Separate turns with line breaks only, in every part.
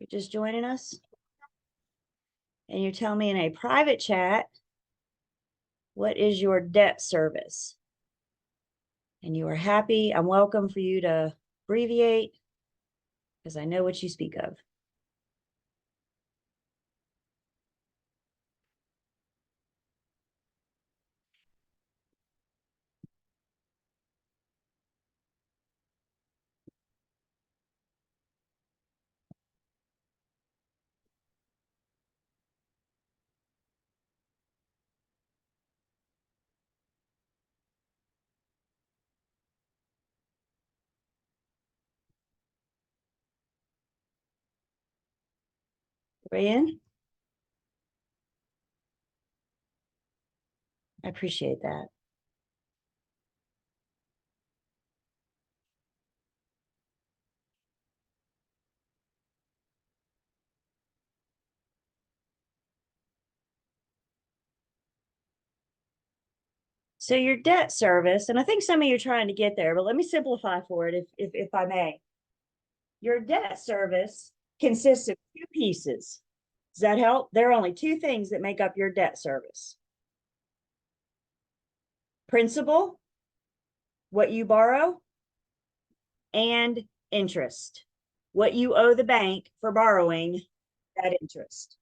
just joining us? And you tell me in a private chat, what is your debt service? And you are happy. I'm welcome for you to abbreviate because I know what you speak of. Ryan, I appreciate that. So your debt service, and I think some of you are trying to get there, but let me simplify for it if I may. Your debt service consists of two pieces. Does that help? There are only two things that make up your debt service. Principal, what you borrow, and interest, what you owe the bank for borrowing that interest.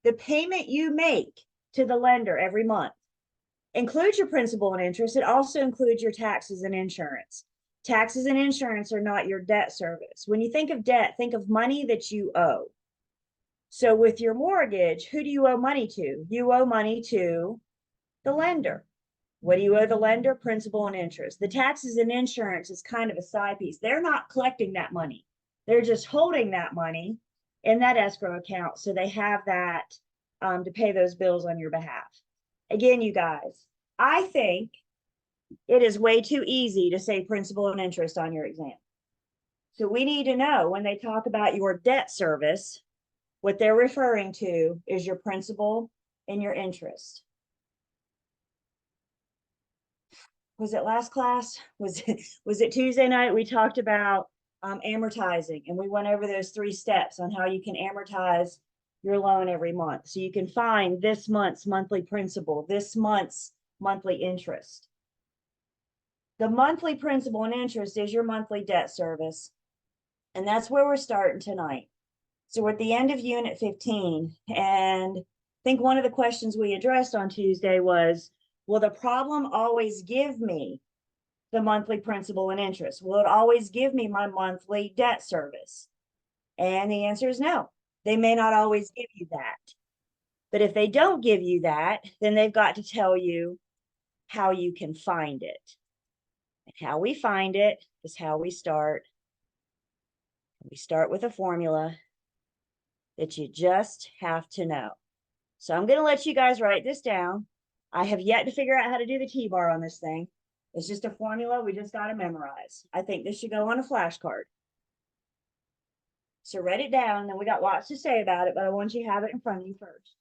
The payment you make to the lender every month includes your principal and interest. It also includes your taxes and insurance. Taxes and insurance are not your debt service. When you think of debt, think of money that you owe. So with your mortgage, who do you owe money to? You owe money to the lender. What do you owe the lender? Principal and interest. The taxes and insurance is kind of a side piece. They're not collecting that money. They're just holding that money in that escrow account. So they have that to pay those bills on your behalf. Again, you guys, I think it is way too easy to say principal and interest on your exam. So we need to know when they talk about your debt service, what they're referring to is your principal and your interest. Was it last class? Was it Tuesday night? We talked about amortizing, and we went over those 3 steps on how you can amortize your loan every month. So you can find this month's monthly principal, this month's monthly interest. The monthly principal and interest is your monthly debt service. And that's where we're starting tonight. So we're at the end of unit 15. And I think one of the questions we addressed on Tuesday was, will the problem always give me the monthly principal and interest? Will it always give me my monthly debt service? And the answer is no. They may not always give you that. But if they don't give you that, then they've got to tell you how you can find it. And how we find it is how we start. We start with a formula that you just have to know. So I'm going to let you guys write this down. I have yet to figure out how to do the T-bar on this thing. It's just a formula we just got to memorize. I think this should go on a flashcard. So write it down, and we got lots to say about it, but I want you to have it in front of you first.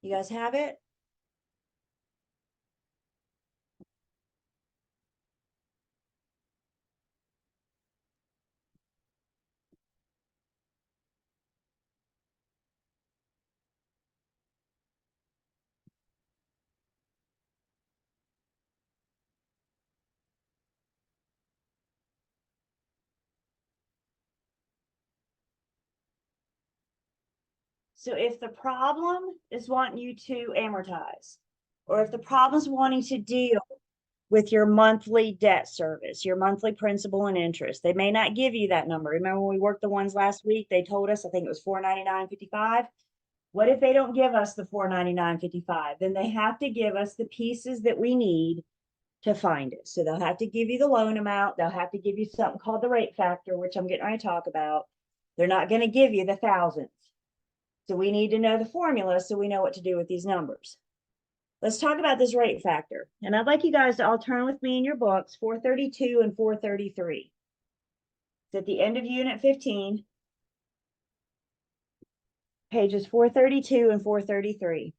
You guys have it? So if the problem is wanting you to amortize, or if the problem is wanting to deal with your monthly debt service, your monthly principal and interest, they may not give you that number. Remember when we worked the ones last week, they told us, I think it was $499.55. What if they don't give us the 499.55? Then they have to give us the pieces that we need to find it. So they'll have to give you the loan amount. They'll have to give you something called the rate factor, which I'm getting ready to talk about. They're not going to give you the thousands. So we need to know the formula so we know what to do with these numbers. Let's talk about this rate factor. And I'd like you guys to all turn with me in your books, 432 and 433. It's at the end of Unit 15, pages 432 and 433.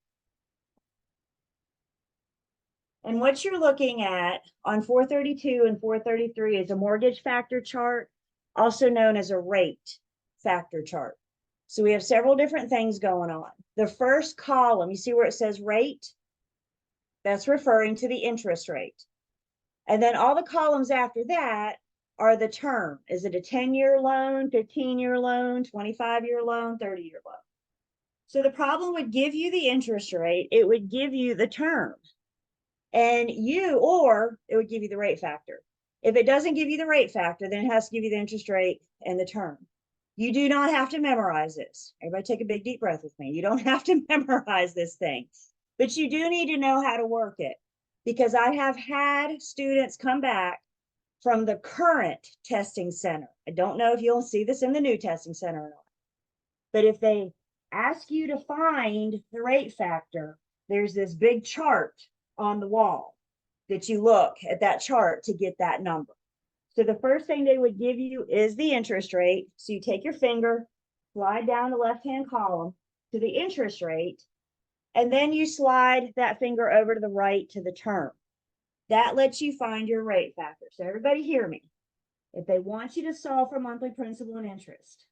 And what you're looking at on 432 and 433 is a mortgage factor chart, also known as a rate factor chart. So we have several different things going on. The first column, you see where it says rate? That's referring to the interest rate. And then all the columns after that are the term. Is it a 10-year loan, 15-year loan, 25-year loan, 30-year loan? So the problem would give you the interest rate. It would give you the term. And or it would give you the rate factor. If it doesn't give you the rate factor, then it has to give you the interest rate and the term. You do not have to memorize this. Everybody take a big deep breath with me. You don't have to memorize this thing, but you do need to know how to work it, because I have had students come back from the current testing center. I don't know if you'll see this in the new testing center or not, but if they ask you to find the rate factor, there's this big chart on the wall that you look at that chart to get that number. So the first thing they would give you is the interest rate. So you take your finger, slide down the left-hand column to the interest rate, and then you slide that finger over to the right to the term. That lets you find your rate factor. So everybody hear me. If they want you to solve for monthly principal and interest,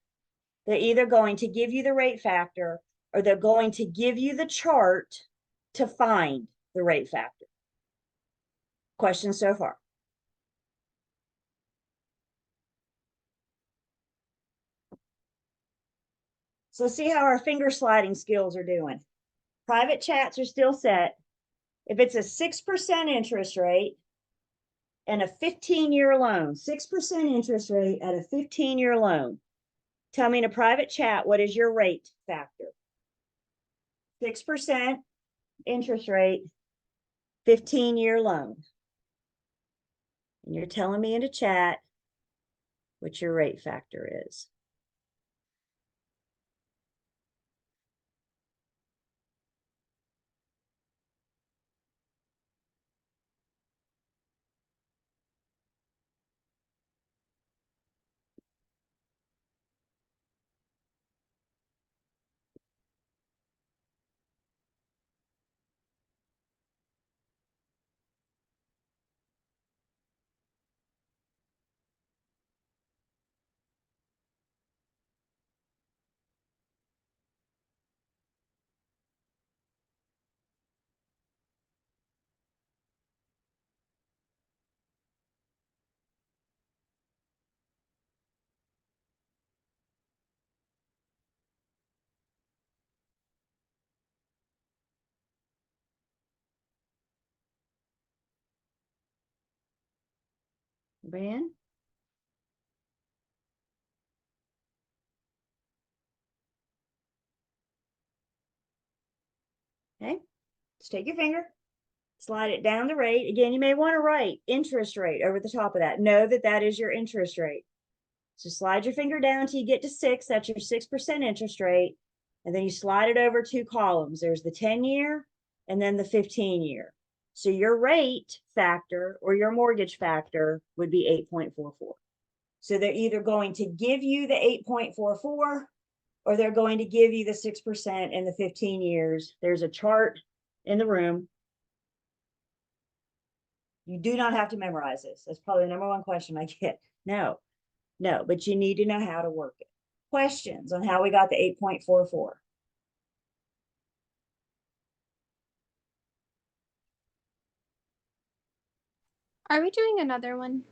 they're either going to give you the rate factor or they're going to give you the chart to find the rate factor. Questions so far? So see how our finger sliding skills are doing. Private chats are still set. If it's a 6% interest rate and a 15-year loan, 6% interest rate at a 15-year loan, tell me in a private chat, what is your rate factor? 6% interest rate, 15-year loan. And you're telling me in the chat what your rate factor is. Brian? Okay, just take your finger, slide it down the rate. Again, you may want to write interest rate over the top of that. Know that that is your interest rate. So slide your finger down till you get to 6. That's your 6% interest rate. And then you slide it over 2 columns. There's the 10-year and then the 15-year. So your rate factor or your mortgage factor would be 8.44. So they're either going to give you the 8.44 or they're going to give you the 6% in the 15 years. There's a chart in the room. You do not have to memorize this. That's probably the number one question I get. No, but you need to know how to work it. Questions on how we got the 8.44?
Are we doing another one?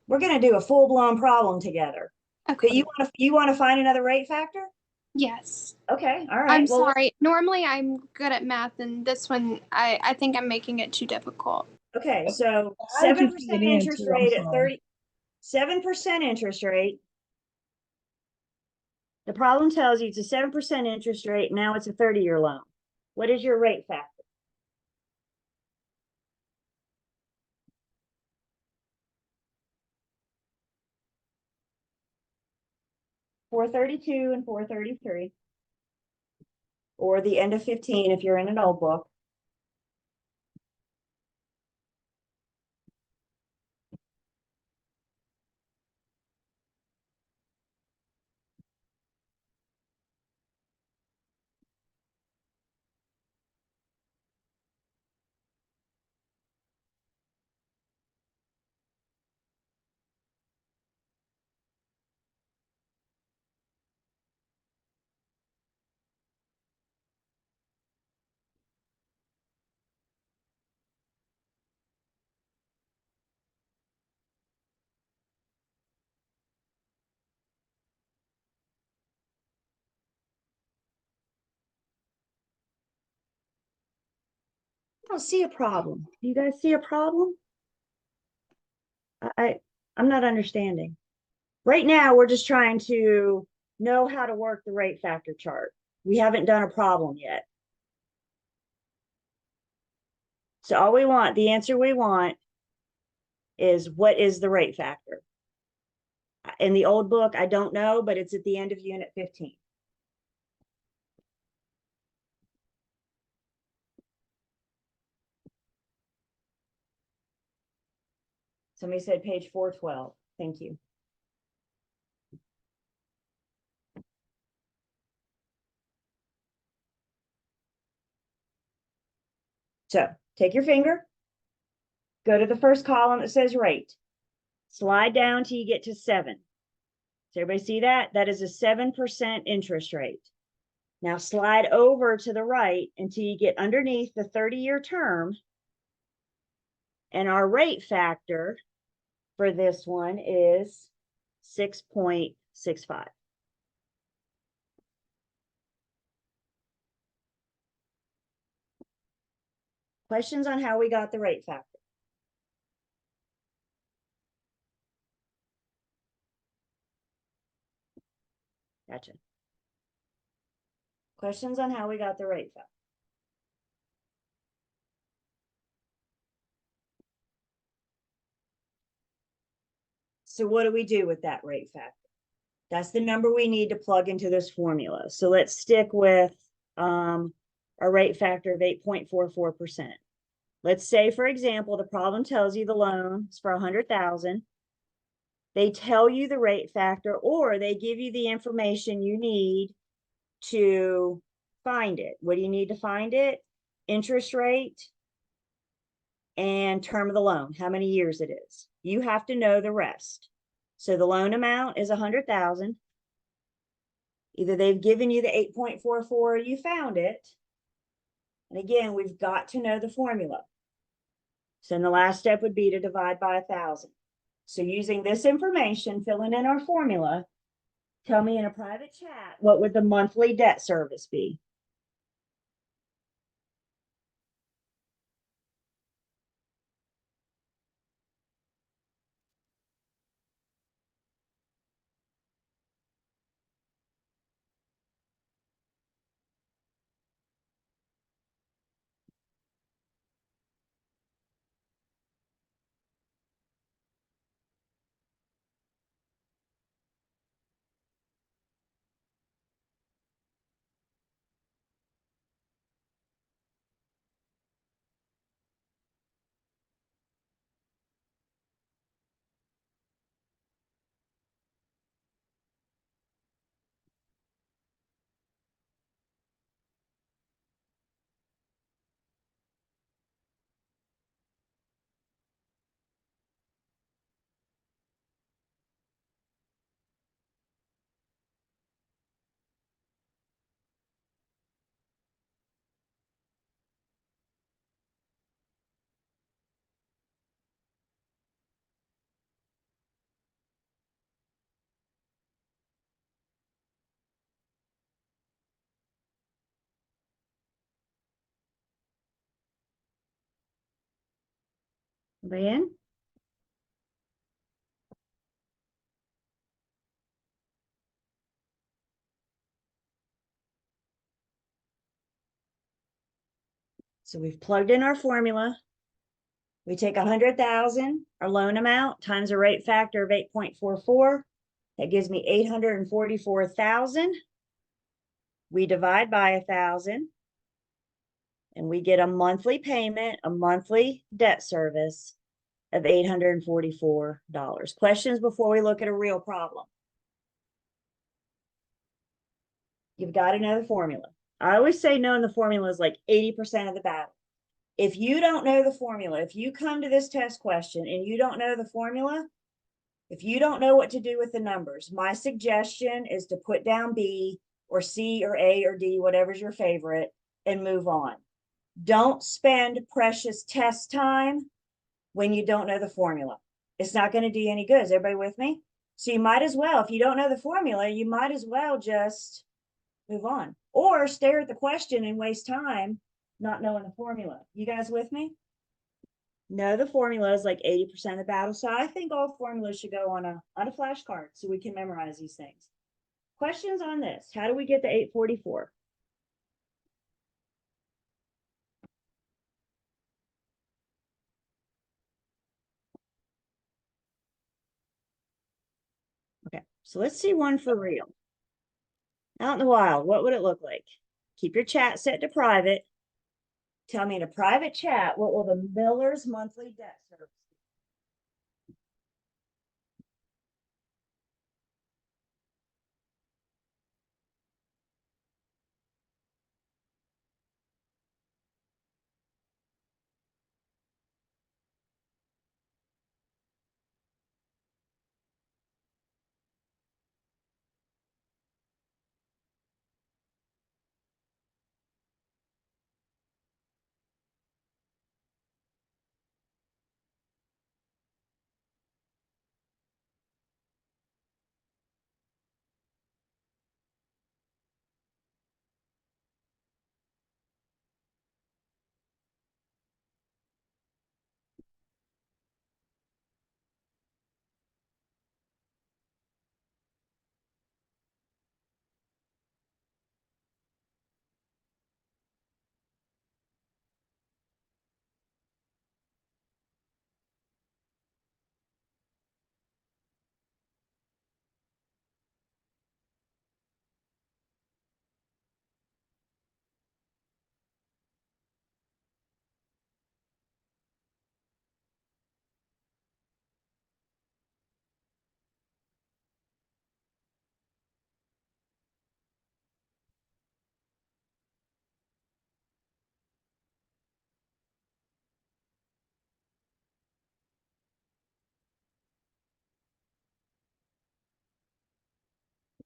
We're going to do a full-blown problem together.
Okay.
But you want to find another rate factor?
Yes.
Okay, all right.
I'm sorry. Normally I'm good at math, and this one I think I'm making it too difficult.
Okay, so 7% interest rate at 7% interest rate. The problem tells you it's a 7% interest rate. Now it's a 30-year loan. What is your rate factor? $432 and $433, or the end of 15 if you're in an old book. I don't see a problem. Do you guys see a problem? I I'm not understanding. Right now, we're just trying to know how to work the rate factor chart. We haven't done a problem yet. So all we want, the answer we want is what is the rate factor? In the old book, I don't know, but it's at the end of unit 15. Somebody said page 412. Thank you. So take your finger, go to the first column that says rate, slide down till you get to 7. Does everybody see that? That is a 7% interest rate. Now slide over to the right until you get underneath the 30-year term. And our rate factor for this one is 6.65. Questions on how we got the rate factor? Gotcha. Questions on how we got the rate factor? So what do we do with that rate factor? That's the number we need to plug into this formula. So let's stick with a rate factor of 8.44%. Let's say, for example, the problem tells you the loan is for 100,000. They tell you the rate factor, or they give you the information you need to find it. What do you need to find it? Interest rate and term of the loan, how many years it is. You have to know the rest. So the loan amount is 100,000. Either they've given you the 8.44 or you found it. And again, we've got to know the formula. So then the last step would be to divide by 1,000. So using this information, filling in our formula, tell me in a private chat, what would the monthly debt service be? Then So we've plugged in our formula. We take 100,000, our loan amount, times a rate factor of 8.44. That gives me 844,000. We divide by 1,000 and we get a monthly payment, a monthly debt service of $844. Questions before we look at a real problem? You've got to know the formula. I always say knowing the formula is like 80% of the battle. If you don't know the formula, if you come to this test question and you don't know the formula, if you don't know what to do with the numbers, my suggestion is to put down B or C or A or D, whatever's your favorite, and move on. Don't spend precious test time when you don't know the formula. It's not going to do you any good. Is everybody with me? So you might as well, if you don't know the formula, you might as well just move on or stare at the question and waste time not knowing the formula. You guys with me? Know the formula is like 80% of the battle. So I think all formulas should go on a flashcard so we can memorize these things. Questions on this? How do we get the 844? Okay, so let's see one for real. Out in the wild, what would it look like? Keep your chat set to private. Tell me in a private chat, what will the Miller's monthly debt service be?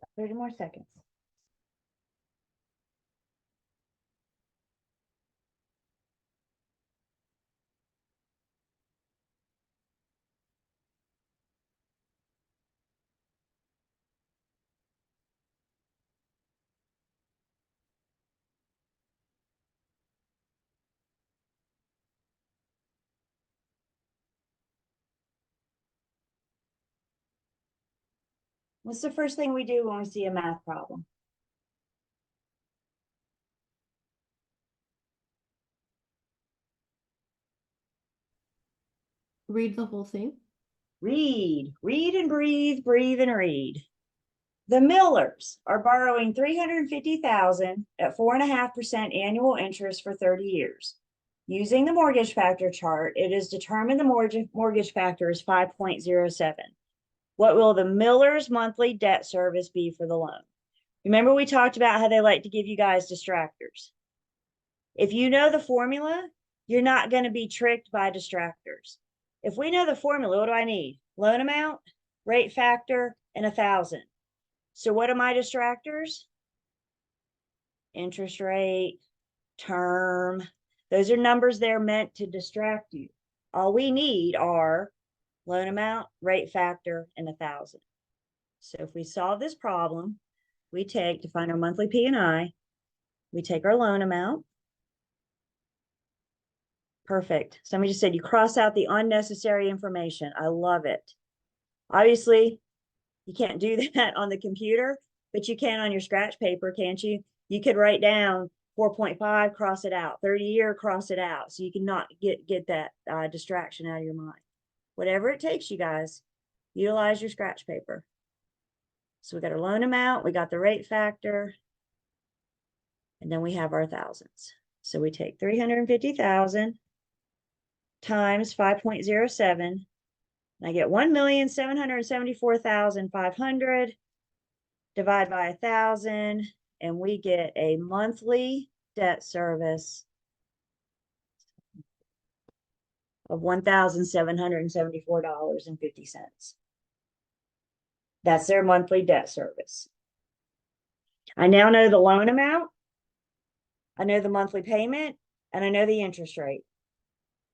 About 30 more seconds. What's the first thing we do when we see a math problem?
Read the whole thing.
Read and breathe, breathe and read. The Millers are borrowing $350,000 at 4.5% annual interest for 30 years. Using the mortgage factor chart, it is determined the mortgage factor is 5.07. What will the Millers' monthly debt service be for the loan? Remember we talked about how they like to give you guys distractors. If you know the formula, you're not going to be tricked by distractors. If we know the formula, what do I need? Loan amount, rate factor, and 1,000. So what are my distractors? Interest rate, term. Those are numbers they're meant to distract you. All we need are loan amount, rate factor, and 1,000. So if we solve this problem, we take, to find our monthly P&I, we take our loan amount. Perfect. Somebody just said you cross out the unnecessary information. I love it. Obviously, you can't do that on the computer, but you can on your scratch paper, can't you? You could write down 4.5, cross it out. 30-year, cross it out. So you can not get that distraction out of your mind. Whatever it takes, you guys, utilize your scratch paper. So we got our loan amount, we got the rate factor, and then we have our thousands. So we take 350,000 times 5.07, and I get 1,774,500 divide by 1,000, and we get a monthly debt service of $1,774.50. That's their monthly debt service. I now know the loan amount, I know the monthly payment, and I know the interest rate.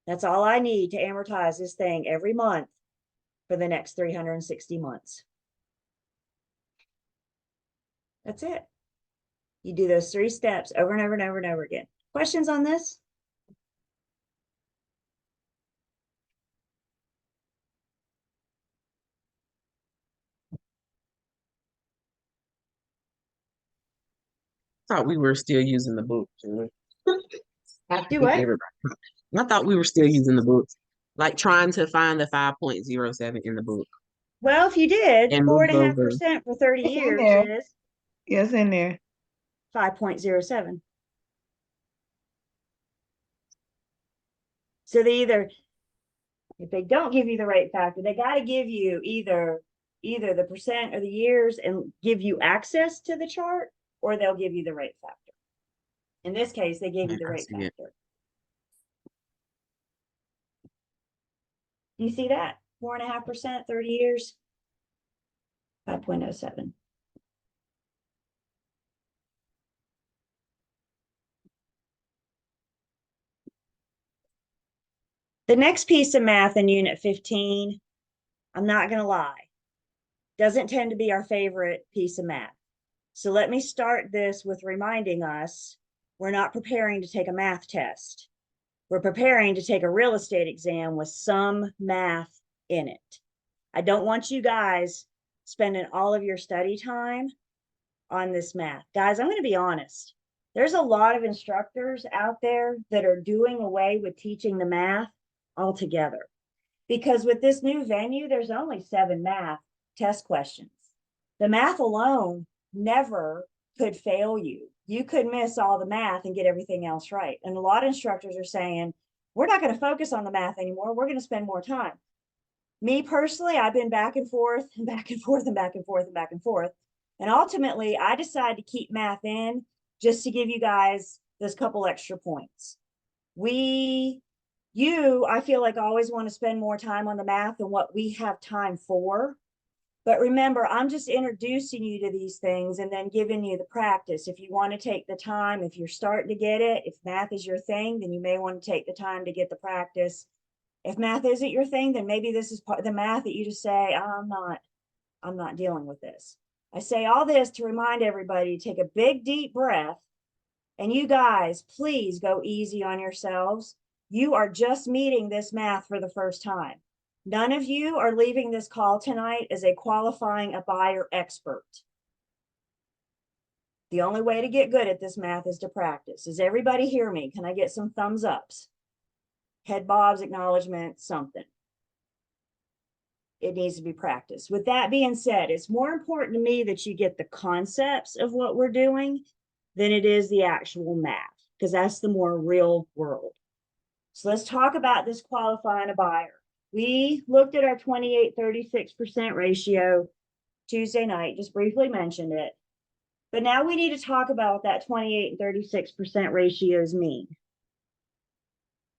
That's all I need to amortize this thing every month for the next 360 months. That's it. You do those 3 steps over and over and over and over again. Questions on this?
Thought we were still using the book.
Do
what?
what?
I thought we were still using the books, like trying to find the 5.07 in the book.
Well, if you did,
And move over.
4.5% for 30
It's in
years
there.
is
Yes, in there.
5.07. So they either, if they don't give you the rate factor, they got to give you either the percent or the years and give you access to the chart, or they'll give you the rate factor. In this case, they gave you the
I
rate
see it.
factor. You see that? 4.5%, 30 years, 5.07. The next piece of math in Unit 15, I'm not going to lie, doesn't tend to be our favorite piece of math. So let me start this with reminding us we're not preparing to take a math test. We're preparing to take a real estate exam with some math in it. I don't want you guys spending all of your study time on this math. Guys, I'm going to be honest. There's a lot of instructors out there that are doing away with teaching the math altogether. Because with this new venue, there's only 7 math test questions. The math alone never could fail you. You could miss all the math and get everything else right. And a lot of instructors are saying, we're not going to focus on the math anymore. We're going to spend more time. Me personally, I've been back and forth and back and forth and back and forth and back and forth. And ultimately, I decided to keep math in just to give you guys those couple extra points. I feel like I always want to spend more time on the math than what we have time for. But remember, I'm just introducing you to these things and then giving you the practice. If you want to take the time, if you're starting to get it, if math is your thing, then you may want to take the time to get the practice. If math isn't your thing, then maybe this is part of the math that you just say, I'm not dealing with this. I say all this to remind everybody to take a big, deep breath. And you guys, please go easy on yourselves. You are just meeting this math for the first time. None of you are leaving this call tonight as a qualifying a buyer expert. The only way to get good at this math is to practice. Does everybody hear me? Can I get some thumbs ups? Head bobs, acknowledgement, something. It needs to be practiced. With that being said, it's more important to me that you get the concepts of what we're doing than it is the actual math, because that's the more real world. So let's talk about this qualifying a buyer. We looked at our 28-36% ratio Tuesday night, just briefly mentioned it. But now we need to talk about what that 28 and 36% ratios mean.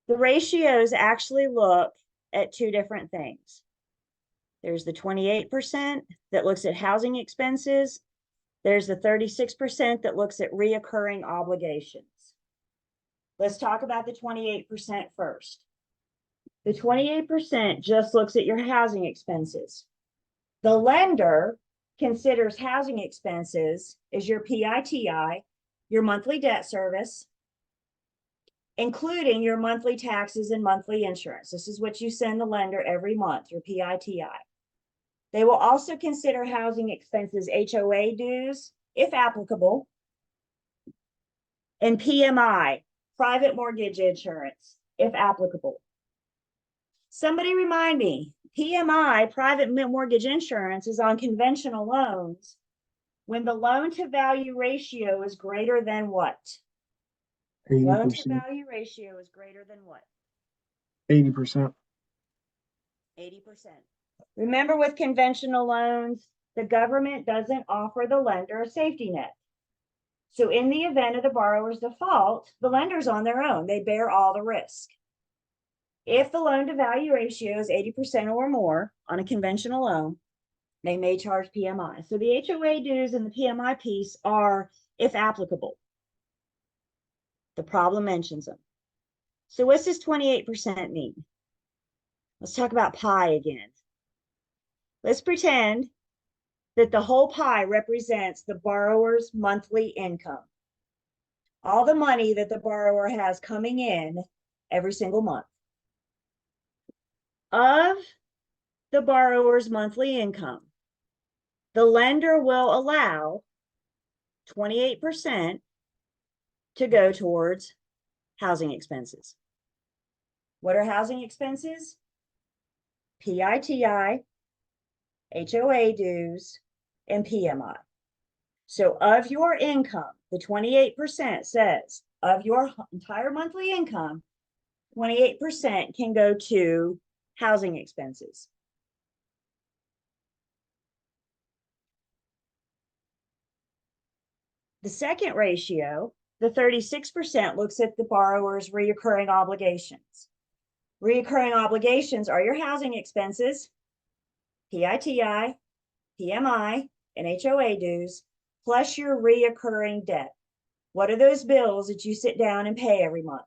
The ratios actually look at 2 different things. There's the 28% that looks at housing expenses. There's the 36% that looks at reoccurring obligations. Let's talk about the 28% first. The 28% just looks at your housing expenses. The lender considers housing expenses as your PITI, your monthly debt service, including your monthly taxes and monthly insurance. This is what you send the lender every month, your PITI. They will also consider housing expenses HOA dues, if applicable, And PMI, private mortgage insurance, if applicable. Somebody remind me, PMI, private mortgage insurance, is on conventional loans when the loan to value ratio is greater than what? Loan to
80%.
value ratio is greater than what?
80%.
80%. Remember, with conventional loans, the government doesn't offer the lender a safety net. So in the event of the borrower's default, the lender's on their own. They bear all the risk. If the loan to value ratio is 80% or more on a conventional loan, they may charge PMI. So the HOA dues and the PMI piece are, if applicable. The problem mentions them. So what's this 28% mean? Let's talk about pie again. Let's pretend that the whole pie represents the borrower's monthly income. All the money that the borrower has coming in every single month. Of the borrower's monthly income, the lender will allow 28% to go towards housing expenses. What are housing expenses? PITI, HOA dues, and PMI. So of your income, the 28% says of your entire monthly income, 28% can go to housing expenses. The second ratio, the 36%, looks at the borrower's recurring obligations. Recurring obligations are your housing expenses, PITI, PMI, and HOA dues, plus your recurring debt. What are those bills that you sit down and pay every month?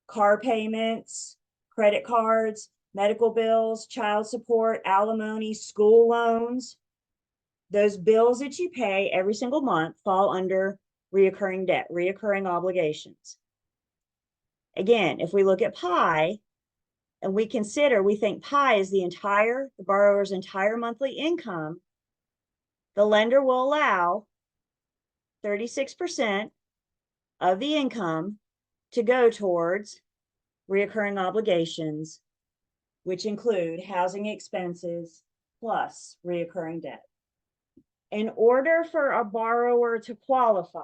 Car payments, credit cards, medical bills, child support, alimony, school loans. Those bills that you pay every single month fall under recurring debt, recurring obligations. Again, if we look at pie and we think pie is the borrower's entire monthly income, the lender will allow 36% of the income to go towards recurring obligations, which include housing expenses plus recurring debt. In order for a borrower to qualify,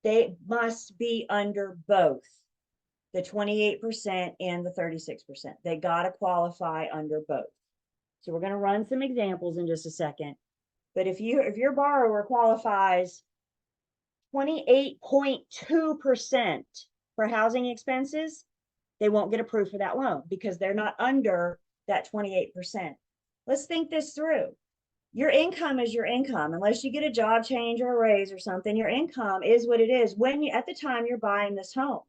they must be under both the 28% and the 36%. They got to qualify under both. So we're going to run some examples in just a second. But if your borrower qualifies 28.2% for housing expenses, they won't get approved for that loan because they're not under that 28%. Let's think this through. Your income is your income. Unless you get a job change or a raise or something, your income is what it is at the time you're buying this home.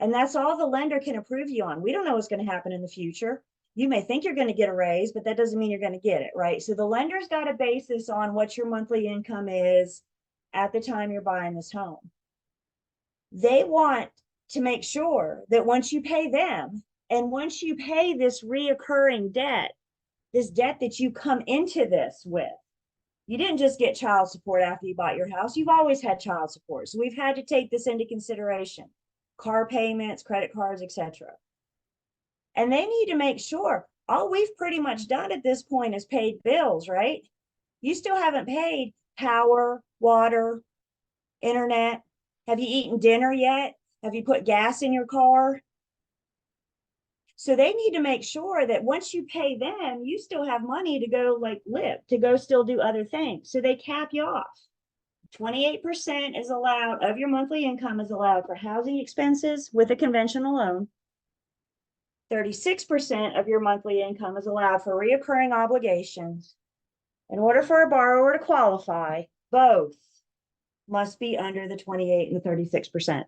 And that's all the lender can approve you on. We don't know what's going to happen in the future. You may think you're going to get a raise, but that doesn't mean you're going to get it, right? So the lender's got to base this on what your monthly income is at the time you're buying this home. They want to make sure that once you pay them and once you pay this reoccurring debt, this debt that you come into this with, you didn't just get child support after you bought your house. You've always had child support. So we've had to take this into consideration. Car payments, credit cards, etc. And they need to make sure all we've pretty much done at this point is paid bills, right? You still haven't paid power, water, internet. Have you eaten dinner yet? Have you put gas in your car? So they need to make sure that once you pay them, you still have money to go live, to go still do other things. So they cap you off. 28% is allowed of your monthly income is allowed for housing expenses with a conventional loan. 36% of your monthly income is allowed for recurring obligations. In order for a borrower to qualify, both must be under the 28 and the 36%.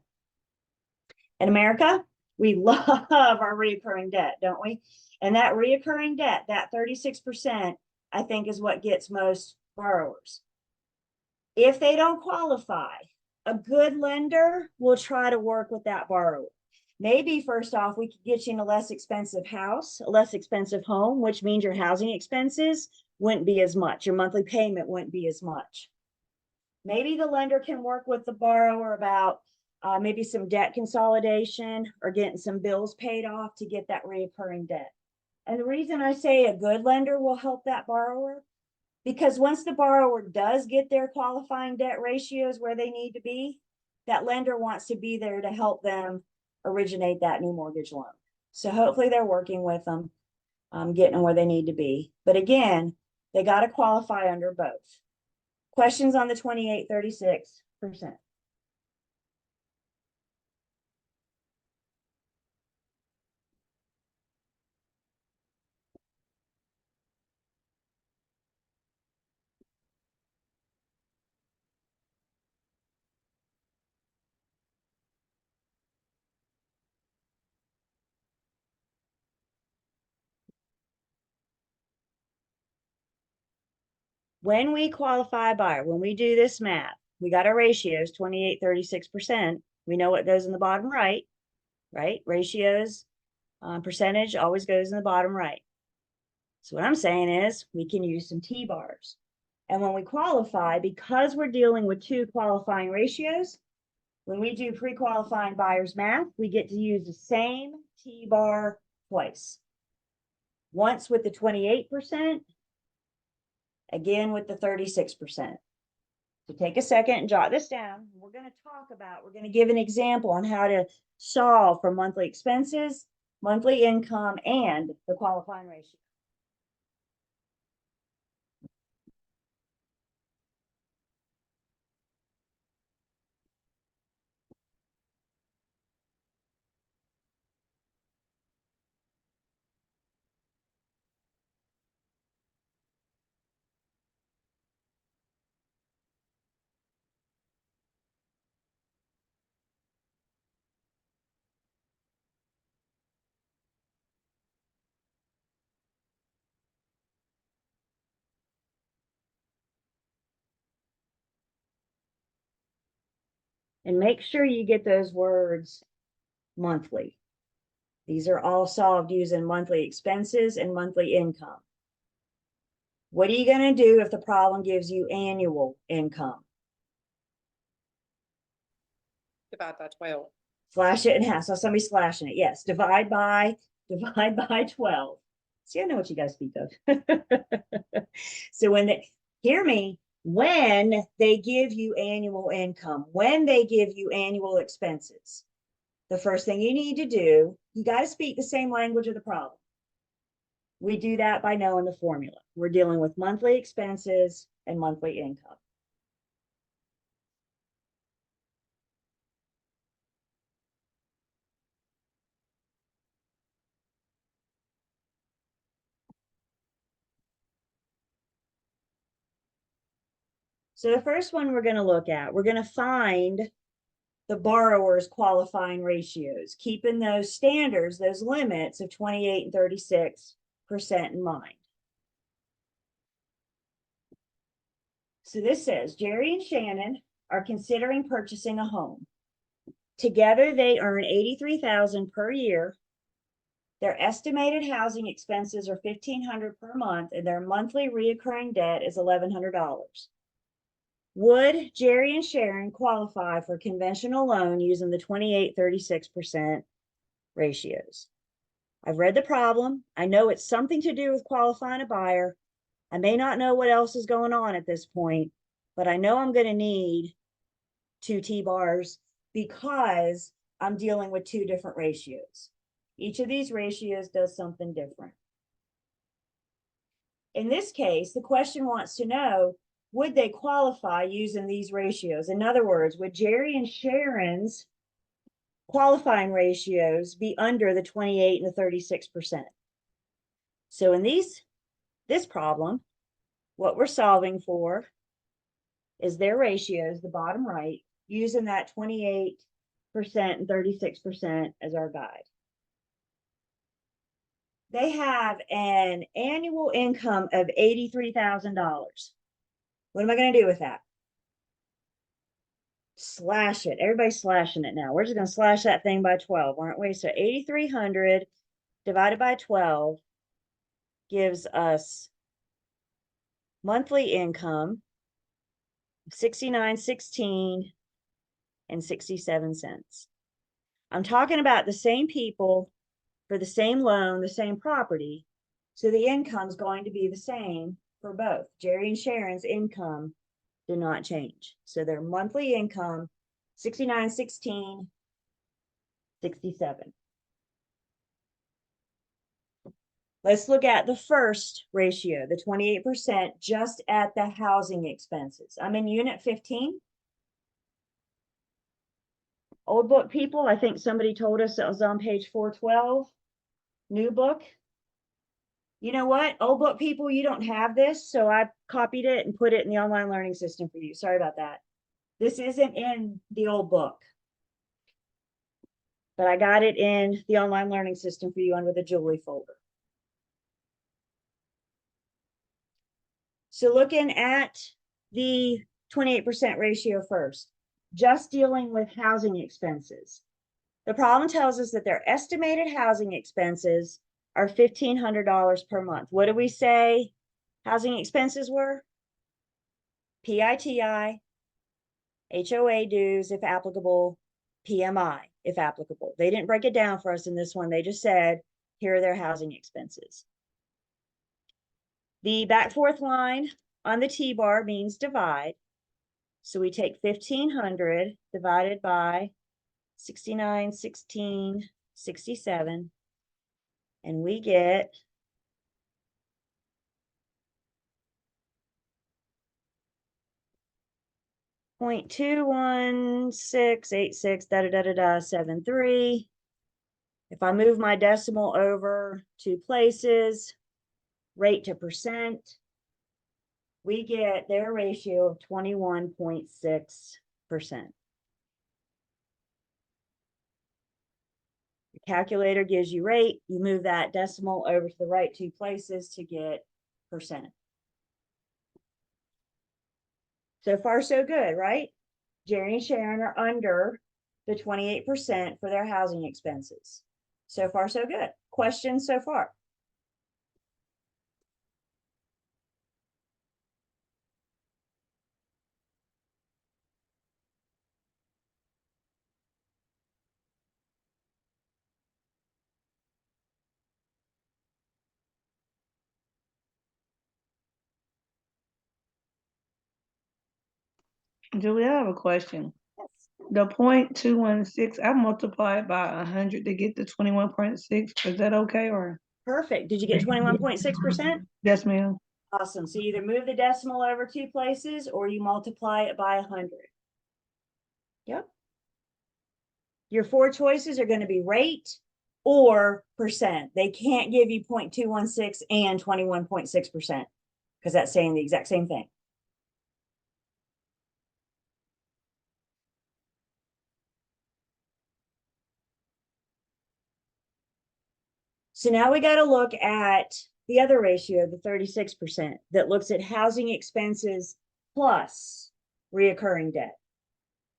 In America, we love our recurring debt, don't we? And that recurring debt, that 36%, I think is what gets most borrowers. If they don't qualify, a good lender will try to work with that borrower. Maybe first off, we could get you in a less expensive house, a less expensive home, which means your housing expenses wouldn't be as much. Your monthly payment wouldn't be as much. Maybe the lender can work with the borrower about maybe some debt consolidation or getting some bills paid off to get that reoccurring debt. And the reason I say a good lender will help that borrower, because once the borrower does get their qualifying debt ratios where they need to be, that lender wants to be there to help them originate that new mortgage loan. So hopefully they're working with them, getting them where they need to be. But again, they got to qualify under both. Questions on the 28-36%? When we qualify a buyer, when we do this math, we got our ratios 28-36%. We know what goes in the bottom right? Ratios, percentage always goes in the bottom right. So what I'm saying is we can use some T-bars. And when we qualify, because we're dealing with two qualifying ratios, when we do pre-qualifying buyers math, we get to use the same T-bar twice. Once with the 28%, again with the 36%. So take a second and jot this down. We're going to give an example on how to solve for monthly expenses, monthly income, and the qualifying ratio. And make sure you get those words monthly. These are all solved using monthly expenses and monthly income. What are you going to do if the problem gives you annual income?
Divide by 12.
Slash it in half. So somebody's slashing it. Yes. Divide by 12. See, I know what you guys speak of. So when they hear me, when they give you annual income, when they give you annual expenses, the first thing you need to do, you got to speak the same language of the problem. We do that by knowing the formula. We're dealing with monthly expenses and monthly income. So the first one we're going to look at, we're going to find the borrower's qualifying ratios, keeping those standards, those limits of 28 and 36% in mind. So this says Jerry and Shannon are considering purchasing a home. Together they earn $83,000 per year. Their estimated housing expenses are $1,500 per month, and their monthly reoccurring debt is $1,100. Would Jerry and Sharon qualify for a conventional loan using the 28-36% ratios? I've read the problem. I know it's something to do with qualifying a buyer. I may not know what else is going on at this point, but I know I'm going to need two T-bars because I'm dealing with two different ratios. Each of these ratios does something different. In this case, the question wants to know, would they qualify using these ratios? In other words, would Jerry and Sharon's qualifying ratios be under the 28 and the 36%? So in this problem, what we're solving for is their ratios, the bottom right, using that 28% and 36% as our guide. They have an annual income of $83,000. What am I going to do with that? Slash it. Everybody's slashing it now. We're just going to slash that thing by 12, aren't we? So 8,300 divided by 12 gives us monthly income $69.16 and 67 cents. I'm talking about the same people for the same loan, the same property. So the income's going to be the same for both. Jerry and Sharon's income did not change. So their monthly income, 69.16, 67. Let's look at the first ratio, the 28%, just at the housing expenses. I'm in unit 15. Old book people, I think somebody told us that was on page 412. New book. You know what? Old book people, you don't have this, so I copied it and put it in the online learning system for you. Sorry about that. This isn't in the old book, but I got it in the online learning system for you under the Julie folder. So looking at the 28% ratio first, just dealing with housing expenses. The problem tells us that their estimated housing expenses are $1,500 per month. What do we say housing expenses were? PITI, HOA dues if applicable, PMI if applicable. They didn't break it down for us in this one. They just said, here are their housing expenses. The back fourth line on the T-bar means divide. So we take 1,500 divided by 69.16, 67, and we get 0.21686 If I move my decimal over 2 places, rate to percent, we get their ratio of 21.6%. The calculator gives you rate, you move that decimal over to the right 2 places to get percent. So far, so good, right? Jerry and Sharon are under the 28% for their housing expenses. So far, so good. Questions so far?
Julie, I have a question.
Yes.
The 0.216, I multiplied by 100 to get the 21.6. Is that okay or?
Perfect. Did you get 21.6%?
Yes, ma'am.
Awesome. So you either move the decimal over 2 places or you multiply it by 100. Yep. Your 4 choices are going to be rate or percent. They can't give you 0.216 and 21.6% because that's saying the exact same thing. So now we got to look at the other ratio, the 36%, that looks at housing expenses plus reoccurring debt.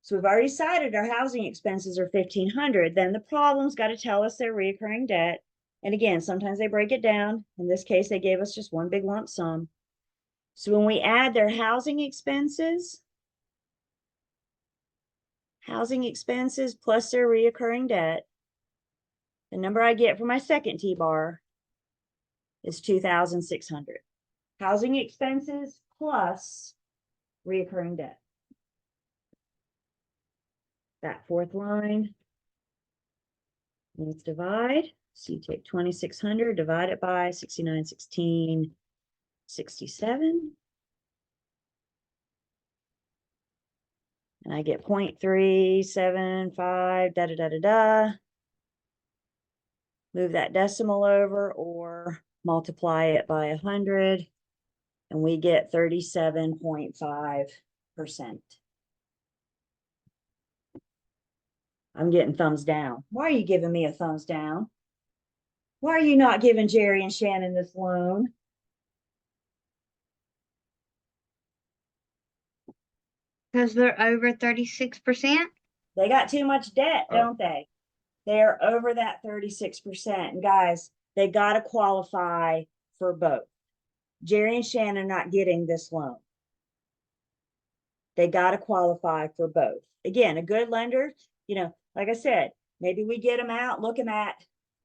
So we've already decided our housing expenses are $1,500. Then the problem's got to tell us their reoccurring debt. And again, sometimes they break it down. In this case, they gave us just one big lump sum. So when we add their housing expenses plus their reoccurring debt, the number I get for my second T-bar is 2,600. Housing expenses plus reoccurring debt. That fourth line, let's divide. So you take 2,600, divide it by 69.16, 67. And I get 0.375, da-da-da-da-da. Move that decimal over or multiply it by 100, and we get 37.5%. I'm getting thumbs down. Why are you giving me a thumbs down? Why are you not giving Jerry and Shannon this loan?
Because they're over 36%.
They got too much debt, don't they? They're over that 36%. And guys, they got to qualify for both. Jerry and Shannon are not getting this loan. They got to qualify for both. Again, a good lender, you know, like I said, maybe we get them out, look them at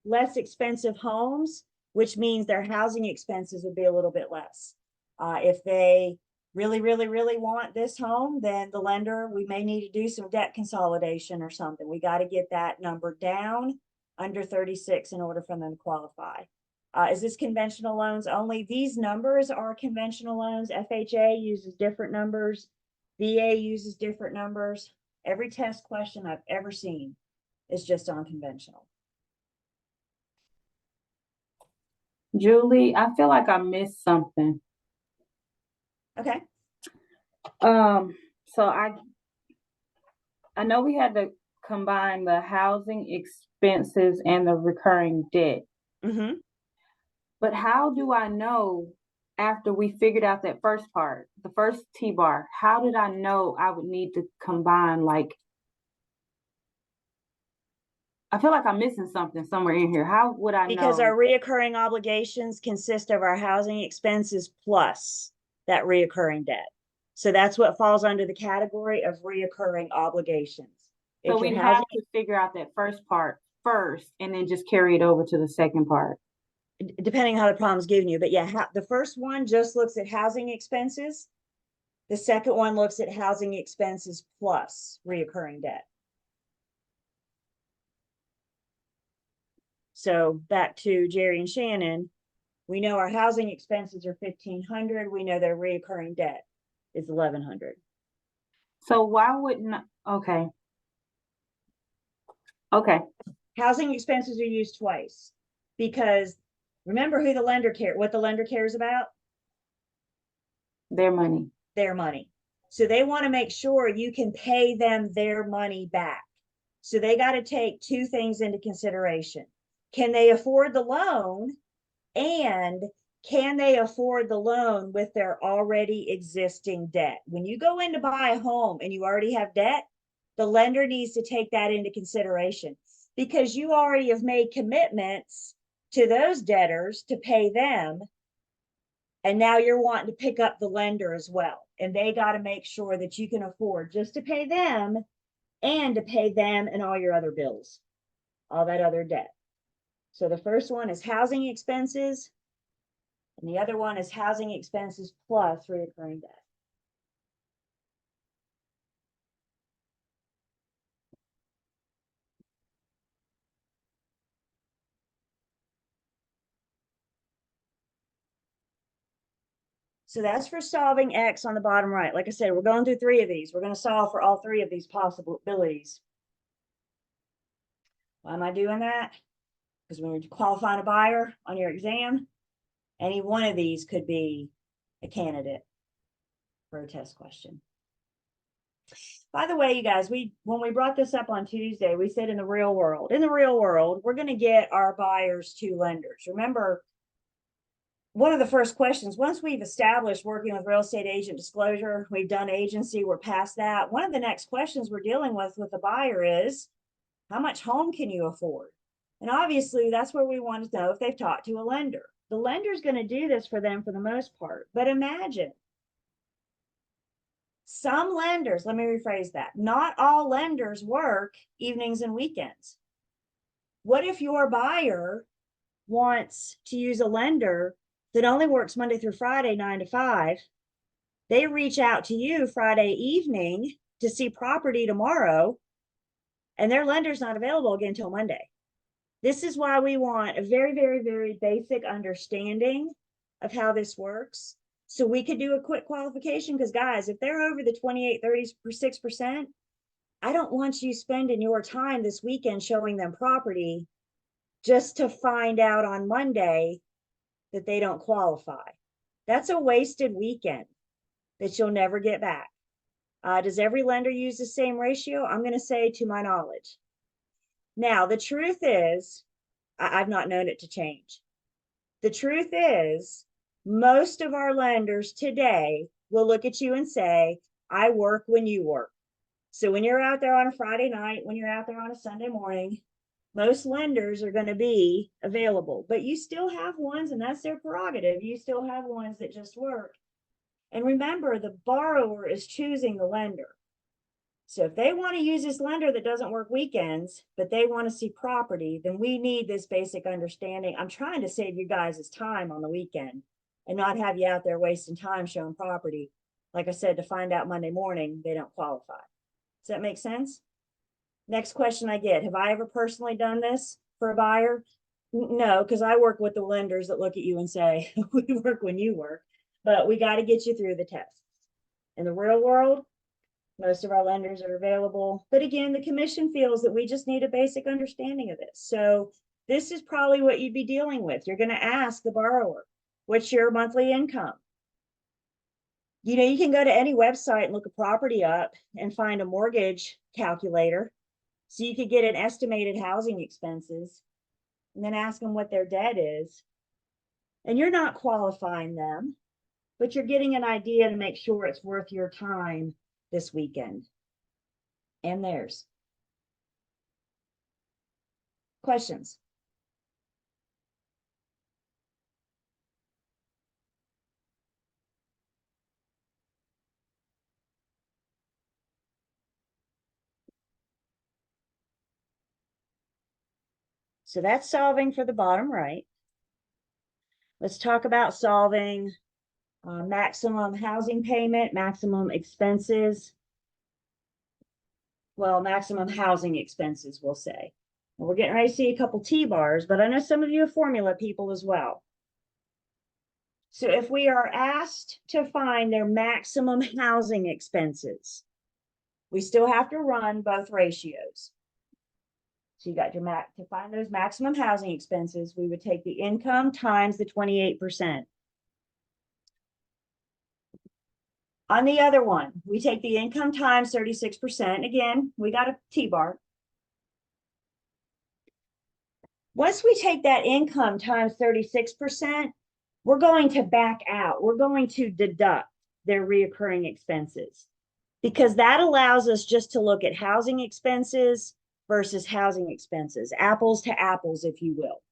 less expensive homes, which means their housing expenses would be a little bit less. If they really, really, really want this home, then the lender, we may need to do some debt consolidation or something. We got to get that number down under 36 in order for them to qualify. Is this conventional loans only? These numbers are conventional loans. FHA uses different numbers. VA uses different numbers. Every test question I've ever seen is just on conventional.
Julie, I feel like I missed something.
Okay.
So I know we had to combine the housing expenses and the recurring debt,
Mm-hmm.
but how do I know after we figured out that first part, the first T-bar, how did I know I would need to combine, like, I feel like I'm missing something somewhere in here. How would I
Because
know?
our reoccurring obligations consist of our housing expenses plus that reoccurring debt. So that's what falls under the category of reoccurring obligations.
So
If
we'd
your
have
housing,
to figure out that first part first and then just carry it over to the second part.
depending on how the problem's given you, but yeah, the first one just looks at housing expenses. The second one looks at housing expenses plus reoccurring debt. So back to Jerry and Shannon, we know our housing expenses are 1,500. We know their reoccurring debt is 1,100.
So why wouldn't, okay. Okay,
Housing expenses are used twice because remember who the lender what the lender cares about?
their money.
Their money. So they want to make sure you can pay them their money back. So they got to take two things into consideration. Can they afford the loan? And can they afford the loan with their already existing debt? When you go in to buy a home and you already have debt, the lender needs to take that into consideration because you already have made commitments to those debtors to pay them. And now you're wanting to pick up the lender as well. And they got to make sure that you can afford just to pay them and to pay them and all your other bills, all that other debt. So the first one is housing expenses. And the other one is housing expenses plus recurring debt. So that's for solving X on the bottom right. Like I said, we're going through three of these. We're going to solve for all three of these possibilities. Why am I doing that? Because when you're qualifying a buyer on your exam, any one of these could be a candidate for a test question. By the way, you guys, when we brought this up on Tuesday, we said in the real world, we're going to get our buyers to lenders. Remember, one of the first questions, once we've established working with real estate agent disclosure, we've done agency, we're past that. One of the next questions we're dealing with the buyer is, how much home can you afford? And obviously that's where we want to know if they've talked to a lender. The lender's going to do this for them for the most part. But imagine some lenders, let me rephrase that. Not all lenders work evenings and weekends. What if your buyer wants to use a lender that only works Monday through Friday, 9 to 5? They reach out to you Friday evening to see property tomorrow, and their lender's not available again until Monday. This is why we want a very, very, very basic understanding of how this works. So we could do a quick qualification because guys, if they're over the 28, 36%, I don't want you spending your time this weekend showing them property just to find out on Monday that they don't qualify. That's a wasted weekend that you'll never get back. Does every lender use the same ratio? I'm going to say to my knowledge. Now, the truth is, I've not known it to change. The truth is, most of our lenders today will look at you and say, I work when you work. So when you're out there on a Friday night, when you're out there on a Sunday morning, most lenders are going to be available, but you still have ones, and that's their prerogative. You still have ones that just work And remember, the borrower is choosing the lender. So if they want to use this lender that doesn't work weekends, but they want to see property, then we need this basic understanding. I'm trying to save you guys' time on the weekend and not have you out there wasting time showing property. Like I said, to find out Monday morning, they don't qualify. Does that make sense? Next question I get, have I ever personally done this for a buyer? No, because I work with the lenders that look at you and say, we work when you work, but we got to get you through the test. In the real world, most of our lenders are available. But again, the commission feels that we just need a basic understanding of this. So this is probably what you'd be dealing with. You're going to ask the borrower, what's your monthly income? You know, you can go to any website and look a property up and find a mortgage calculator. So you could get an estimated housing expenses and then ask them what their debt is. And you're not qualifying them, but you're getting an idea to make sure it's worth your time this weekend and theirs. Questions? So that's solving for the bottom right. Let's talk about solving maximum housing payment, maximum expenses. Well, maximum housing expenses, we'll say. And we're getting ready to see a couple T-bars, but I know some of you are formula people as well. So if we are asked to find their maximum housing expenses, we still have to run both ratios. So you got your to find those maximum housing expenses, we would take the income times the 28%. On the other one, we take the income times 36%. Again, we got a T-bar. Once we take that income times 36%, we're going to back out. We're going to deduct their reoccurring expenses because that allows us just to look at housing expenses versus housing expenses, apples to apples, if you will.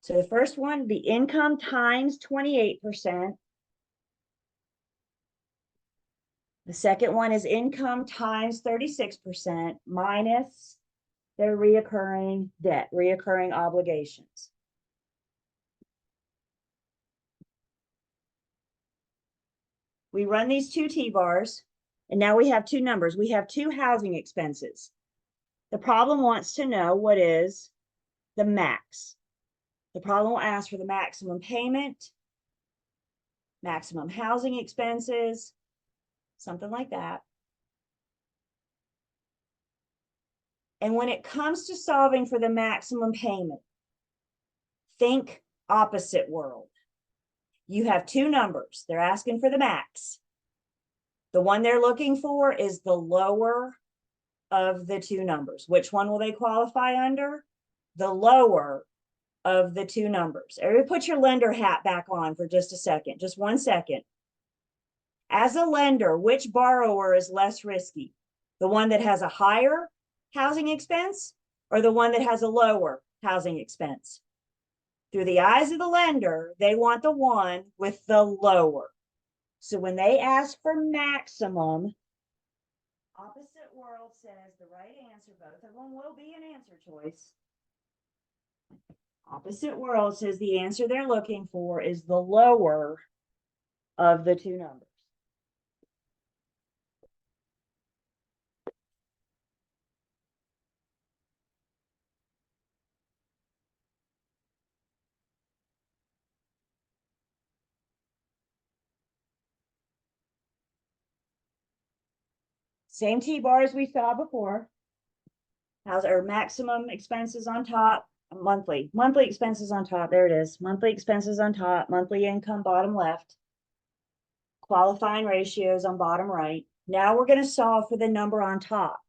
So the first one, the income times 28%. The second one is income times 36% minus their reoccurring debt, reoccurring obligations. We run these two T-bars, and now we have two numbers. We have two housing expenses. The problem wants to know what is the max. The problem will ask for the maximum payment, maximum housing expenses, something like that. And when it comes to solving for the maximum payment, think opposite world. You have two numbers. They're asking for the max. The one they're looking for is the lower of the two numbers. Which one will they qualify under? The lower of the two numbers. Everybody put your lender hat back on for just a second, just 1 second. As a lender, which borrower is less risky? The one that has a higher housing expense or the one that has a lower housing expense? Through the eyes of the lender, they want the one with the lower. So when they ask for maximum, opposite world says the right answer, both of them will be an answer choice. Opposite world says the answer they're looking for is the lower of the two numbers. Same T-bars we saw before. How's our maximum expenses on top? Monthly expenses on top. There it is. Monthly expenses on top, monthly income bottom left. Qualifying ratios on bottom right. Now we're going to solve for the number on top.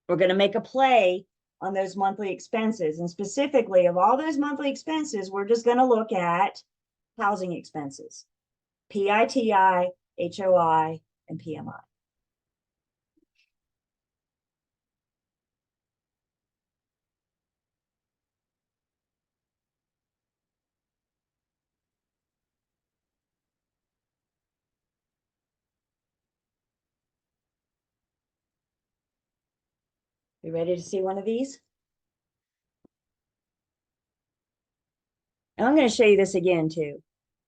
We're going to make a play on those monthly expenses. And specifically of all those monthly expenses, we're just going to look at housing expenses. PITI, HOI, and PMI. You ready to see one of these? And I'm going to show you this again too.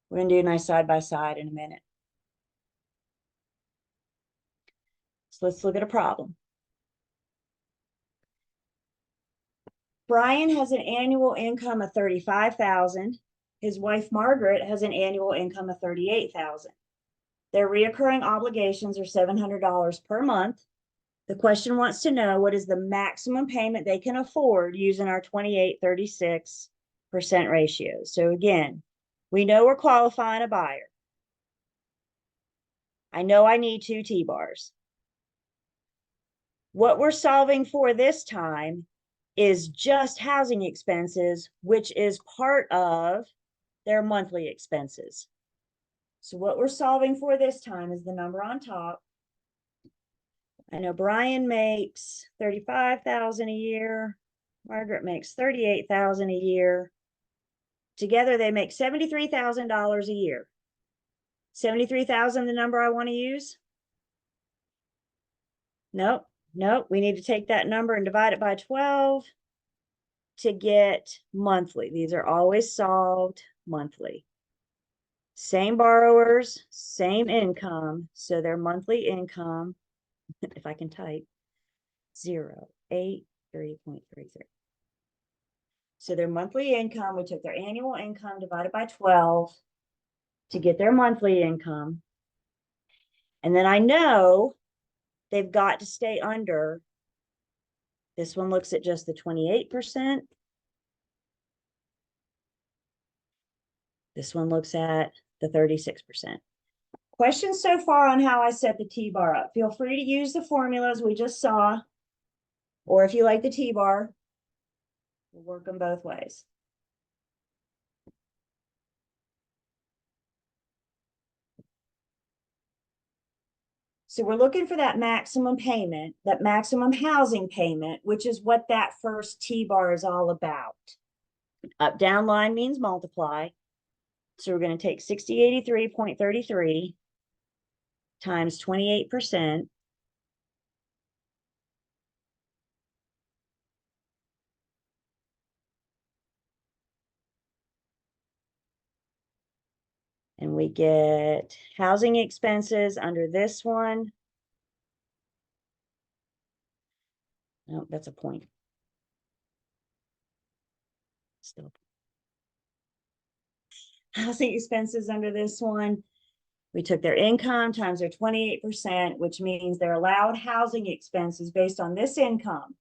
We're going to do a nice side by side in a minute. So let's look at a problem. Brian has an annual income of 35,000. His wife Margaret has an annual income of 38,000. Their reoccurring obligations are $700 per month. The question wants to know what is the maximum payment they can afford using our 28-36% ratio. So again, we know we're qualifying a buyer. I know I need 2 T-bars. What we're solving for this time is just housing expenses, which is part of their monthly expenses. So what we're solving for this time is the number on top. I know Brian makes 35,000 a year. Margaret makes 38,000 a year. Together they make $73,000 a year. 73,000 the number I want to use? Nope. Nope, we need to take that number and divide it by 12 to get monthly. These are always solved monthly. Same borrowers, same income. So their monthly income, if I can type, 0.8333. So their monthly income, we took their annual income divided by 12 to get their monthly income. And then I know they've got to stay under. This one looks at just the 28%. This one looks at the 36%. Questions so far on how I set the T-bar up? Feel free to use the formulas we just saw, or if you like the T-bar, we'll work them both ways. So we're looking for that maximum payment, that maximum housing payment, which is what that first T-bar is all about. Up down line means multiply. So we're going to take 6083.33 times 28%. And we get housing expenses under this one. No, that's a point. Still. Housing expenses under this one. We took their income times their 28%, which means their allowed housing expenses based on this income,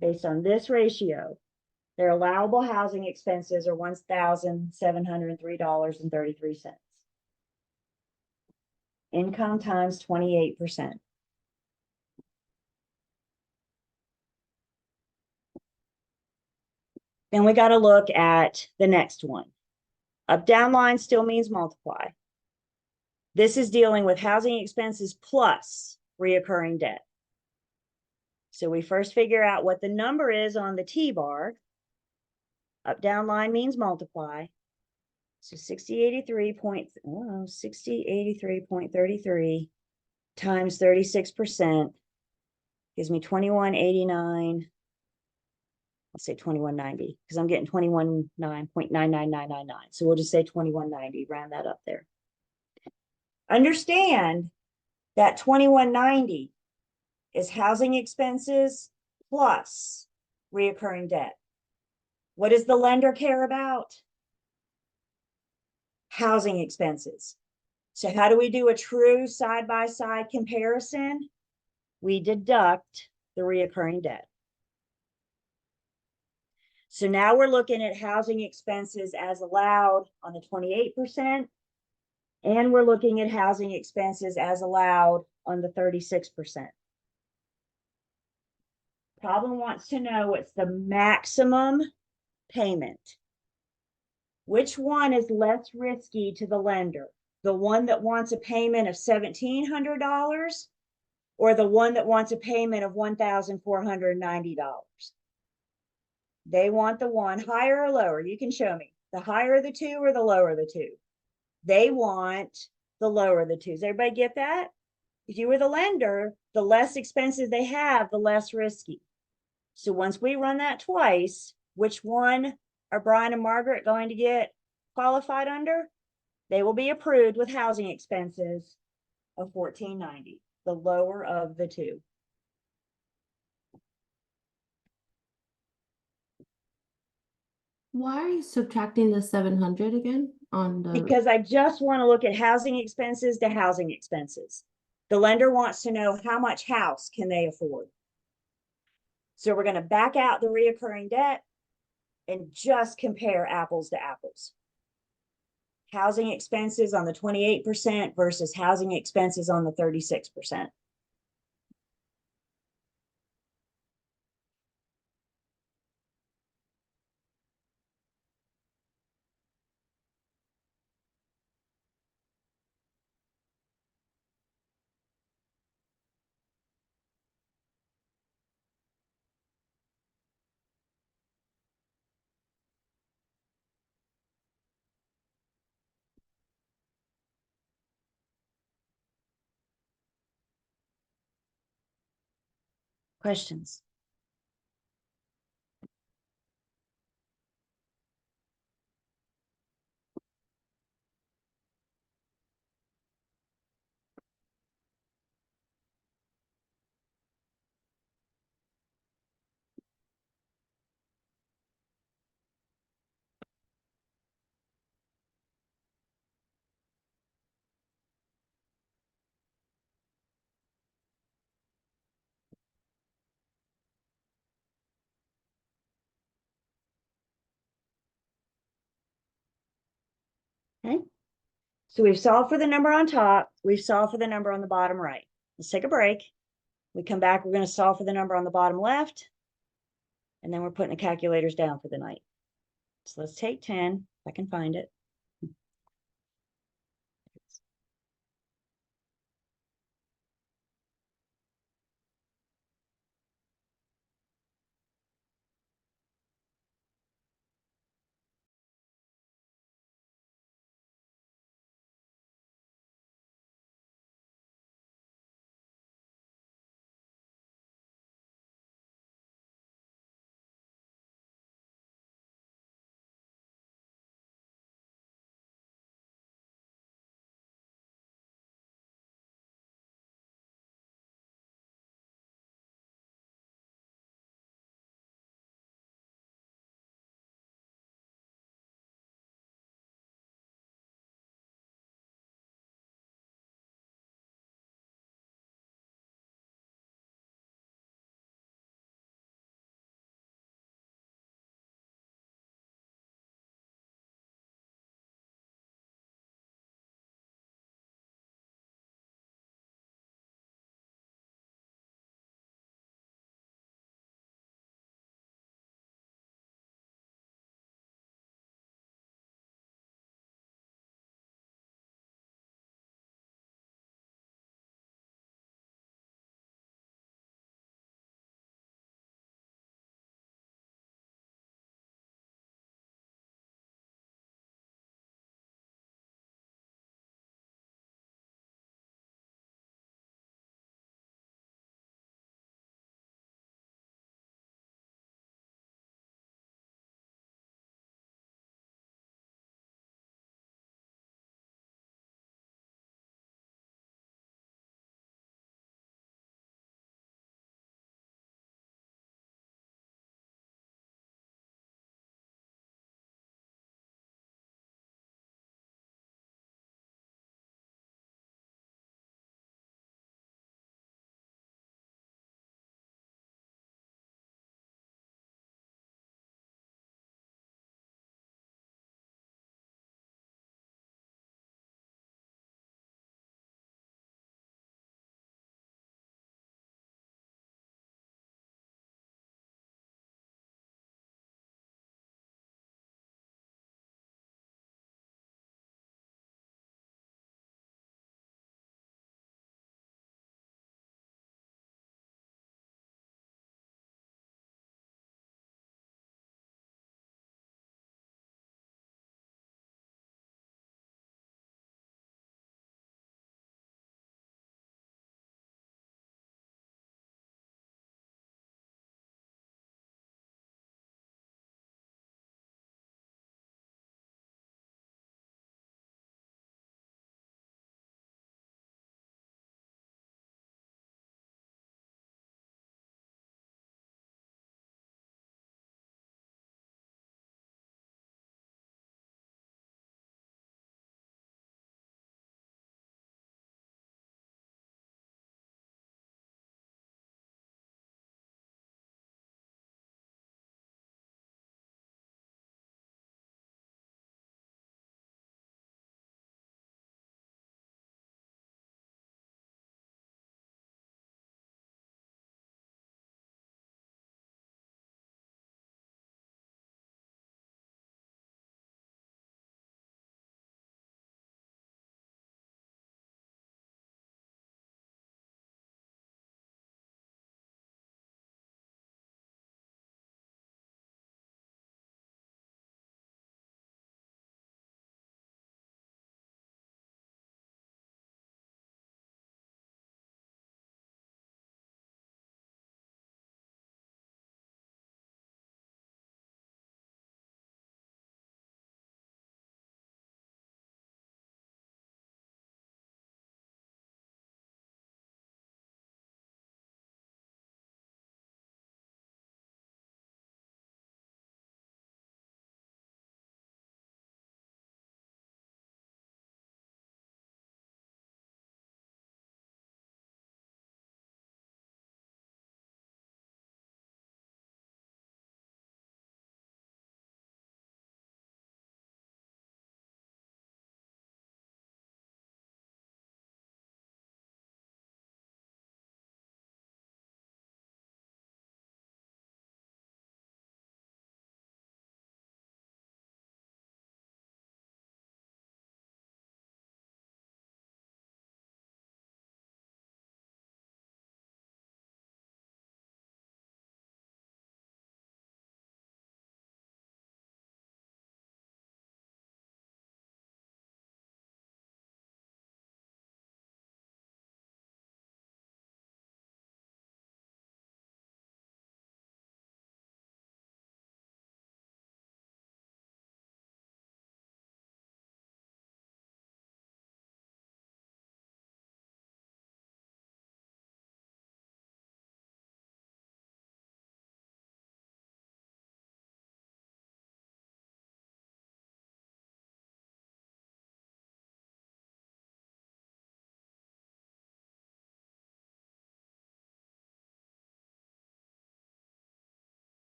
based on this ratio, their allowable housing expenses are $1,703.33. Income times 28%. Then we got to look at the next one. Up down line still means multiply. This is dealing with housing expenses plus reoccurring debt. So we first figure out what the number is on the T-bar. Up down line means multiply. So 6083.33 times 36% gives me 2189. Let's say 2190 because I'm getting 219.99999. So we'll just say 2190, round that up there. Understand that 2190 is housing expenses plus reoccurring debt. What does the lender care about? Housing expenses. So how do we do a true side-by-side comparison? We deduct the reoccurring debt. So now we're looking at housing expenses as allowed on the 28%, and we're looking at housing expenses as allowed on the 36%. Problem wants to know what's the maximum payment. Which one is less risky to the lender? The one that wants a payment of $1,700 or the one that wants a payment of $1,490? They want the one higher or lower. You can show me the higher of the two or the lower of the two. They want the lower of the two. Does everybody get that? If you were the lender, the less expenses they have, the less risky. So once we run that twice, which one are Brian and Margaret going to get qualified under? They will be approved with housing expenses of $14.90, the lower of the two.
Why are you subtracting the 700 again on the?
Because I just want to look at housing expenses to housing expenses. The lender wants to know how much house can they afford. So we're going to back out the reoccurring debt and just compare apples to apples. Housing expenses on the 28% versus housing expenses on the 36%. Questions? Okay. So we've solved for the number on top. We've solved for the number on the bottom right. Let's take a break. We come back, we're going to solve for the number on the bottom left. And then we're putting the calculators down for the night. So let's take 10, if I can find it.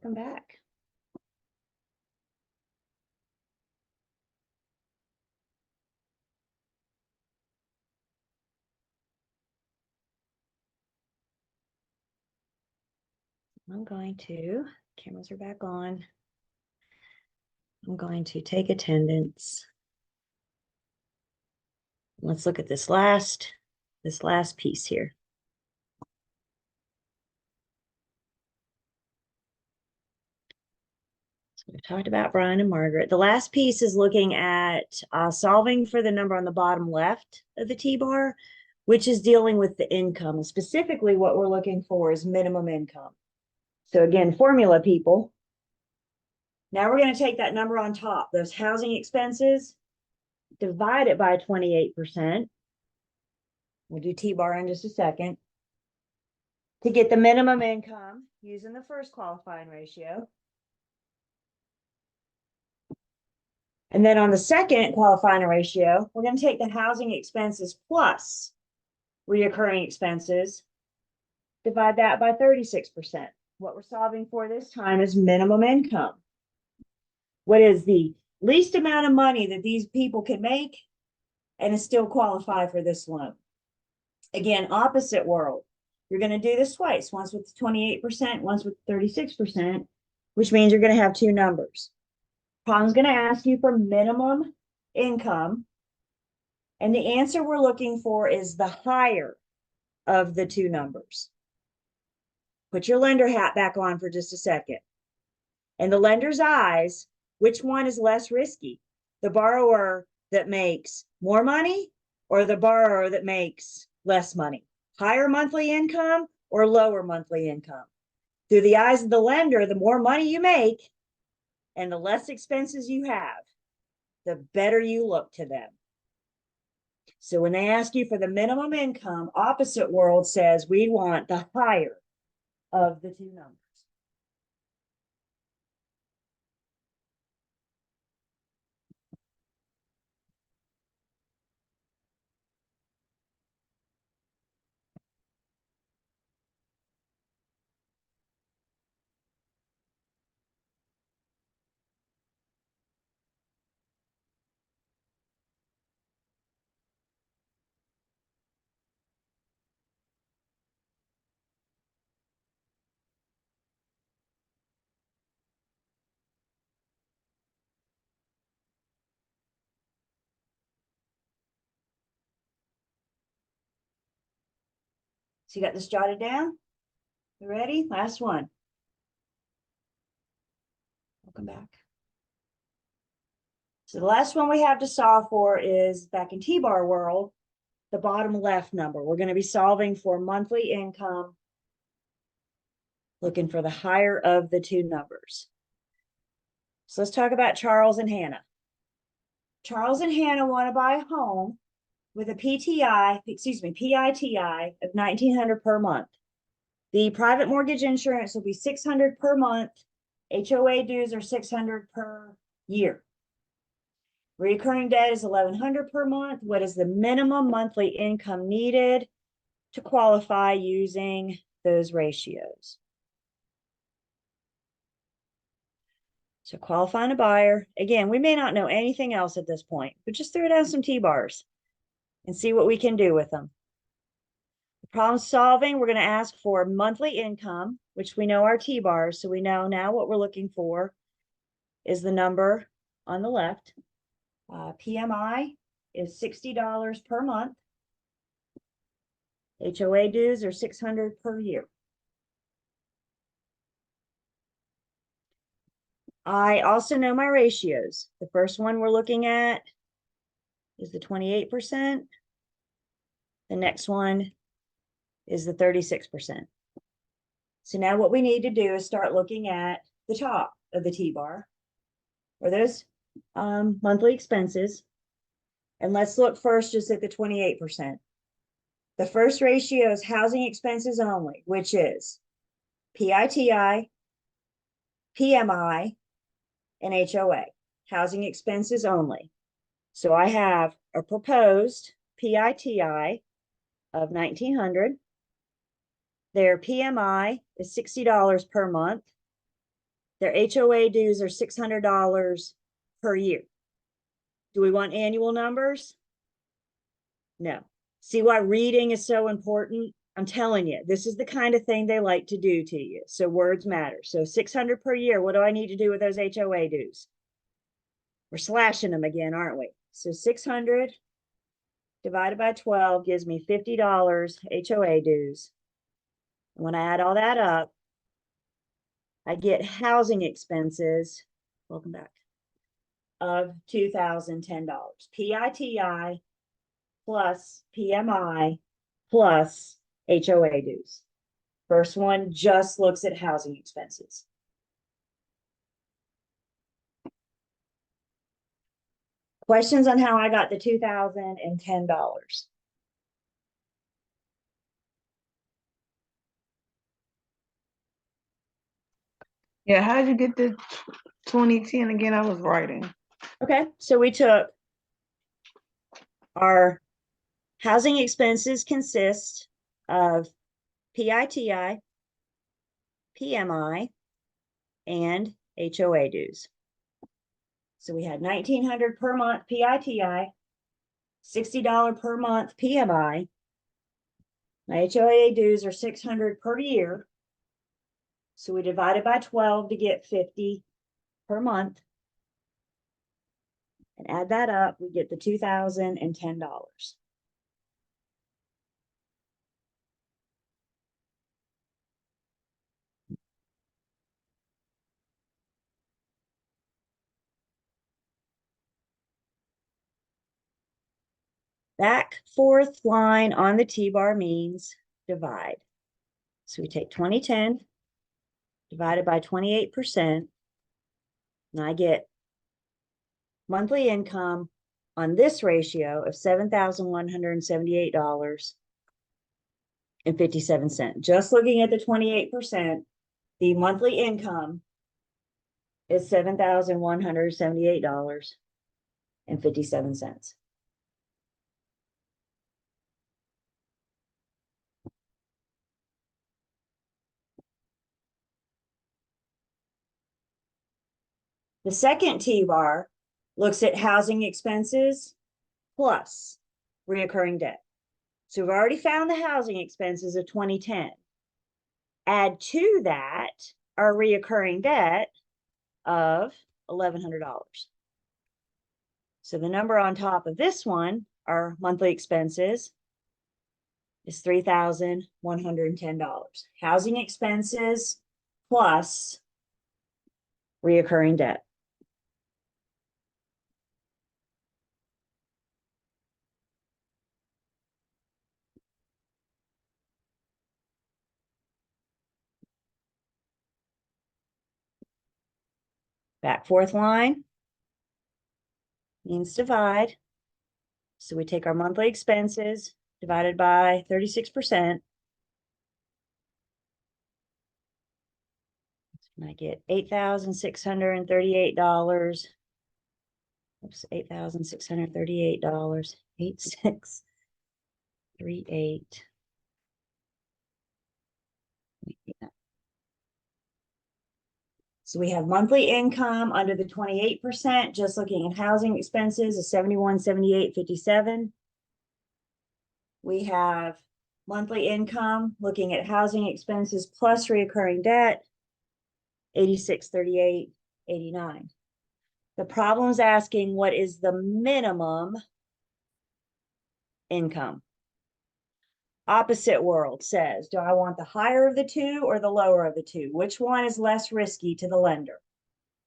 Welcome back. Cameras are back on. I'm going to take attendance. Let's look at this last piece here. So we've talked about Brian and Margaret. The last piece is looking at solving for the number on the bottom left of the T-bar, which is dealing with the income. And specifically what we're looking for is minimum income. So again, formula people. Now we're going to take that number on top, those housing expenses, divide it by 28%. We'll do T-bar in just a second. To get the minimum income using the first qualifying ratio. And then on the second qualifying ratio, we're going to take the housing expenses plus reoccurring expenses, divide that by 36%. What we're solving for this time is minimum income. What is the least amount of money that these people can make and still qualify for this loan? Again, opposite world. You're going to do this twice, once with 28%, once with 36%, which means you're going to have two numbers. Problem's going to ask you for minimum income, and the answer we're looking for is the higher of the two numbers. Put your lender hat back on for just a second. In the lender's eyes, which one is less risky? The borrower that makes more money or the borrower that makes less money? Higher monthly income or lower monthly income? Through the eyes of the lender, the more money you make and the less expenses you have, the better you look to them. So when they ask you for the minimum income, opposite world says we want the higher of the two numbers. So you got this jotted down? You ready? Last one. Welcome back. So the last one we have to solve for is back in T-bar world, the bottom left number. We're going to be solving for monthly income, looking for the higher of the two numbers. So let's talk about Charles and Hannah. Charles and Hannah want to buy a home with a PITI of $1,900 per month. The private mortgage insurance will be $600 per month. HOA dues are $600 per year. Recurring debt is $1,100 per month. What is the minimum monthly income needed to qualify using those ratios? So qualifying a buyer. Again, we may not know anything else at this point, but just throw down some T-bars and see what we can do with them. Problem solving, we're going to ask for monthly income, which we know are T-bars. So we know now what we're looking for is the number on the left. PMI is $60 per month. HOA dues are $600 per year. I also know my ratios. The first one we're looking at is the 28%. The next one is the 36%. So now what we need to do is start looking at the top of the T-bar, or those monthly expenses. And let's look first just at the 28%. The first ratio is housing expenses only, which is PITI, PMI, and HOA, housing expenses only. So I have a proposed PITI of $1,900. Their PMI is $60 per month. Their HOA dues are $600 per year. Do we want annual numbers? No. See why reading is so important? I'm telling you, this is the kind of thing they like to do to you. So words matter. So 600 per year. What do I need to do with those HOA dues? We're slashing them again, aren't we? So 600 divided by 12 gives me $50 HOA dues. And when I add all that up, I get housing expenses, welcome back, of $2,010. PITI plus PMI plus HOA dues. First one just looks at housing expenses. Questions on how I got the $2,010?
Yeah, how'd you get the 2010 again? I was writing.
Okay, so we took our housing expenses consist of PITI, PMI, and HOA dues. So we had $1,900 per month PITI, $60 per month PMI. My HOA dues are $600 per year. So we divided by 12 to get 50 per month. And add that up, we get the $2,010. Back fourth line on the T-bar means divide. So we take 2010 divided by 28%, and I get monthly income on this ratio of $7,178.57. Just looking at the 28%, the monthly income is $7,178.57. The second T-bar looks at housing expenses plus reoccurring debt. So we've already found the housing expenses of 2010. Add to that our reoccurring debt of $1,100. So the number on top of this one, our monthly expenses, is $3,110. Housing expenses plus reoccurring debt. Back fourth line means divide. So we take our monthly expenses divided by 36%. And I get $8,638. Oops, $8,638. 8638. So we have monthly income under the 28%, just looking at housing expenses is $7178.57. We have monthly income looking at housing expenses plus reoccurring debt, $8638.89. The problem's asking what is the minimum income. Opposite world says, do I want the higher of the two or the lower of the two? Which one is less risky to the lender?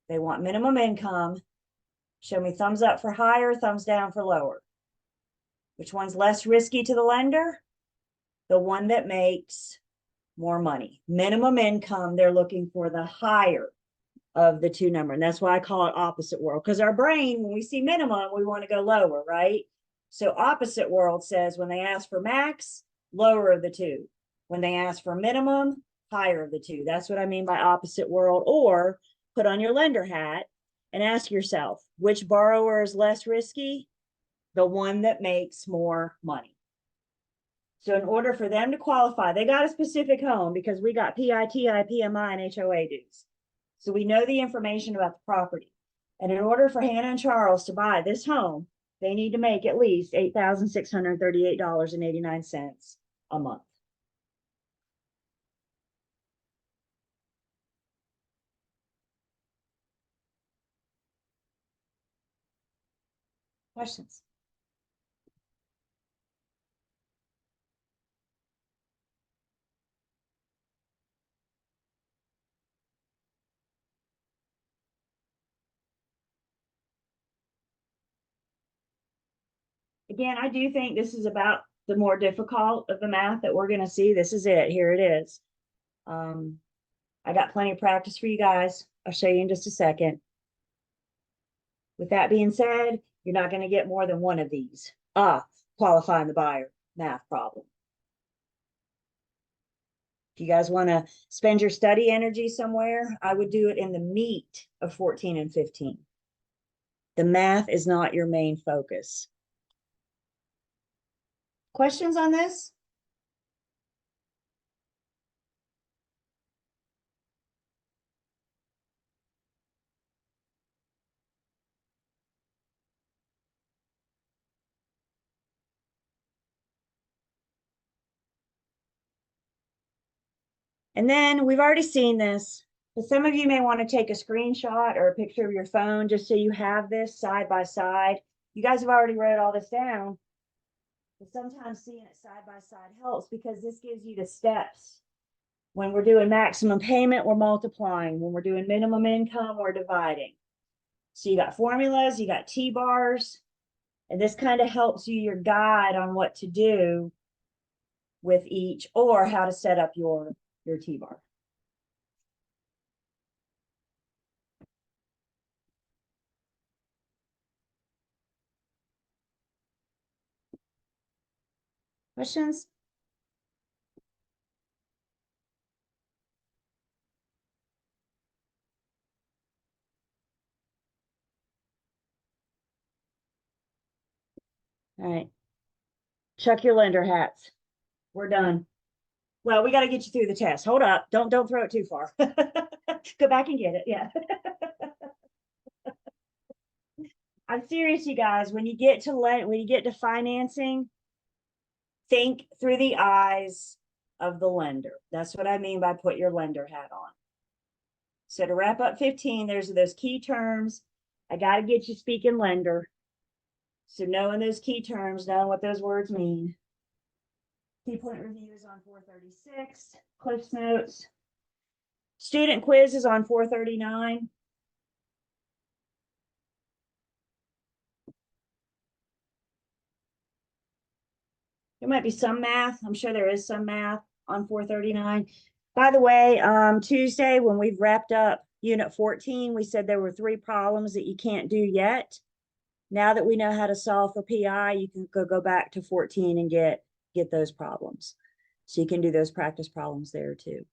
They want minimum income. Show me thumbs up for higher, thumbs down for lower. Which one's less risky to the lender? The one that makes more money. Minimum income, they're looking for the higher of the two number. And that's why I call it opposite world. Because our brain, when we see minimum, we want to go lower, right? So opposite world says when they ask for max, lower of the two. When they ask for minimum, higher of the two. That's what I mean by opposite world. Or put on your lender hat and ask yourself, which borrower is less risky? The one that makes more money. So in order for them to qualify, they got a specific home because we got PITI, PMI, and HOA dues. So we know the information about the property. And in order for Hannah and Charles to buy this home, they need to make at least $8,638.89 a month. Questions? Again, I do think this is about the more difficult of the math that we're going to see. This is it. Here it is. I got plenty of practice for you guys. I'll show you in just a second. With that being said, you're not going to get more than one of these. Qualifying the buyer math problem. If you guys want to spend your study energy somewhere, I would do it in the meat of 14 and 15. The math is not your main focus. Questions on this? And then we've already seen this, but some of you may want to take a screenshot or a picture of your phone just so you have this side by side. You guys have already wrote all this down, but sometimes seeing it side by side helps because this gives you the steps. When we're doing maximum payment, we're multiplying. When we're doing minimum income, we're dividing. So you got formulas, you got T-bars, and this kind of helps you your guide on what to do with each or how to set up your T-bar. Questions? All right. Chuck your lender hats. We're done. Well, we got to get you through the test. Hold up. Don't throw it too far. Go back and get it. Yeah. I'm serious, you guys. When you get to financing, think through the eyes of the lender. That's what I mean by put your lender hat on. So to wrap up 15, there's those key terms. I got to get you speaking lender. So knowing those key terms, knowing what those words mean. Key point review is on 436. Cliffs notes. Student quiz is on 439. There might be some math. I'm sure there is some math on 439. By the way, Tuesday, when we've wrapped up Unit 14, we said there were 3 problems that you can't do yet. Now that we know how to solve for PI, you can go back to 14 and get those problems. So you can do those practice problems there too.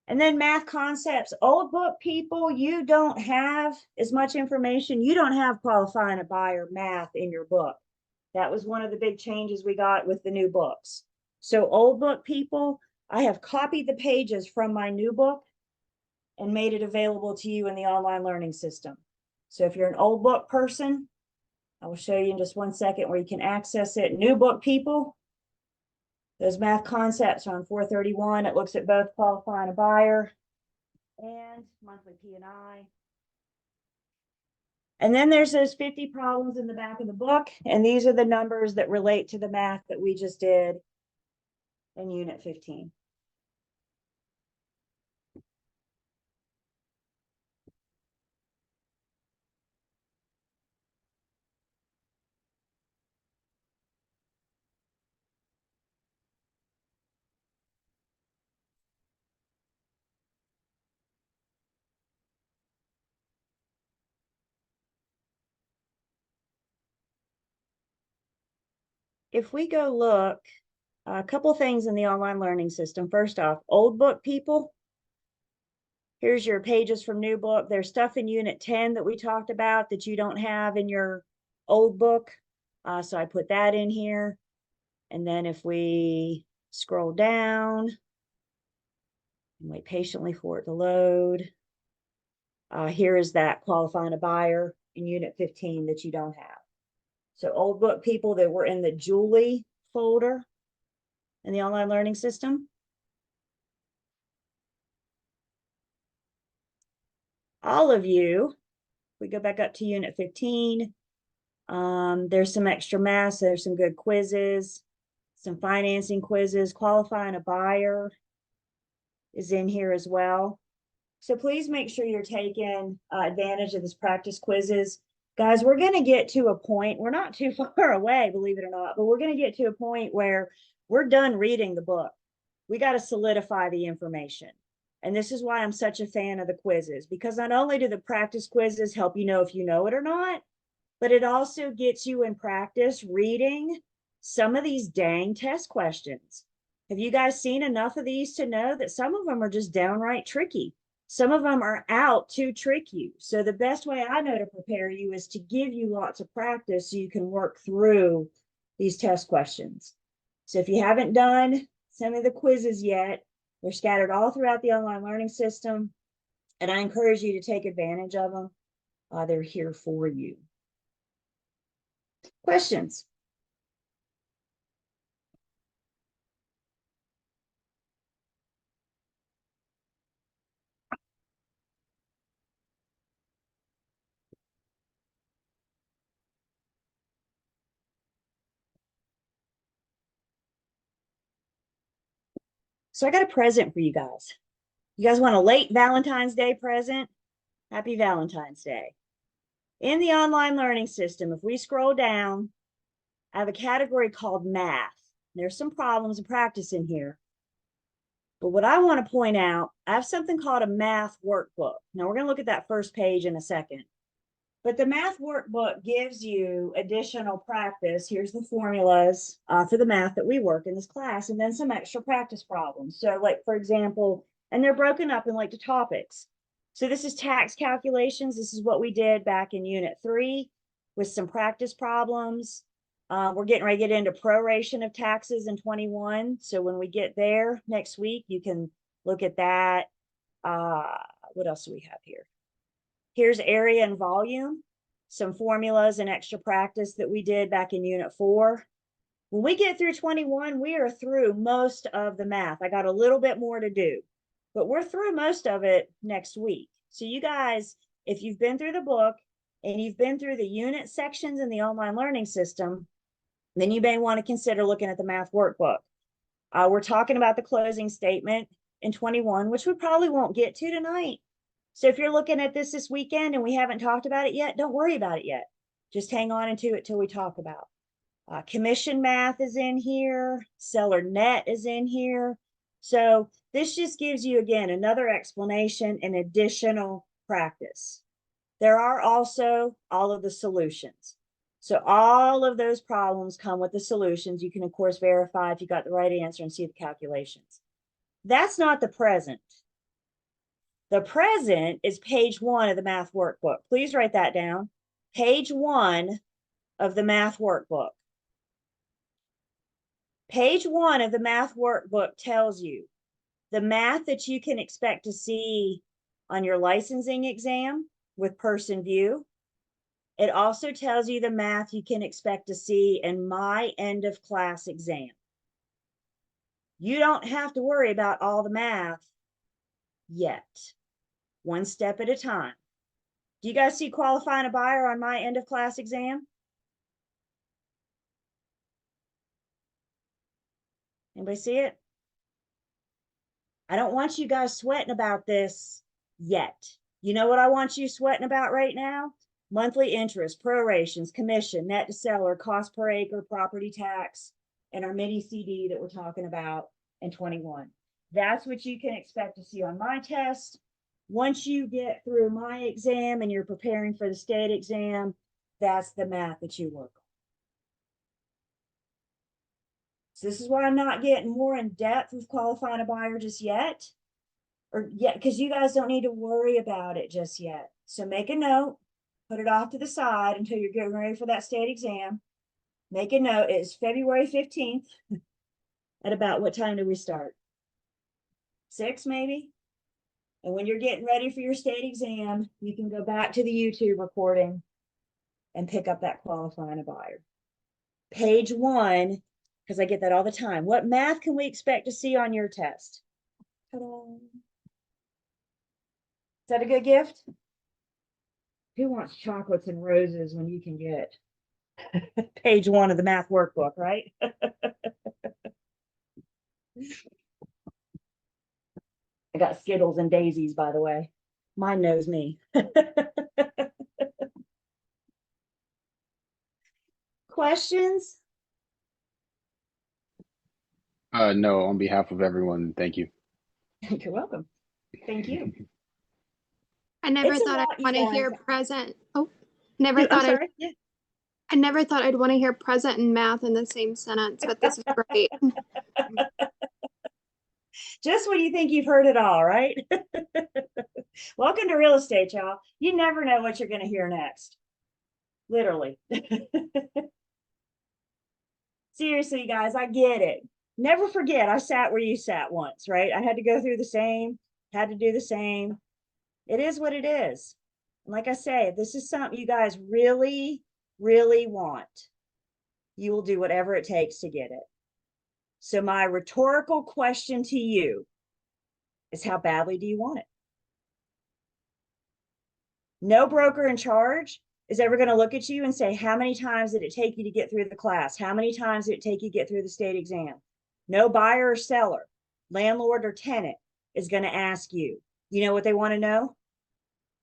And then math concepts. Old book people, you don't have as much information. You don't have qualifying a buyer math in your book. That was one of the big changes we got with the new books. So old book people, I have copied the pages from my new book and made it available to you in the online learning system. So if you're an old book person, I will show you in just one second where you can access it. New book people, those math concepts are on 431. It looks at both qualifying a buyer and monthly P&I. And then there's those 50 problems in the back of the book. And these are the numbers that relate to the math that we just did in Unit 15. If we go look, a couple things in the online learning system. First off, old book people. Here's your pages from new book. There's stuff in Unit 10 that we talked about that you don't have in your old book. So I put that in here. And then if we scroll down, Wait patiently for it to load. Here is that qualifying a buyer in unit 15 that you don't have. So old book people that were in the Julie folder in the online learning system. All of you, we go back up to unit 15. There's some extra math, so there's some good quizzes, some financing quizzes, qualifying a buyer is in here as well. So please make sure you're taking advantage of this practice quizzes. Guys, we're going to get to a point, we're not too far away, believe it or not, but we're going to get to a point where we're done reading the book. We got to solidify the information. And this is why I'm such a fan of the quizzes, because not only do the practice quizzes help you know if you know it or not, but it also gets you in practice reading some of these dang test questions. Have you guys seen enough of these to know that some of them are just downright tricky? Some of them are out to trick you. So the best way I know to prepare you is to give you lots of practice so you can work through these test questions. So if you haven't done some of the quizzes yet, they're scattered all throughout the online learning system, and I encourage you to take advantage of them. They're here for you. Questions? So I got a present for you guys. You guys want a late Valentine's Day present? Happy Valentine's Day. In the online learning system, if we scroll down, I have a category called math. There's some problems and practice in here. But what I want to point out, I have something called a math workbook. Now we're going to look at that first page in a second. But the math workbook gives you additional practice. Here's the formulas for the math that we work in this class, and then some extra practice problems. So like, for example, and they're broken up in like the topics. So this is tax calculations. This is what we did back in unit 3 with some practice problems. We're getting ready to get into proration of taxes in 21. So when we get there next week, you can look at that. What else do we have here? Here's area and volume, some formulas and extra practice that we did back in unit 4. When we get through 21, we are through most of the math. I got a little bit more to do, but we're through most of it next week. So you guys, if you've been through the book and you've been through the unit sections in the online learning system, then you may want to consider looking at the math workbook. We're talking about the closing statement in 21, which we probably won't get to tonight. So if you're looking at this weekend and we haven't talked about it yet, don't worry about it yet. Just hang on into it till we talk about. Commission math is in here. Seller net is in here. So this just gives you, again, another explanation and additional practice. There are also all of the solutions. So all of those problems come with the solutions. You can, of course, verify if you got the right answer and see the calculations. That's not the present. The present is page 1 of the math workbook. Please write that down. Page 1 of the math workbook. Page 1 of the math workbook tells you the math that you can expect to see on your licensing exam with person view. It also tells you the math you can expect to see in my end of class exam. You don't have to worry about all the math yet. One step at a time. Do you guys see qualifying a buyer on my end of class exam? Anybody see it? I don't want you guys sweating about this yet. You know what I want you sweating about right now? Monthly interest, prorations, commission, net to seller, cost per acre, property tax, and our mini CD that we're talking about in 21. That's what you can expect to see on my test. Once you get through my exam and you're preparing for the state exam, that's the math that you work on. So this is why I'm not getting more in depth with qualifying a buyer just yet, because you guys don't need to worry about it just yet. So make a note, put it off to the side until you're getting ready for that state exam. Make a note, it's February 15th. At about what time do we start? 6 maybe. And when you're getting ready for your state exam, you can go back to the YouTube recording and pick up that qualifying a buyer. Page 1, because I get that all the time. What math can we expect to see on your test? Ta-da. Is that a good gift? Who wants chocolates and roses when you can get page 1 of the math workbook, right? I got Skittles and daisies, by the way. Mine knows me. Questions?
No, on behalf of everyone, thank you.
You're welcome. Thank you.
I never
It's a
thought
lot,
I'd
you
want to
guys.
hear present. Oh, never
I'm
thought
sorry. Yeah.
I never thought I'd want to hear present and math in the same sentence, but this is great.
Just when you think you've heard it all, right? Welcome to real estate, y'all. You never know what you're going to hear next. Literally. Seriously, guys, I get it. Never forget, I sat where you sat once, right? I had to go through the same, had to do the same. It is what it is. And like I say, if this is something you guys really, really want, you will do whatever it takes to get it. So my rhetorical question to you is, how badly do you want it? No broker in charge is ever going to look at you and say, how many times did it take you to get through the class? How many times did it take you to get through the state exam? No buyer or seller, landlord or tenant is going to ask you. You know what they want to know?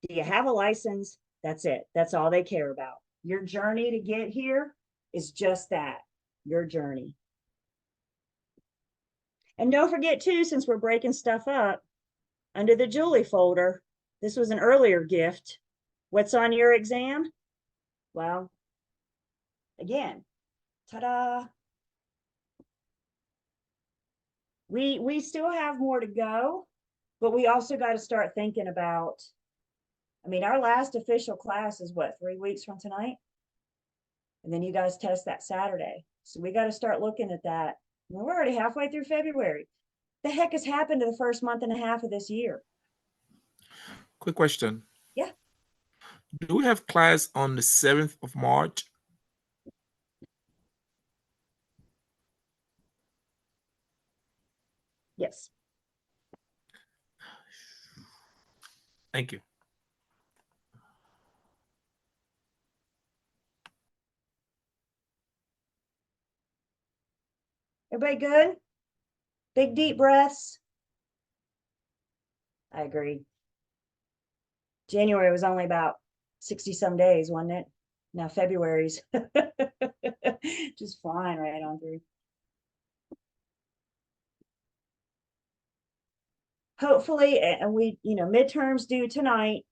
Do you have a license? That's it. That's all they care about. Your journey to get here is just that, your journey. And don't forget too, since we're breaking stuff up, under the Julie folder, this was an earlier gift. What's on your exam? Well, again, ta-da. We still have more to go, but we also got to start thinking about, I mean, our last official class is what, 3 weeks from tonight? And then you guys test that Saturday. So we got to start looking at that. Well, we're already halfway through February. The heck has happened to the first month and a half of this year?
Quick question.
Yeah.
Do we have class on the 7th of March?
Yes.
Thank you.
Everybody good? Big deep breaths. I agree. January was only about 60 some days, wasn't it? Now February's just flying right on through. Hopefully, and midterms due tonight.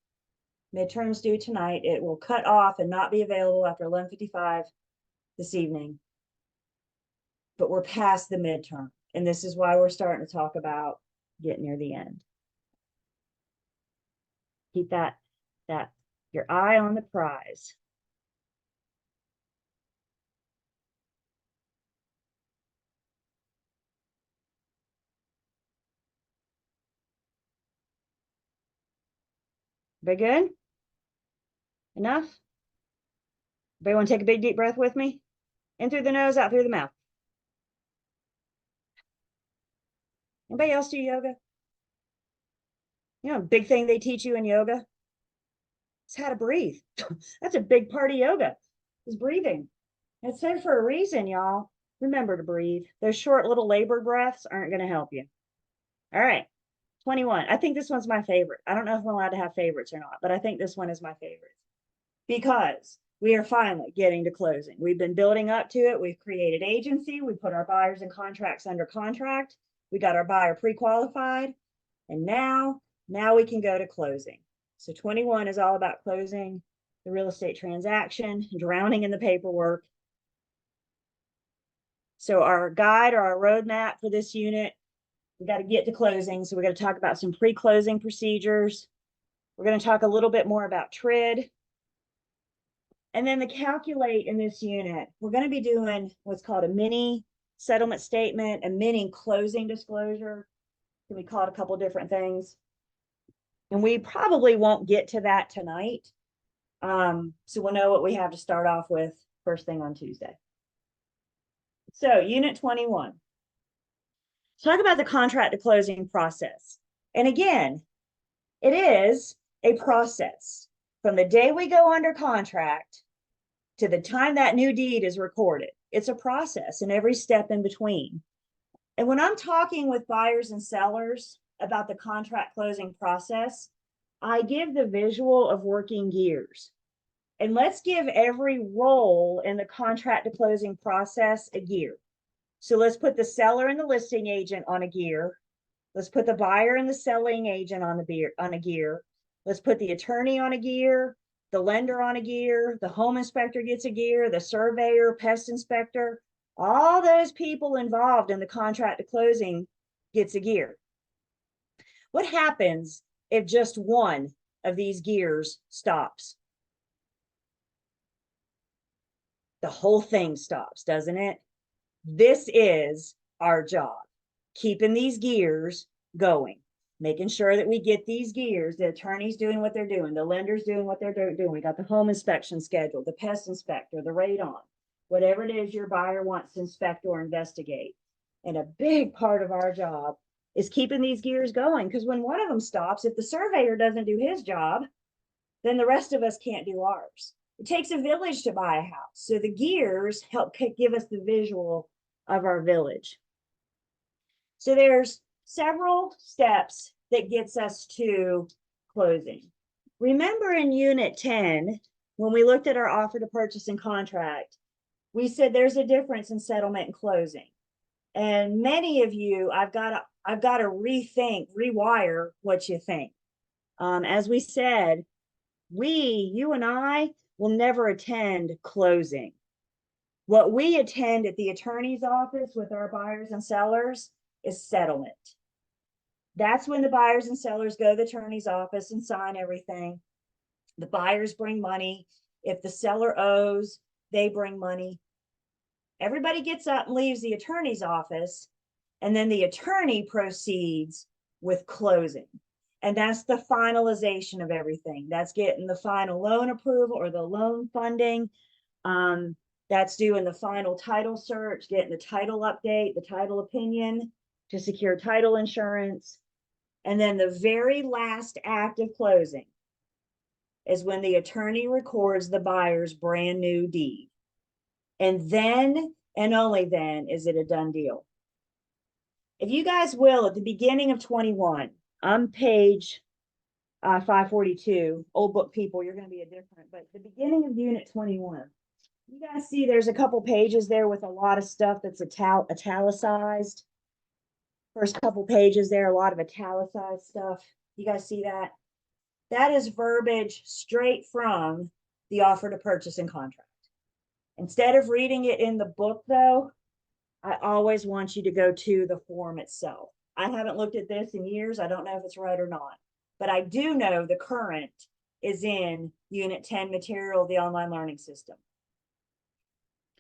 Midterms due tonight. It will cut off and not be available after 11:55 this evening. But we're past the midterm. And this is why we're starting to talk about getting near the end. Keep that your eye on the prize. Very good? Enough? Everybody want to take a big deep breath with me? In through the nose, out through the mouth. Anybody else do yoga? You know, a big thing they teach you in yoga? It's how to breathe. That's a big part of yoga, is breathing. It's said for a reason, y'all. Remember to breathe. Those short little labor breaths aren't going to help you. All right. 21. I think this one's my favorite. I don't know if I'm allowed to have favorites or not, but I think this one is my favorite because we are finally getting to closing. We've been building up to it. We've created agency. We put our buyers and contracts under contract. We got our buyer pre-qualified. And now we can go to closing. So 21 is all about closing the real estate transaction, drowning in the paperwork. So our guide or our roadmap for this unit, we got to get to closing. So we're going to talk about some pre-closing procedures. We're going to talk a little bit more about TRID. And then the calculate in this unit, we're going to be doing what's called a mini settlement statement, a mini closing disclosure. Can we call it a couple different things? And we probably won't get to that tonight. So we'll know what we have to start off with first thing on Tuesday. So unit 21. Talk about the contract to closing process. And again, it is a process from the day we go under contract to the time that new deed is recorded. It's a process and every step in between. And when I'm talking with buyers and sellers about the contract closing process, I give the visual of working gears. And let's give every role in the contract to closing process a gear. So let's put the seller and the listing agent on a gear. Let's put the buyer and the selling agent on a gear. Let's put the attorney on a gear, the lender on a gear, the home inspector gets a gear, the surveyor, pest inspector, all those people involved in the contract to closing gets a gear. What happens if just one of these gears stops? The whole thing stops, doesn't it? This is our job, keeping these gears going, making sure that we get these gears, the attorney's doing what they're doing, the lender's doing what they're doing. We got the home inspection scheduled, the pest inspector, the radon, whatever it is your buyer wants to inspect or investigate. And a big part of our job is keeping these gears going, because when one of them stops, if the surveyor doesn't do his job, then the rest of us can't do ours. It takes a village to buy a house. So the gears help give us the visual of our village. So there's several steps that gets us to closing. Remember in unit 10, when we looked at our offer to purchase and contract, we said there's a difference in settlement and closing. And many of you, I've got to rethink, rewire what you think. As we said, you and I will never attend closing. What we attend at the attorney's office with our buyers and sellers is settlement. That's when the buyers and sellers go to the attorney's office and sign everything. The buyers bring money. If the seller owes, they bring money. Everybody gets up and leaves the attorney's office, and then the attorney proceeds with closing. And that's the finalization of everything. That's getting the final loan approval or the loan funding. That's doing the final title search, getting the title update, the title opinion to secure title insurance. And then the very last act of closing is when the attorney records the buyer's brand new deed. And then, and only then, is it a done deal. If you guys will, at the beginning of 21, on page 542, old book people, you're going to be a different, but the beginning of unit 21, you guys see there's a couple pages there with a lot of stuff that's italicized. First couple pages there, a lot of italicized stuff. You guys see that? That is verbiage straight from the offer to purchase and contract. Instead of reading it in the book though, I always want you to go to the form itself. I haven't looked at this in years. I don't know if it's right or not, but I do know the current is in unit 10 material, the online learning system.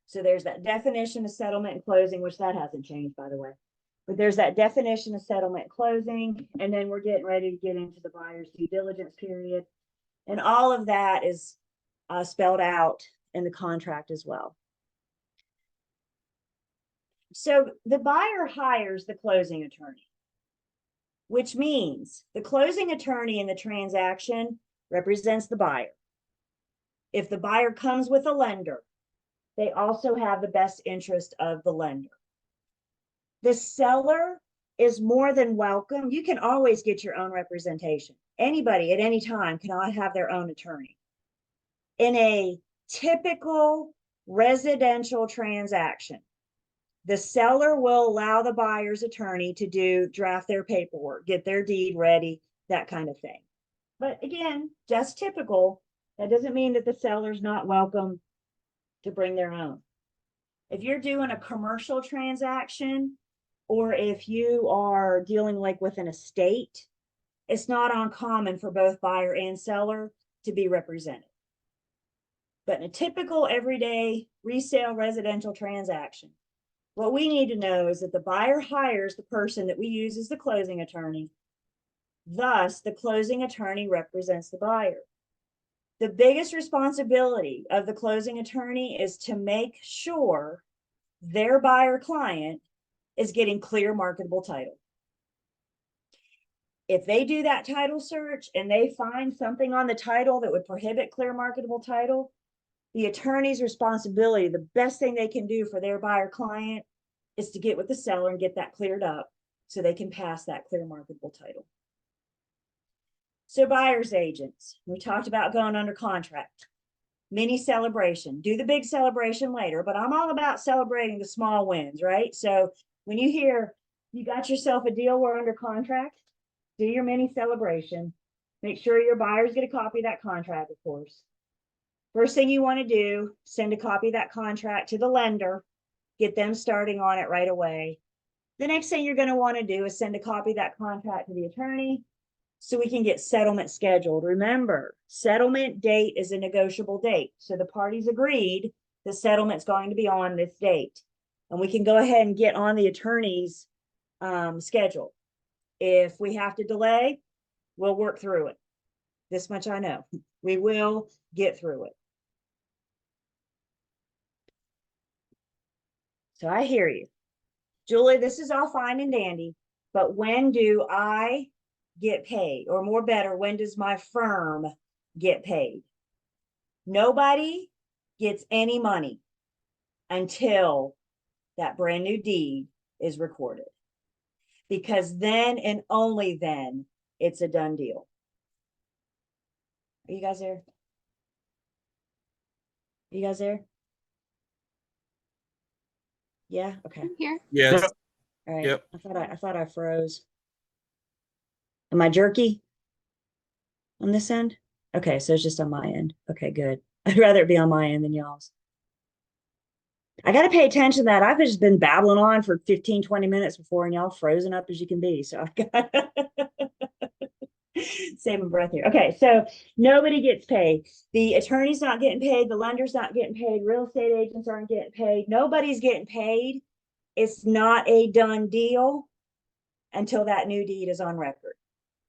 So there's that definition of settlement and closing, which that hasn't changed, by the way. But there's that definition of settlement and closing, and then we're getting ready to get into the buyer's due diligence period. And all of that is spelled out in the contract as well. So the buyer hires the closing attorney, which means the closing attorney in the transaction represents the buyer. If the buyer comes with a lender, they also have the best interest of the lender. The seller is more than welcome. You can always get your own representation. Anybody at any time can have their own attorney. In a typical residential transaction, the seller will allow the buyer's attorney to draft their paperwork, get their deed ready, that kind of thing. But again, just typical. That doesn't mean that the seller's not welcome to bring their own. If you're doing a commercial transaction, or if you are dealing like with an estate, it's not uncommon for both buyer and seller to be represented. But in a typical everyday resale residential transaction, What we need to know is that the buyer hires the person that we use as the closing attorney. Thus, the closing attorney represents the buyer. The biggest responsibility of the closing attorney is to make sure their buyer client is getting clear marketable title. If they do that title search and they find something on the title that would prohibit clear marketable title, the attorney's responsibility, the best thing they can do for their buyer client is to get with the seller and get that cleared up so they can pass that clear marketable title. So buyer's agents, we talked about going under contract. Mini celebration, do the big celebration later, but I'm all about celebrating the small wins, right? So when you hear you got yourself a deal, we're under contract, do your mini celebration. Make sure your buyers get a copy of that contract, of course. First thing you want to do, send a copy of that contract to the lender, get them starting on it right away. The next thing you're going to want to do is send a copy of that contract to the attorney so we can get settlement scheduled. Remember, settlement date is a negotiable date. So the parties agreed the settlement's going to be on this date. And we can go ahead and get on the attorney's schedule. If we have to delay, we'll work through it. This much I know. We will get through it. So I hear you. Julie, this is all fine and dandy, but when do I get paid? Or more better, when does my firm get paid? Nobody gets any money until that brand new deed is recorded. Because then and only then it's a done deal. Are you guys there? You guys there? Yeah, okay.
I'm here.
Yes.
All right.
Yep.
I thought I froze. Am I jerky on this end? Okay, so it's just on my end. Okay, good. I'd rather it be on my end than y'all's. I got to pay attention to that. I've just been babbling on for 15, 20 minutes before, and y'all frozen up as you can be. So I got save my breath here. Okay, so nobody gets paid. The attorney's not getting paid. The lender's not getting paid. Real estate agents aren't getting paid. Nobody's getting paid. It's not a done deal until that new deed is on record.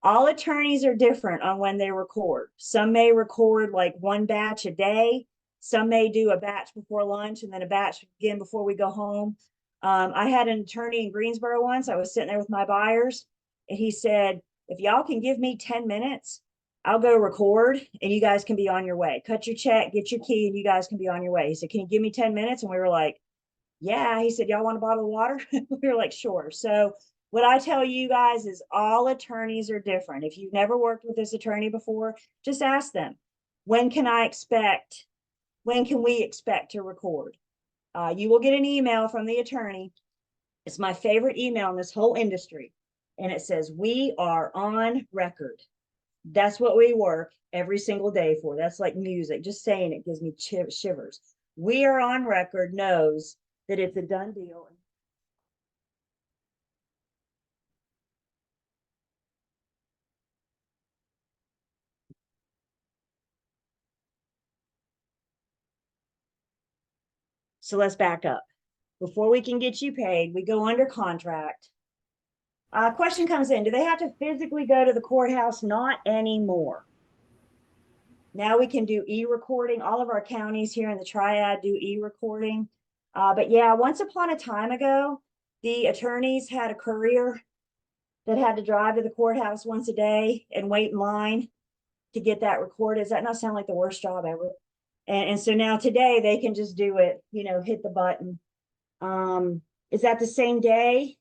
All attorneys are different on when they record. Some may record like one batch a day. Some may do a batch before lunch and then a batch again before we go home. I had an attorney in Greensboro once. I was sitting there with my buyers and he said, if y'all can give me 10 minutes, I'll go record and you guys can be on your way. Cut your check, get your key, and you guys can be on your way. He said, can you give me 10 minutes? And we were like, yeah. He said, y'all want a bottle of water? We were like, sure. So what I tell you guys is all attorneys are different. If you've never worked with this attorney before, just ask them, when can we expect to record? You will get an email from the attorney. It's my favorite email in this whole industry. And it says, we are on record. That's what we work every single day for. That's like music. Just saying it gives me shivers. We are on record knows that it's a done deal. So let's back up. Before we can get you paid, we go under contract. Question comes in, do they have to physically go to the courthouse? Not anymore. Now we can do e-recording. All of our counties here in the Triad do e-recording. But yeah, once upon a time ago, the attorneys had a courier that had to drive to the courthouse once a day and wait in line to get that recorded. Does that not sound like the worst job ever? And so now today they can just do it, hit the button. Is that the same day?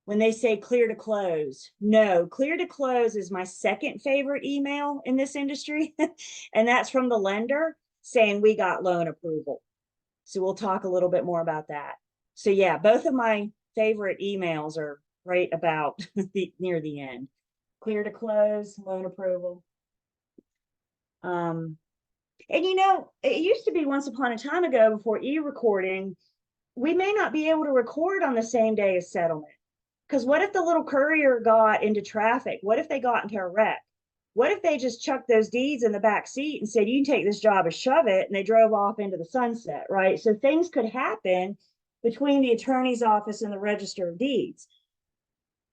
When they say clear to close? No, clear to close is my second favorite email in this industry. And that's from the lender saying we got loan approval. So we'll talk a little bit more about that. So yeah, both of my favorite emails are right about near the end. Clear to close, loan approval. And it used to be once upon a time ago before e-recording, we may not be able to record on the same day as settlement. Because what if the little courier got into traffic? What if they got into a wreck? What if they just chucked those deeds in the back seat and said, you can take this job and shove it, and they drove off into the sunset, right? So things could happen between the attorney's office and the register of deeds.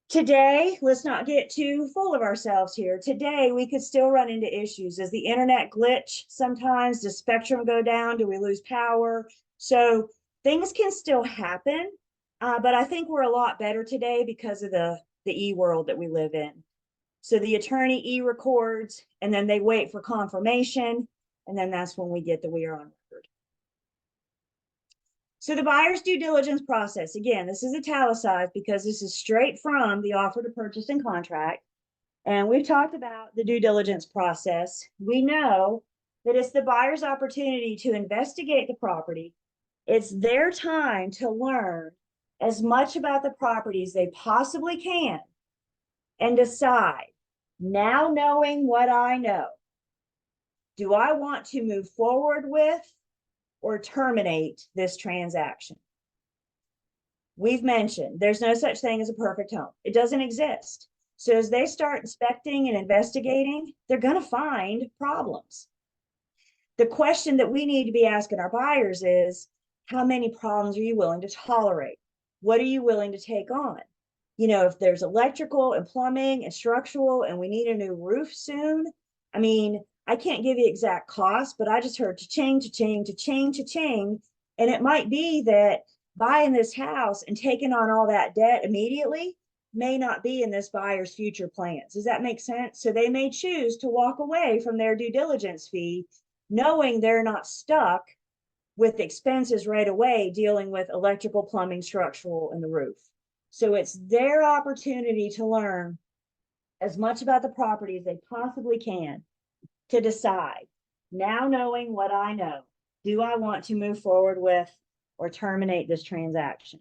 Today, let's not get too full of ourselves here. Today, we could still run into issues. Does the internet glitch sometimes? Does spectrum go down? Do we lose power? So things can still happen, but I think we're a lot better today because of the e-world that we live in. So the attorney e-records, and then they wait for confirmation, and then that's when we get that we are on record. So the buyer's due diligence process, again, this is italicized because this is straight from the offer to purchase and contract. And we've talked about the due diligence process. We know that it's the buyer's opportunity to investigate the property. It's their time to learn as much about the property as they possibly can and decide, now knowing what I know, do I want to move forward with or terminate this transaction? We've mentioned there's no such thing as a perfect home. It doesn't exist. So as they start inspecting and investigating, they're going to find problems. The question that we need to be asking our buyers is, how many problems are you willing to tolerate? What are you willing to take on? You know, if there's electrical and plumbing and structural and we need a new roof soon, I mean, I can't give you exact cost, but I just heard cha-ching, cha-ching, cha-ching, cha-ching. And it might be that buying this house and taking on all that debt immediately may not be in this buyer's future plans. Does that make sense? So they may choose to walk away from their due diligence fee, knowing they're not stuck with expenses right away dealing with electrical, plumbing, structural, and the roof. So it's their opportunity to learn as much about the property as they possibly can to decide, now knowing what I know, do I want to move forward with or terminate this transaction?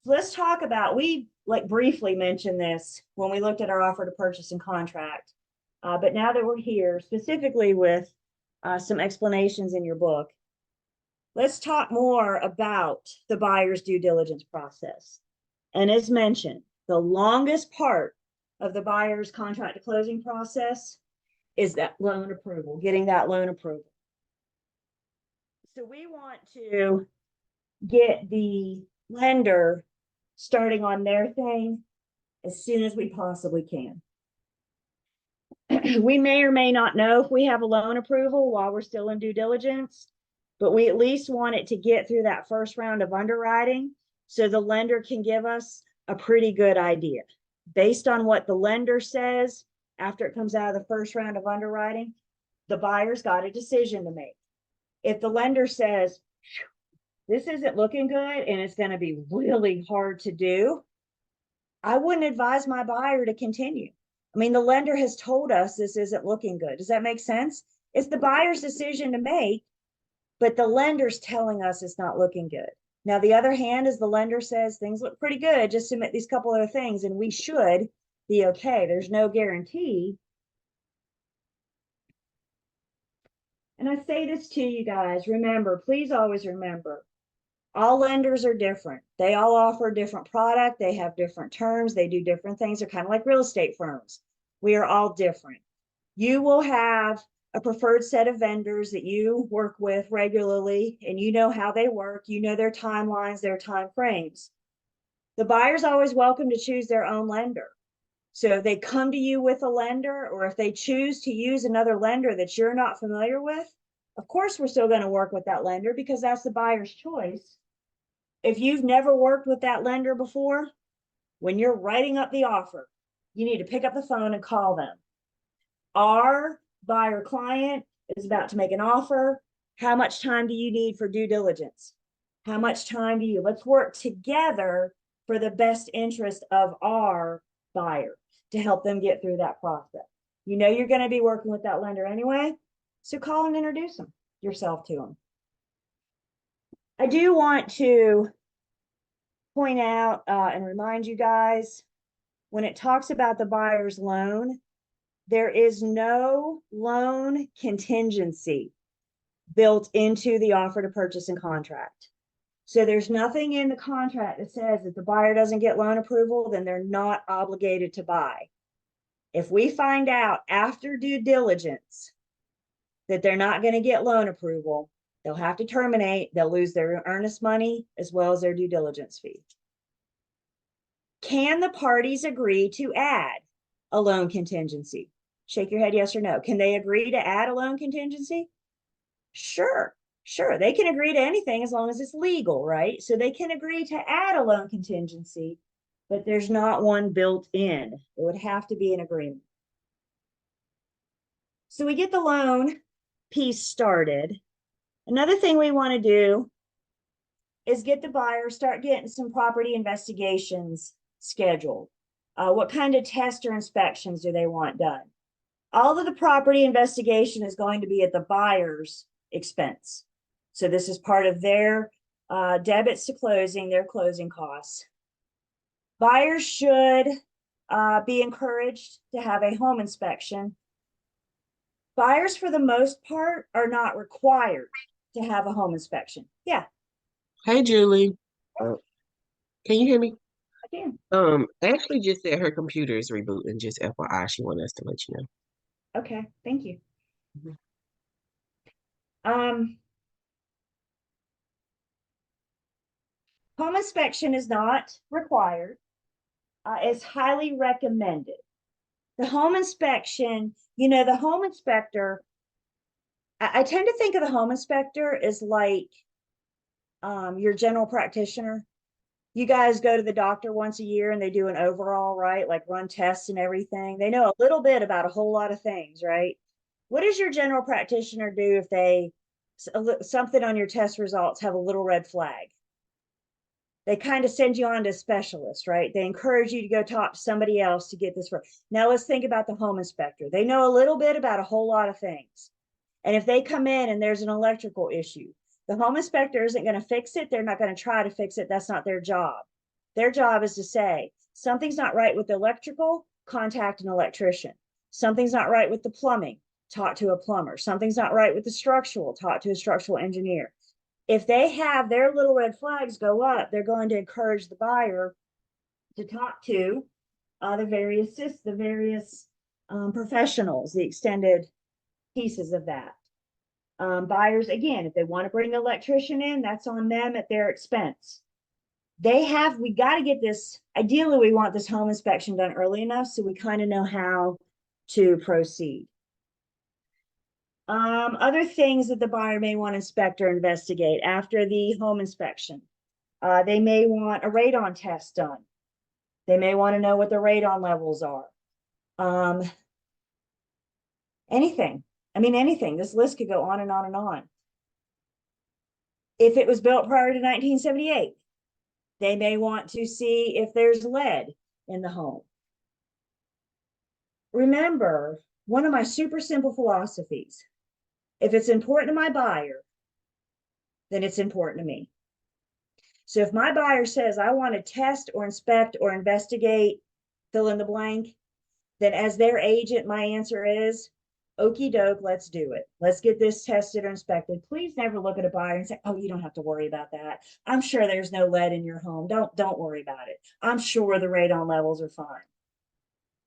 So let's talk about, we briefly mentioned this when we looked at our offer to purchase and contract, but now that we're here specifically with some explanations in your book, let's talk more about the buyer's due diligence process. And as mentioned, the longest part of the buyer's contract to closing process is that loan approval, getting that loan approval. So we want to get the lender starting on their thing as soon as we possibly can. We may or may not know if we have a loan approval while we're still in due diligence, but we at least want it to get through that first round of underwriting so the lender can give us a pretty good idea. Based on what the lender says after it comes out of the first round of underwriting, the buyer's got a decision to make. If the lender says, this isn't looking good and it's going to be really hard to do, I wouldn't advise my buyer to continue. I mean, the lender has told us this isn't looking good. Does that make sense? It's the buyer's decision to make, but the lender's telling us it's not looking good. Now, the other hand is the lender says things look pretty good, just submit these couple other things and we should be okay. There's no guarantee. And I say this to you guys, remember, please always remember, all lenders are different. They all offer a different product. They have different terms. They do different things. They're kind of like real estate firms. We are all different. You will have a preferred set of vendors that you work with regularly, and you know how they work. You know their timelines, their time frames. The buyer's always welcome to choose their own lender. So if they come to you with a lender, or if they choose to use another lender that you're not familiar with, of course, we're still going to work with that lender because that's the buyer's choice. If you've never worked with that lender before, when you're writing up the offer, you need to pick up the phone and call them. Our buyer client is about to make an offer. How much time do you need for due diligence? How much time do you? Let's work together for the best interest of our buyer to help them get through that process. You know you're going to be working with that lender anyway, so call and introduce yourself to them. I do want to point out and remind you guys, when it talks about the buyer's loan, there is no loan contingency built into the offer to purchase and contract. So there's nothing in the contract that says if the buyer doesn't get loan approval, then they're not obligated to buy. If we find out after due diligence that they're not going to get loan approval, They'll have to terminate. They'll lose their earnest money as well as their due diligence fee. Can the parties agree to add a loan contingency? Shake your head yes or no. Can they agree to add a loan contingency? Sure, sure. They can agree to anything as long as it's legal, right? So they can agree to add a loan contingency, but there's not one built in. It would have to be an agreement. So we get the loan piece started. Another thing we want to do is get the buyer, start getting some property investigations scheduled. What kind of tests or inspections do they want done? All of the property investigation is going to be at the buyer's expense. So this is part of their debits to closing, their closing costs. Buyers should be encouraged to have a home inspection. Buyers, for the most part, are not required to have a home inspection. Yeah,
Hey, Julie. Can you hear me?
I can.
Ashley just said her computer is rebooting. Just FYI, she wanted us to let you know.
Okay, thank you.
Mhm.
Home inspection is not required. It's highly recommended. The home inspection, you know, the home inspector, I tend to think of the home inspector as like your general practitioner. You guys go to the doctor once a year and they do an overall, right? Like run tests and everything. They know a little bit about a whole lot of things, right? What does your general practitioner do if they something on your test results have a little red flag? They kind of send you on to a specialist, right? They encourage you to go talk to somebody else to get this for. Now let's think about the home inspector. They know a little bit about a whole lot of things. And if they come in and there's an electrical issue, the home inspector isn't going to fix it. They're not going to try to fix it. That's not their job. Their job is to say, something's not right with the electrical, contact an electrician. Something's not right with the plumbing, talk to a plumber. Something's not right with the structural, talk to a structural engineer. If they have their little red flags go up, they're going to encourage the buyer to talk to the various professionals, the extended pieces of that. Buyers, again, if they want to bring an electrician in, that's on them at their expense. We got to get this, ideally we want this home inspection done early enough so we kind of know how to proceed. Other things that the buyer may want to inspect or investigate after the home inspection. They may want a radon test done. They may want to know what the radon levels are. Anything. I mean, anything. This list could go on and on and on. If it was built prior to 1978, they may want to see if there's lead in the home. Remember, one of my super simple philosophies, if it's important to my buyer, then it's important to me. So if my buyer says, I want to test or inspect or investigate, fill in the blank, then as their agent, my answer is, okie doke, let's do it. Let's get this tested or inspected. Please never look at a buyer and say, oh, you don't have to worry about that. I'm sure there's no lead in your home. Don't worry about it. I'm sure the radon levels are fine.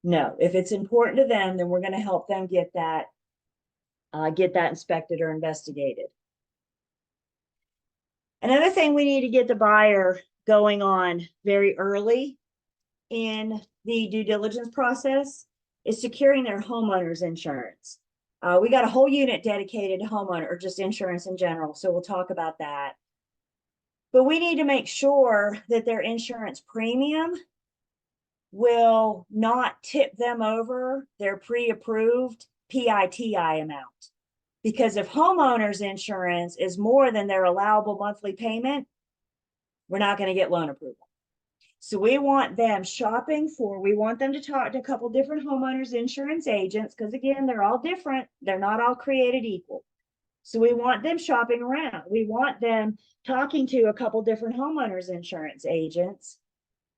No, if it's important to them, then we're going to help them get that inspected or investigated. Another thing we need to get the buyer going on very early in the due diligence process is securing their homeowner's insurance. We got a whole unit dedicated to homeowner or just insurance in general, so we'll talk about that. But we need to make sure that their insurance premium will not tip them over their pre-approved PITI amount. Because if homeowners insurance is more than their allowable monthly payment, we're not going to get loan approval. So we want them we want them to talk to a couple different homeowners insurance agents, because again, they're all different. They're not all created equal. So we want them shopping around. We want them talking to a couple different homeowners insurance agents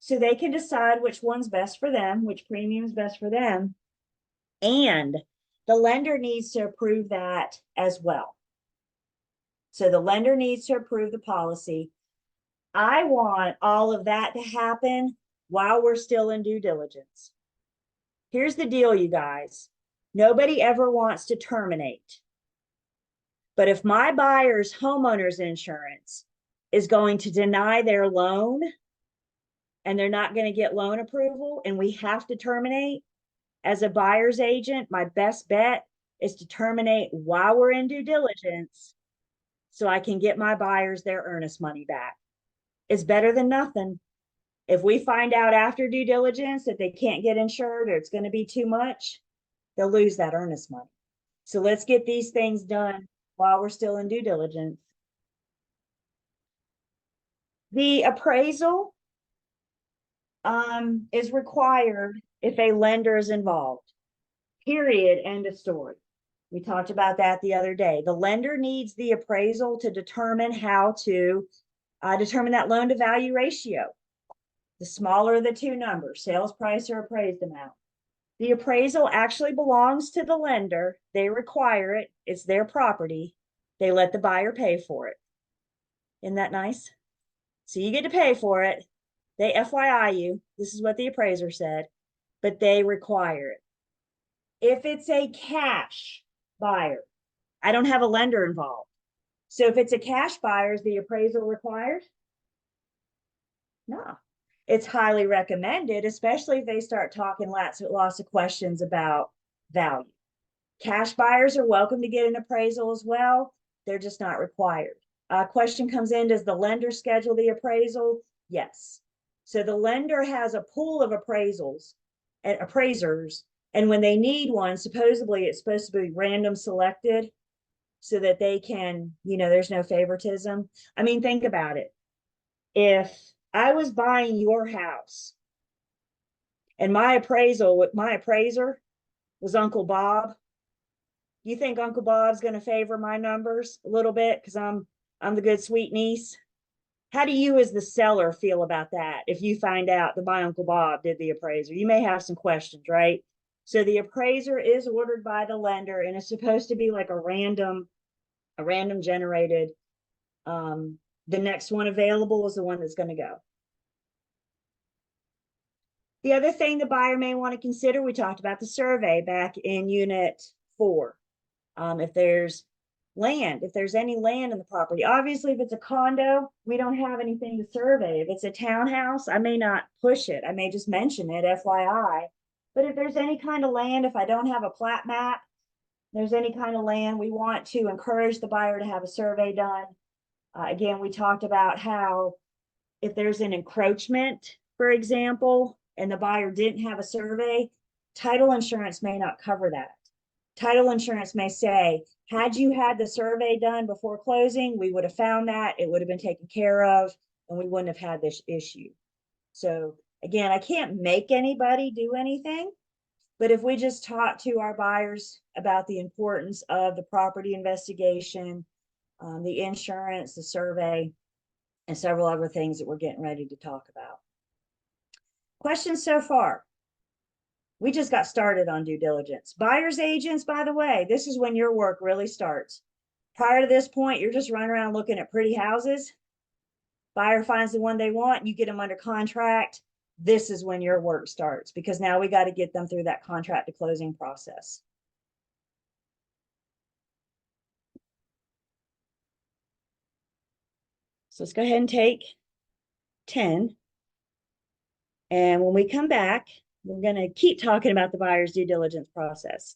so they can decide which one's best for them, which premium is best for them. And the lender needs to approve that as well. So the lender needs to approve the policy. I want all of that to happen while we're still in due diligence. Here's the deal, you guys. Nobody ever wants to terminate. But if my buyer's homeowner's insurance is going to deny their loan and they're not going to get loan approval and we have to terminate, as a buyer's agent, my best bet is to terminate while we're in due diligence so I can get my buyers their earnest money back. It's better than nothing. If we find out after due diligence that they can't get insured or it's going to be too much, they'll lose that earnest money. So let's get these things done while we're still in due diligence. The appraisal is required if a lender is involved. Period. End of story. We talked about that the other day. The lender needs the appraisal to determine how to determine that loan to value ratio. The smaller of the two numbers, sales price or appraised amount. The appraisal actually belongs to the lender. They require it. It's their property. They let the buyer pay for it. Isn't that nice? So you get to pay for it. They FYI you, this is what the appraiser said, but they require it. If it's a cash buyer, I don't have a lender involved. So if it's a cash buyer, is the appraisal required? No. It's highly recommended, especially if they start talking lots of questions about value. Cash buyers are welcome to get an appraisal as well. They're just not required. Question comes in, does the lender schedule the appraisal? Yes. So the lender has a pool of appraisals and appraisers, and when they need one, supposedly it's supposed to be random selected so that they can, there's no favoritism. I mean, think about it. If I was buying your house and my appraiser was Uncle Bob, you think Uncle Bob's going to favor my numbers a little bit because I'm the good sweet niece? How do you as the seller feel about that if you find out that my Uncle Bob did the appraiser? You may have some questions, right? So the appraiser is ordered by the lender and it's supposed to be like a random generated. The next one available is the one that's going to go. The other thing the buyer may want to consider, we talked about the survey back in unit 4. If there's land, if there's any land in the property. Obviously, if it's a condo, we don't have anything to survey. If it's a townhouse, I may not push it. I may just mention it, FYI. But if there's any kind of land, if I don't have a plat map, there's any kind of land, we want to encourage the buyer to have a survey done. Again, we talked about how if there's an encroachment, for example, and the buyer didn't have a survey, title insurance may not cover that. Title insurance may say, had you had the survey done before closing, we would have found that, it would have been taken care of, and we wouldn't have had this issue. So again, I can't make anybody do anything, but if we just talk to our buyers about the importance of the property investigation, the insurance, the survey, and several other things that we're getting ready to talk about. Questions so far? We just got started on due diligence. Buyer's agents, by the way, this is when your work really starts. Prior to this point, you're just running around looking at pretty houses. Buyer finds the one they want, you get them under contract. This is when your work starts because now we got to get them through that contract to closing process. So let's go ahead and take 10. And when we come back, we're going to keep talking about the buyer's due diligence process.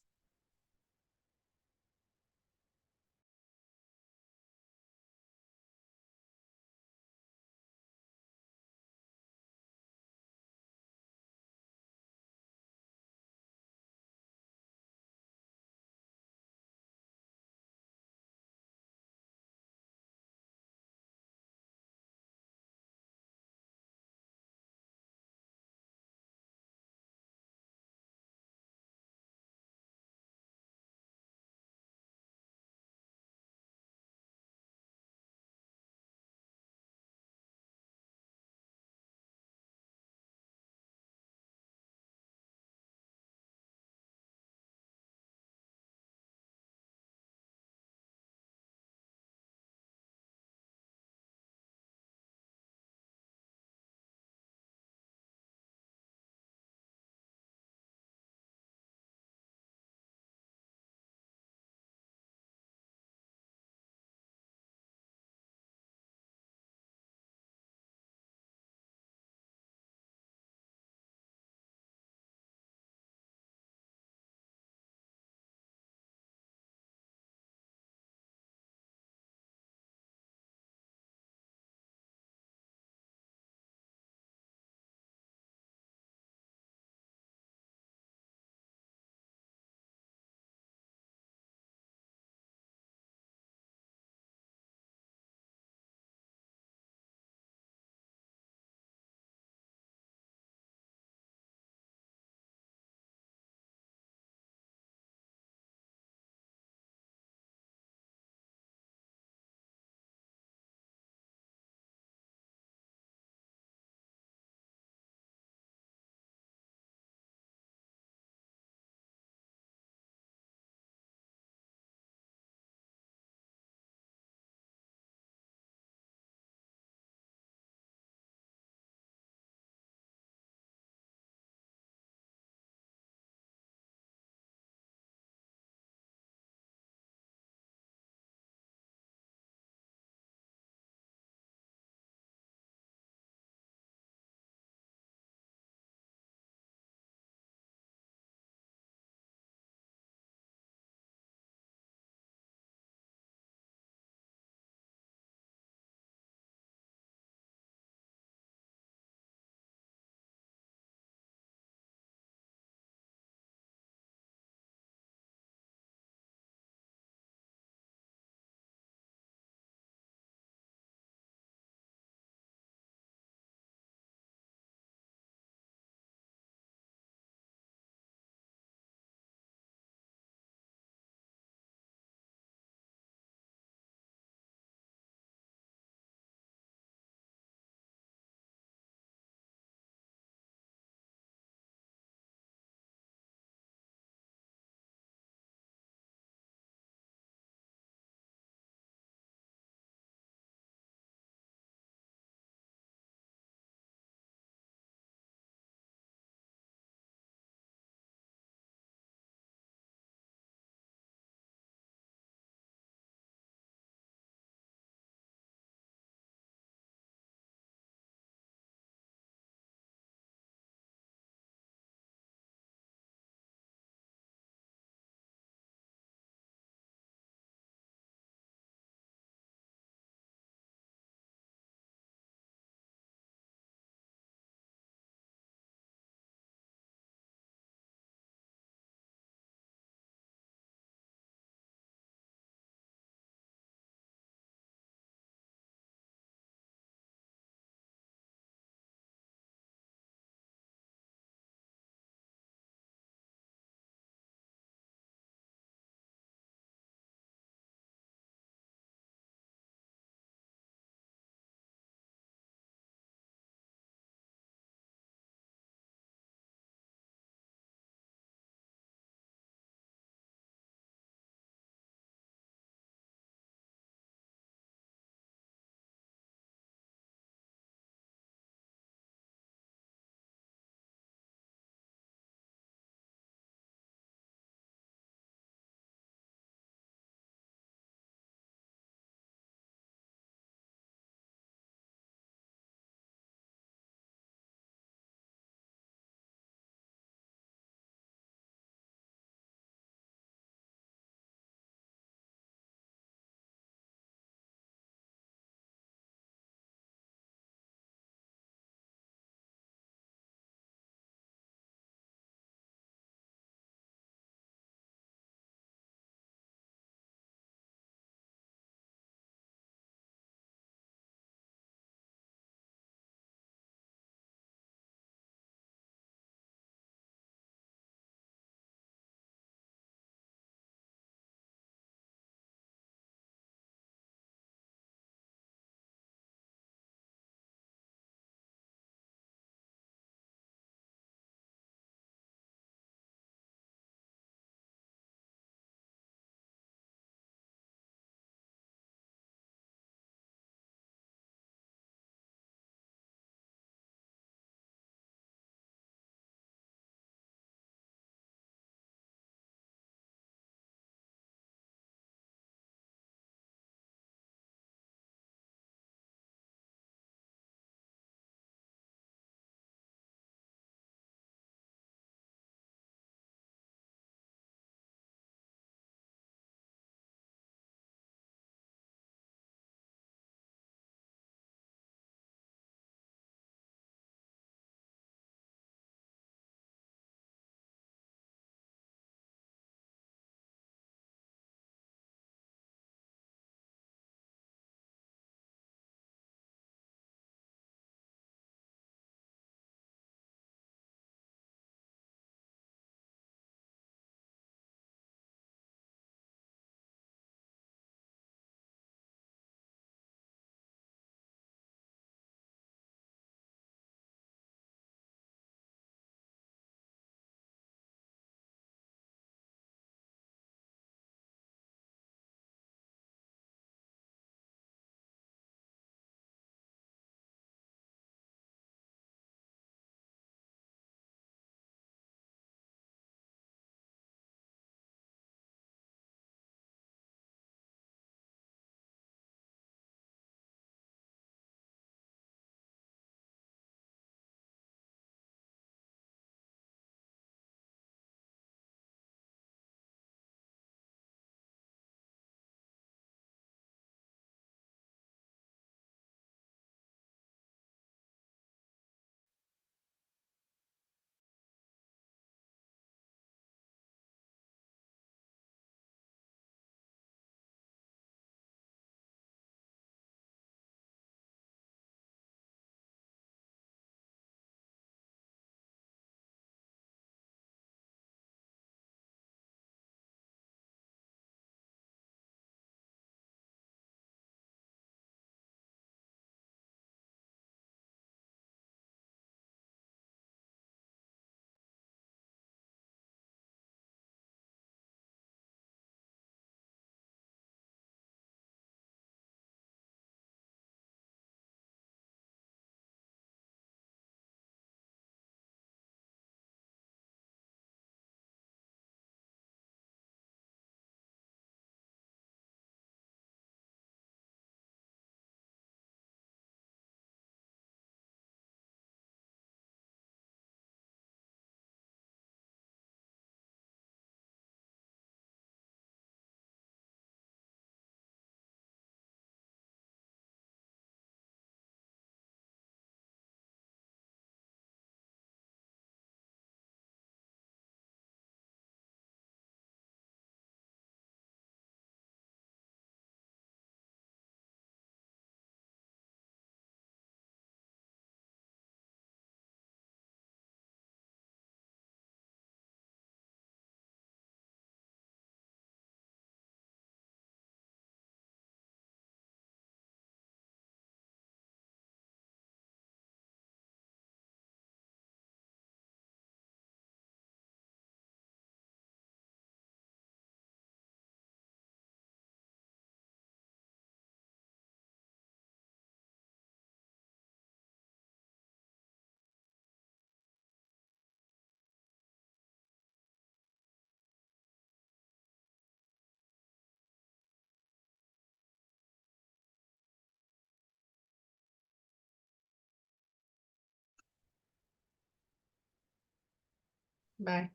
Bye.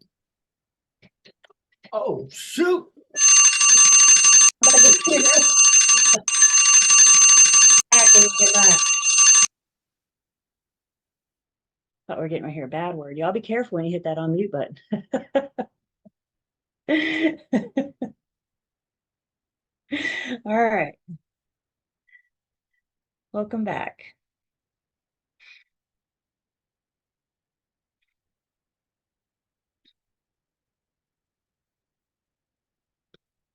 Oh, shoot.
Thought we were getting right here a bad word. Y'all be careful when you hit that on mute button. All right. Welcome back.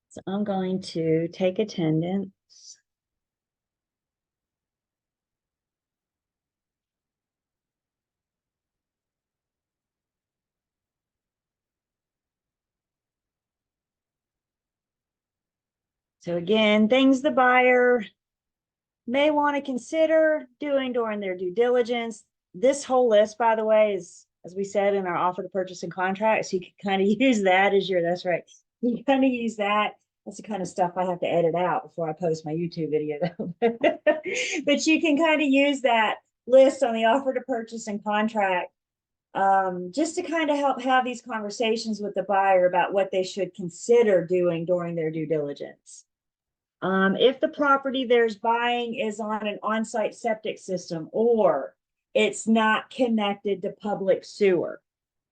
So I'm going to take attendance. So again, things the buyer may want to consider doing during their due diligence. This whole list, by the way, is, as we said, in our offer to purchase and contract. So you can kind of use that as your, that's right. You kind of use that. That's the kind of stuff I have to edit out before I post my YouTube video though. But you can kind of use that list on the offer to purchase and contract just to kind of help have these conversations with the buyer about what they should consider doing during their due diligence. If the property there's buying is on an on-site septic system or it's not connected to public sewer,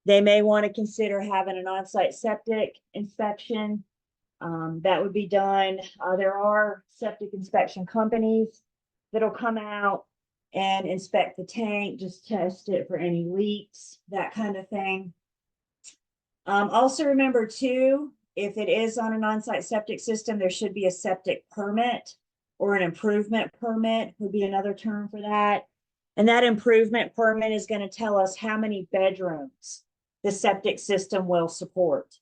they may want to consider having an on-site septic inspection. That would be done. There are septic inspection companies that'll come out and inspect the tank, just test it for any leaks, that kind of thing. Also remember too, if it is on an on-site septic system, there should be a septic permit or an improvement permit would be another term for that. And that improvement permit is going to tell us how many bedrooms the septic system will support.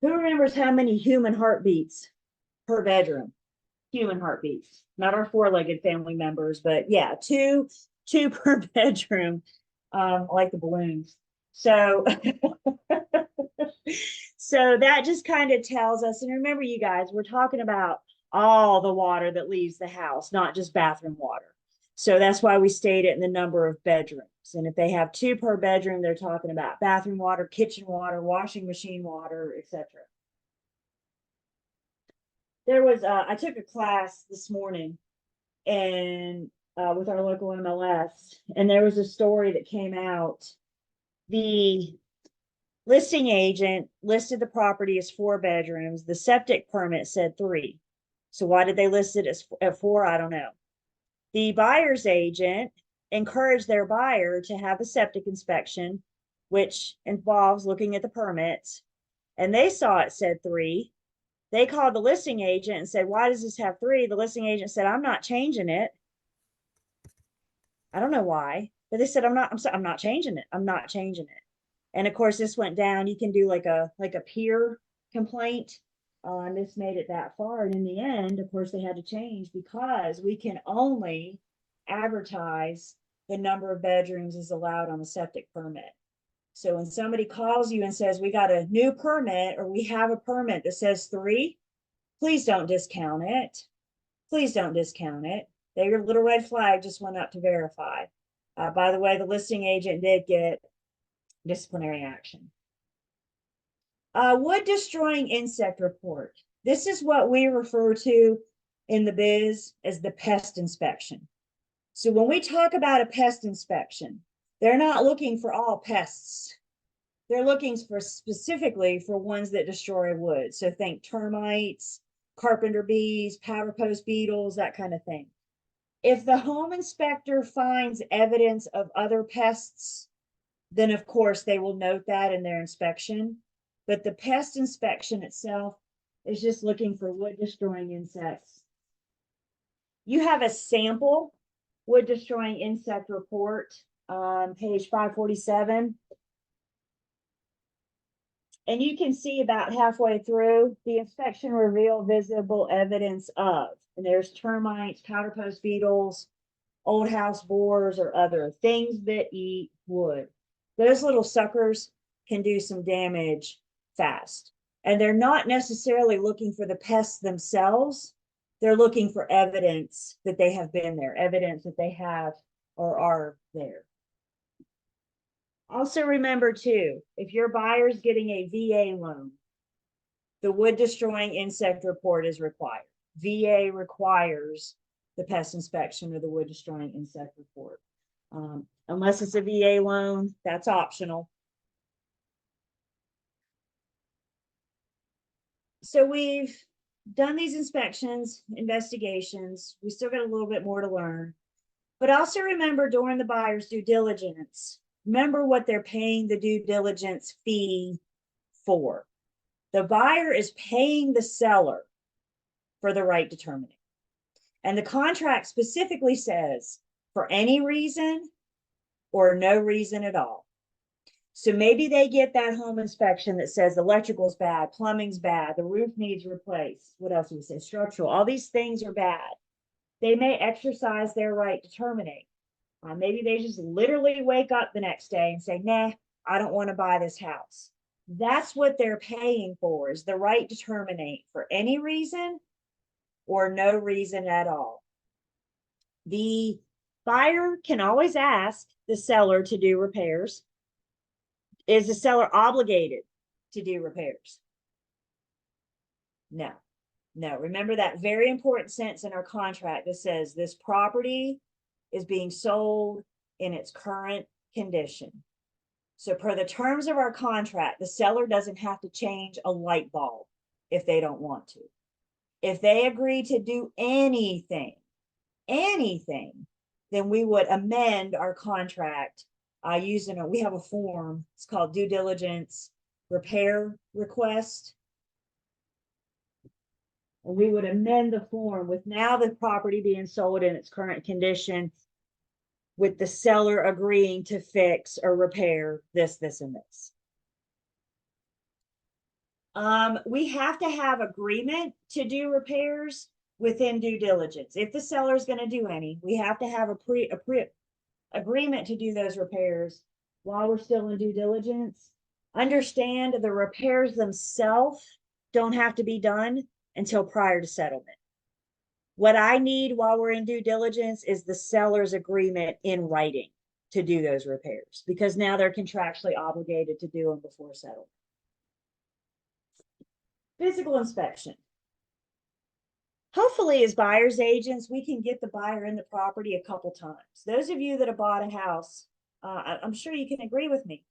Who remembers how many human heartbeats per bedroom? Human heartbeats, not our four-legged family members, but yeah, two per bedroom, like the balloons. So, so that just kind of tells us, and remember you guys, we're talking about all the water that leaves the house, not just bathroom water. So that's why we state it in the number of bedrooms. And if they have 2 per bedroom, they're talking about bathroom water, kitchen water, washing machine water, etc. There was, I took a class this morning and with our local MLS, and there was a story that came out. The listing agent listed the property as 4 bedrooms. The septic permit said 3. So why did they list it as at 4? I don't know. The buyer's agent encouraged their buyer to have a septic inspection, which involves looking at the permits, and they saw it said 3. They called the listing agent and said, why does this have 3? The listing agent said, I'm not changing it. I don't know why, but they said, I'm not changing it. I'm not changing it. And of course, this went down. You can do like a peer complaint. And this made it that far. And in the end, of course, they had to change because we can only advertise the number of bedrooms is allowed on the septic permit. So when somebody calls you and says, we got a new permit or we have a permit that says 3, please don't discount it. Please don't discount it. Their little red flag just went up to verify. By the way, the listing agent did get disciplinary action. Wood destroying insect report. This is what we refer to in the biz as the pest inspection. So when we talk about a pest inspection, they're not looking for all pests. They're looking for specifically for ones that destroy wood. So think termites, carpenter bees, powder post beetles, that kind of thing. If the home inspector finds evidence of other pests, then of course they will note that in their inspection. But the pest inspection itself is just looking for wood destroying insects. You have a sample wood destroying insect report on page 547. And you can see about halfway through, the inspection revealed visible evidence of, and there's termites, powder post beetles, old house borers, or other things that eat wood. Those little suckers can do some damage fast. And they're not necessarily looking for the pests themselves. They're looking for evidence that they have been there, evidence that they have or are there. Also remember too, if your buyer's getting a VA loan, the wood destroying insect report is required. VA requires the pest inspection or the wood destroying insect report. Unless it's a VA loan, that's optional. So we've done these inspections, investigations. We still got a little bit more to learn. But also remember during the buyer's due diligence, remember what they're paying the due diligence fee for. The buyer is paying the seller for the right to terminate. And the contract specifically says for any reason or no reason at all. So maybe they get that home inspection that says electrical's bad, plumbing's bad, the roof needs replaced. What else do we say? Structural. All these things are bad. They may exercise their right to terminate. Maybe they just literally wake up the next day and say, nah, I don't want to buy this house. That's what they're paying for, is the right to terminate for any reason or no reason at all. The buyer can always ask the seller to do repairs. Is the seller obligated to do repairs? No, no. Remember that very important sentence in our contract that says this property is being sold in its current condition. So per the terms of our contract, the seller doesn't have to change a light bulb if they don't want to. If they agree to do anything, then we would amend our contract we have a form, it's called due diligence repair request. And we would amend the form with now the property being sold in its current condition, with the seller agreeing to fix or repair this, and this. We have to have agreement to do repairs within due diligence. If the seller is going to do any, we have to have a agreement to do those repairs while we're still in due diligence. Understand the repairs themselves don't have to be done until prior to settlement. What I need while we're in due diligence is the seller's agreement in writing to do those repairs, because now they're contractually obligated to do them before settlement. Physical inspection. Hopefully, as buyer's agents, we can get the buyer in the property a couple times. Those of you that have bought a house, I'm sure you can agree with me.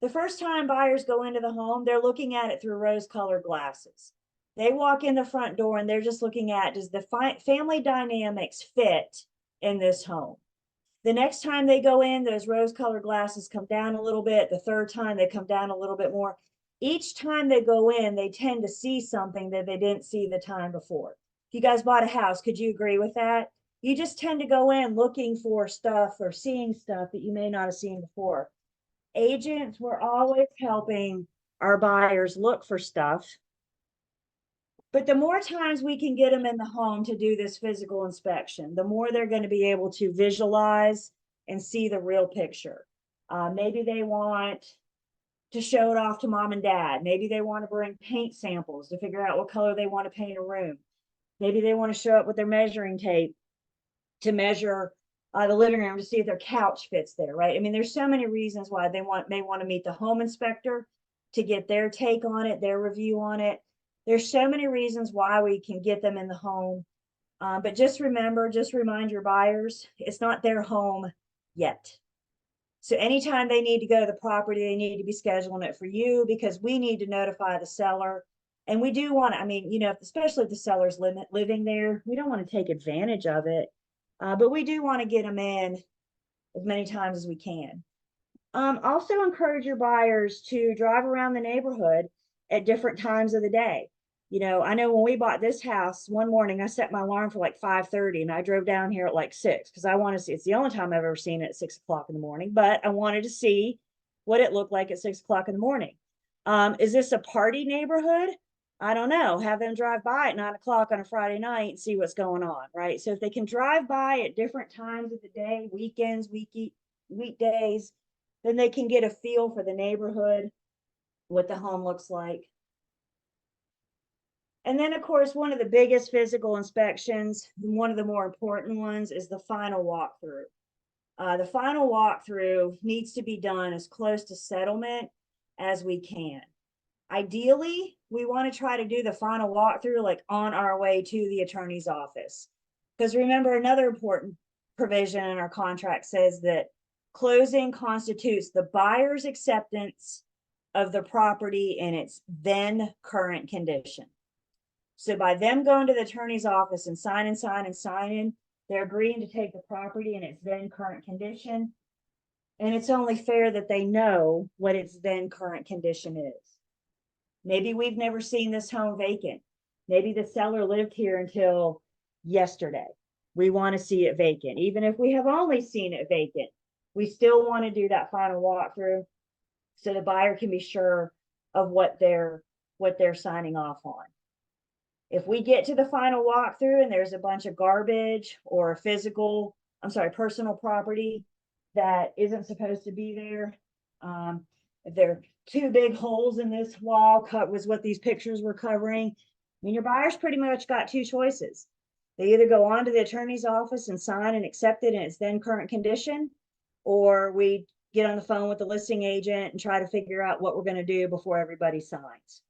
The first time buyers go into the home, they're looking at it through rose-colored glasses. They walk in the front door and they're just looking at, does the family dynamics fit in this home? The next time they go in, those rose-colored glasses come down a little bit. The third time, they come down a little bit more. Each time they go in, they tend to see something that they didn't see the time before. If you guys bought a house, could you agree with that? You just tend to go in looking for stuff or seeing stuff that you may not have seen before. Agents, we're always helping our buyers look for stuff. But the more times we can get them in the home to do this physical inspection, the more they're going to be able to visualize and see the real picture. Maybe they want to show it off to mom and dad. Maybe they want to bring paint samples to figure out what color they want to paint a room. Maybe they want to show up with their measuring tape to measure the living room to see if their couch fits there, right? I mean, there's so many reasons why they may want to meet the home inspector to get their take on it, their review on it. There's so many reasons why we can get them in the home. But just remind your buyers, it's not their home yet. So anytime they need to go to the property, they need to be scheduling it for you, because we need to notify the seller. And we do want to, I mean, you know, especially if the seller's living there, we don't want to take advantage of it. But we do want to get them in as many times as we can. Also encourage your buyers to drive around the neighborhood at different times of the day. You know, I know when we bought this house, one morning I set my alarm for like 5:30 and I drove down here at like 6 because I want to see, it's the only time I've ever seen it at 6 o'clock in the morning, but I wanted to see what it looked like at 6 o'clock in the morning. Is this a party neighborhood? I don't know. Have them drive by at 9 o'clock on a Friday night and see what's going on, right? So if they can drive by at different times of the day, weekends, weekdays, then they can get a feel for the neighborhood, what the home looks like. And then, of course, one of the biggest physical inspections, one of the more important ones, is the final walkthrough. The final walkthrough needs to be done as close to settlement as we can. Ideally, we want to try to do the final walkthrough like on our way to the attorney's office. Because remember, another important provision in our contract says that closing constitutes the buyer's acceptance of the property in its then current condition. So by them going to the attorney's office and signing, they're agreeing to take the property in its then current condition. And it's only fair that they know what its then current condition is. Maybe we've never seen this home vacant. Maybe the seller lived here until yesterday. We want to see it vacant. Even if we have only seen it vacant, we still want to do that final walkthrough so the buyer can be sure of what they're signing off on. If we get to the final walkthrough and there's a bunch of garbage or personal property that isn't supposed to be there, if there are 2 big holes in this wall was what these pictures were covering, I mean, your buyer's pretty much got 2 choices. They either go on to the attorney's office and sign and accept it in its then current condition, or we get on the phone with the listing agent and try to figure out what we're going to do before everybody signs.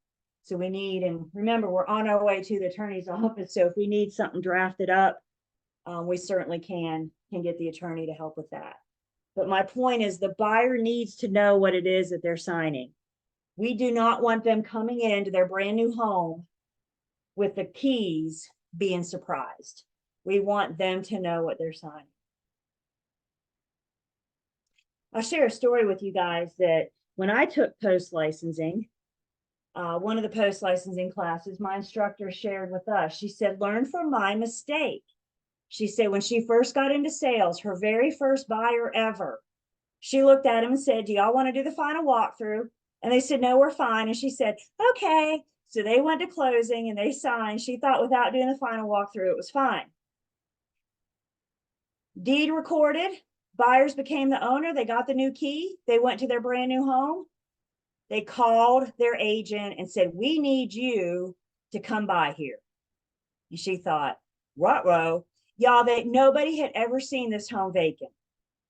So we need, and remember, we're on our way to the attorney's office. So if we need something drafted up, we certainly can get the attorney to help with that. But my point is the buyer needs to know what it is that they're signing. We do not want them coming into their brand new home with the keys being surprised. We want them to know what they're signing. I'll share a story with you guys that when I took post licensing, one of the post licensing classes, my instructor shared with us, she said, learn from my mistake. She said, when she first got into sales, her very first buyer ever, she looked at him and said, do y'all want to do the final walkthrough? And they said, no, we're fine. And she said, okay. So they went to closing and they signed. She thought without doing the final walkthrough, it was fine. Deed recorded, buyers became the owner. They got the new key. They went to their brand new home. They called their agent and said, we need you to come by here. And she thought, ruh-roh. Y'all, nobody had ever seen this home vacant.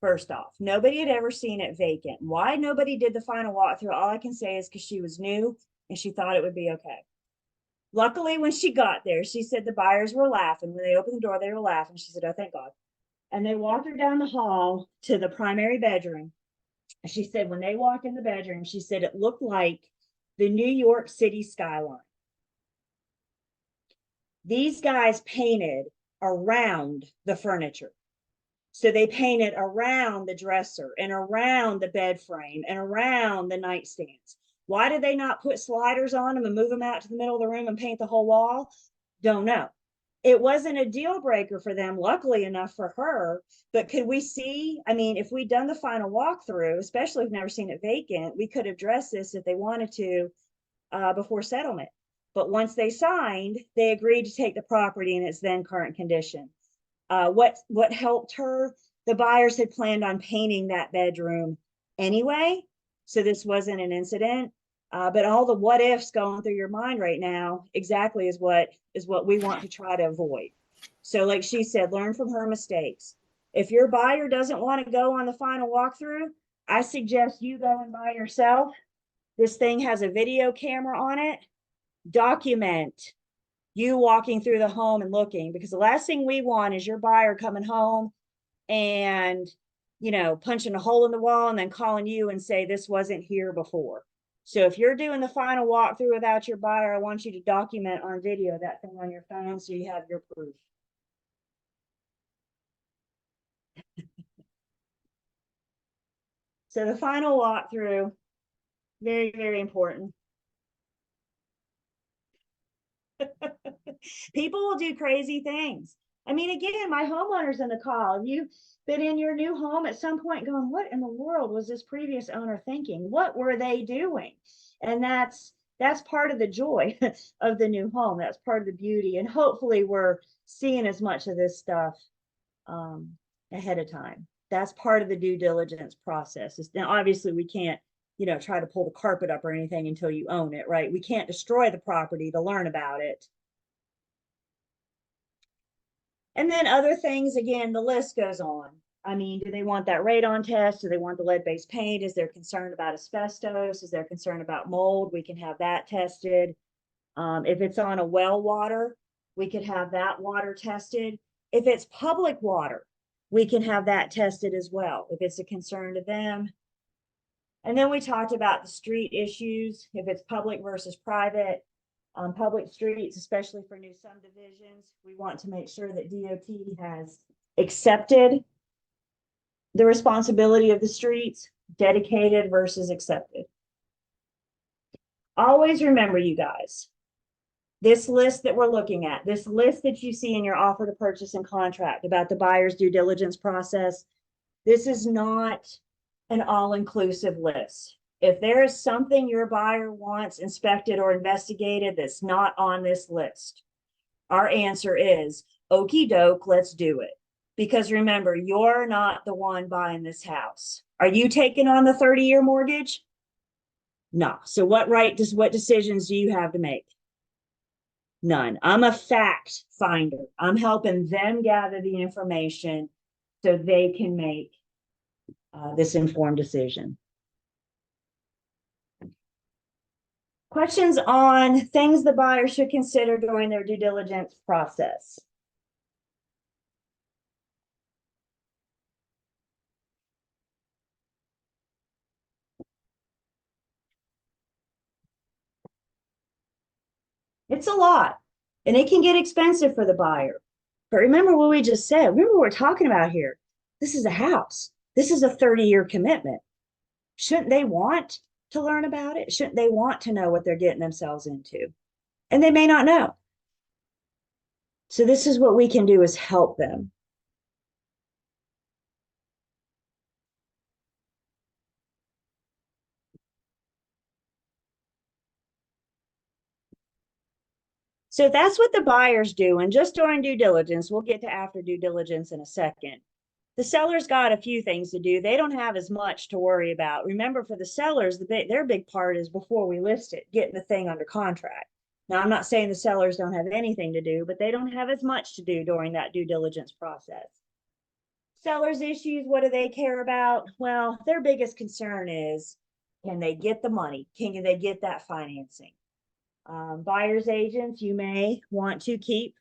First off, nobody had ever seen it vacant. Why nobody did the final walkthrough, all I can say is because she was new and she thought it would be okay. Luckily, when she got there, she said the buyers were laughing. When they opened the door, they were laughing. She said, oh, thank God. And they walked her down the hall to the primary bedroom. And she said, when they walked in the bedroom, she said it looked like the New York City skyline. These guys painted around the furniture. So they painted around the dresser and around the bed frame and around the nightstands. Why did they not put sliders on them and move them out to the middle of the room and paint the whole wall? Don't know. It wasn't a deal breaker for them, luckily enough for her, but could we see, I mean, if we'd done the final walkthrough, especially if we've never seen it vacant, we could address this if they wanted to before settlement. But once they signed, they agreed to take the property in its then current condition. What helped her? The buyers had planned on painting that bedroom anyway, so this wasn't an incident. But all the what ifs going through your mind right now exactly is what we want to try to avoid. So like she said, learn from her mistakes. If your buyer doesn't want to go on the final walkthrough, I suggest you go and buy yourself. This thing has a video camera on it. Document you walking through the home and looking, because the last thing we want is your buyer coming home and, punching a hole in the wall and then calling you and say, this wasn't here before. So if you're doing the final walkthrough without your buyer, I want you to document on video that thing on your phone so you have your proof. So the final walkthrough, very, very important. People will do crazy things. I mean, again, my homeowner's in the call. You've been in your new home at some point going, what in the world was this previous owner thinking? What were they doing? And that's part of the joy of the new home. That's part of the beauty. And hopefully we're seeing as much of this stuff ahead of time. That's part of the due diligence process. Now, obviously we can't, try to pull the carpet up or anything until you own it, right? We can't destroy the property to learn about it. And then other things, again, the list goes on. I mean, do they want that radon test? Do they want the lead-based paint? Is there concern about asbestos? Is there concern about mold? We can have that tested. If it's on a well water, we could have that water tested. If it's public water, we can have that tested as well, if it's a concern to them. And then we talked about the street issues, if it's public versus private. Public streets, especially for new subdivisions, we want to make sure that DOT has accepted the responsibility of the streets, dedicated versus accepted. Always remember, you guys, this list that we're looking at, this list that you see in your offer to purchase and contract about the buyer's due diligence process, this is not an all-inclusive list. If there is something your buyer wants inspected or investigated that's not on this list, our answer is, okie doke, let's do it. Because remember, you're not the one buying this house. Are you taking on the 30-year mortgage? No. So what decisions do you have to make? None. I'm a fact finder. I'm helping them gather the information so they can make this informed decision. Questions on things the buyer should consider during their due diligence process? It's a lot, and it can get expensive for the buyer. But remember what we just said. Remember what we're talking about here. This is a house. This is a 30-year commitment. Shouldn't they want to learn about it? Shouldn't they want to know what they're getting themselves into? And they may not know. So this is what we can do, is help them. So that's what the buyer's doing just during due diligence. We'll get to after due diligence in a second. The seller's got a few things to do. They don't have as much to worry about. Remember, for the sellers, their big part is before we list it, getting the thing under contract. Now, I'm not saying the sellers don't have anything to do, but they don't have as much to do during that due diligence process. Sellers' issues, what do they care about? Well, their biggest concern is, can they get the money? Can they get that financing? Buyer's agents, you may want to keep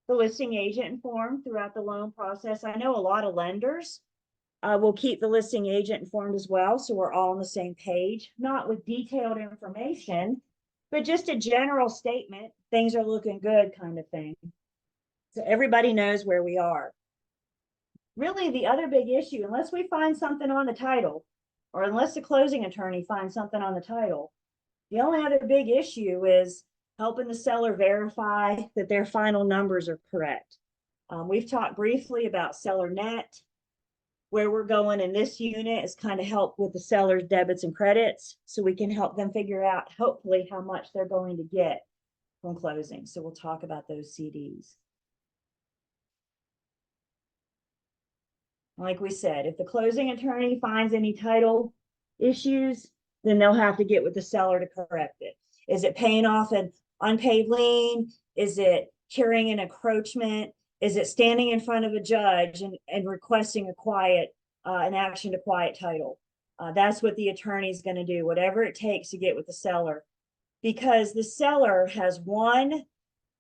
the listing agent informed throughout the loan process. I know a lot of lenders will keep the listing agent informed as well, so we're all on the same page, not with detailed information, but just a general statement, things are looking good kind of thing. So everybody knows where we are. Really, the other big issue, unless we find something on the title, or unless the closing attorney finds something on the title, the only other big issue is helping the seller verify that their final numbers are correct. We've talked briefly about SellerNet. Where we're going in this unit is kind of help with the seller's debits and credits, so we can help them figure out, hopefully, how much they're going to get from closing. So we'll talk about those CDs. Like we said, if the closing attorney finds any title issues, then they'll have to get with the seller to correct it. Is it paying off an unpaid lien? Is it carrying an encroachment? Is it standing in front of a judge and requesting an action to quiet title? That's what the attorney is going to do, whatever it takes to get with the seller, because the seller has one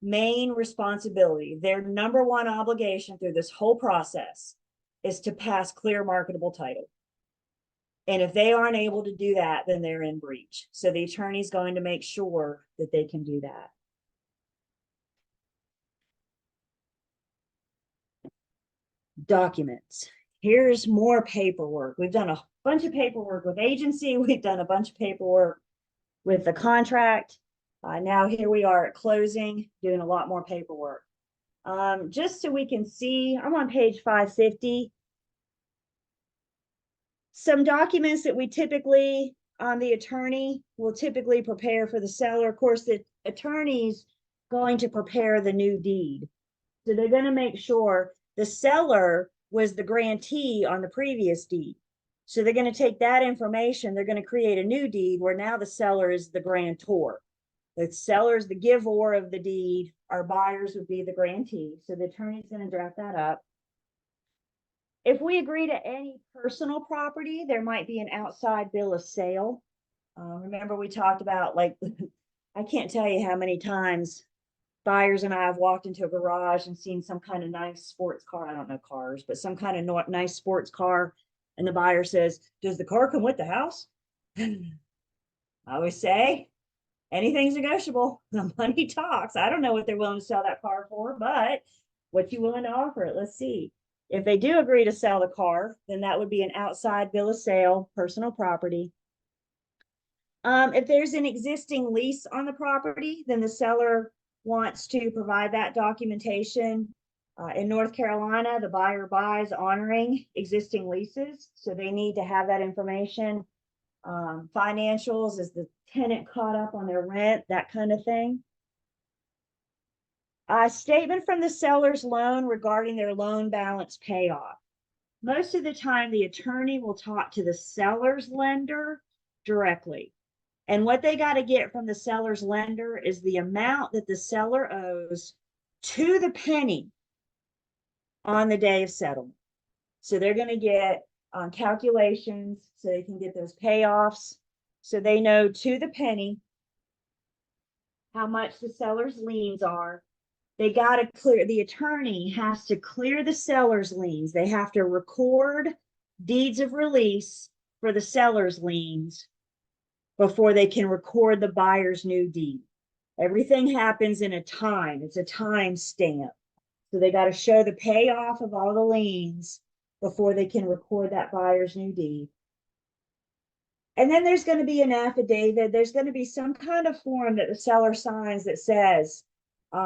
main responsibility. Their number one obligation through this whole process is to pass clear marketable title. And if they aren't able to do that, then they're in breach. So the attorney's going to make sure that they can do that. Documents. Here's more paperwork. We've done a bunch of paperwork with agency. We've done a bunch of paperwork with the contract. Now here we are at closing, doing a lot more paperwork. Just so we can see, I'm on page 550. Some documents that we typically, the attorney will typically prepare for the seller. Of course, the attorney's going to prepare the new deed. So they're going to make sure the seller was the grantee on the previous deed. So they're going to take that information, they're going to create a new deed where now the seller is the grantor. The seller's the giver of the deed. Our buyers would be the grantee. So the attorney's going to draft that up. If we agree to any personal property, there might be an outside bill of sale. Remember we talked about like, I can't tell you how many times buyers and I have walked into a garage and seen some kind of nice sports car. I don't know cars, but some kind of nice sports car. And the buyer says, does the car come with the house? I always say, anything's negotiable. The money talks. I don't know what they're willing to sell that car for, but what you willing to offer it? Let's see. If they do agree to sell the car, then that would be an outside bill of sale, personal property. If there's an existing lease on the property, then the seller wants to provide that documentation. In North Carolina, the buyer buys honoring existing leases, so they need to have that information. Financials, is the tenant caught up on their rent, that kind of thing. A statement from the seller's loan regarding their loan balance payoff. Most of the time, the attorney will talk to the seller's lender directly. And what they got to get from the seller's lender is the amount that the seller owes to the penny on the day of settlement. So they're going to get calculations so they can get those payoffs. So they know to the penny how much the seller's liens are. They got to clear, the attorney has to clear the seller's liens. They have to record deeds of release for the seller's liens before they can record the buyer's new deed. Everything happens in a time. It's a time stamp. So they got to show the payoff of all the liens before they can record that buyer's new deed. And then there's going to be an affidavit. There's going to be some kind of form that the seller signs that says, we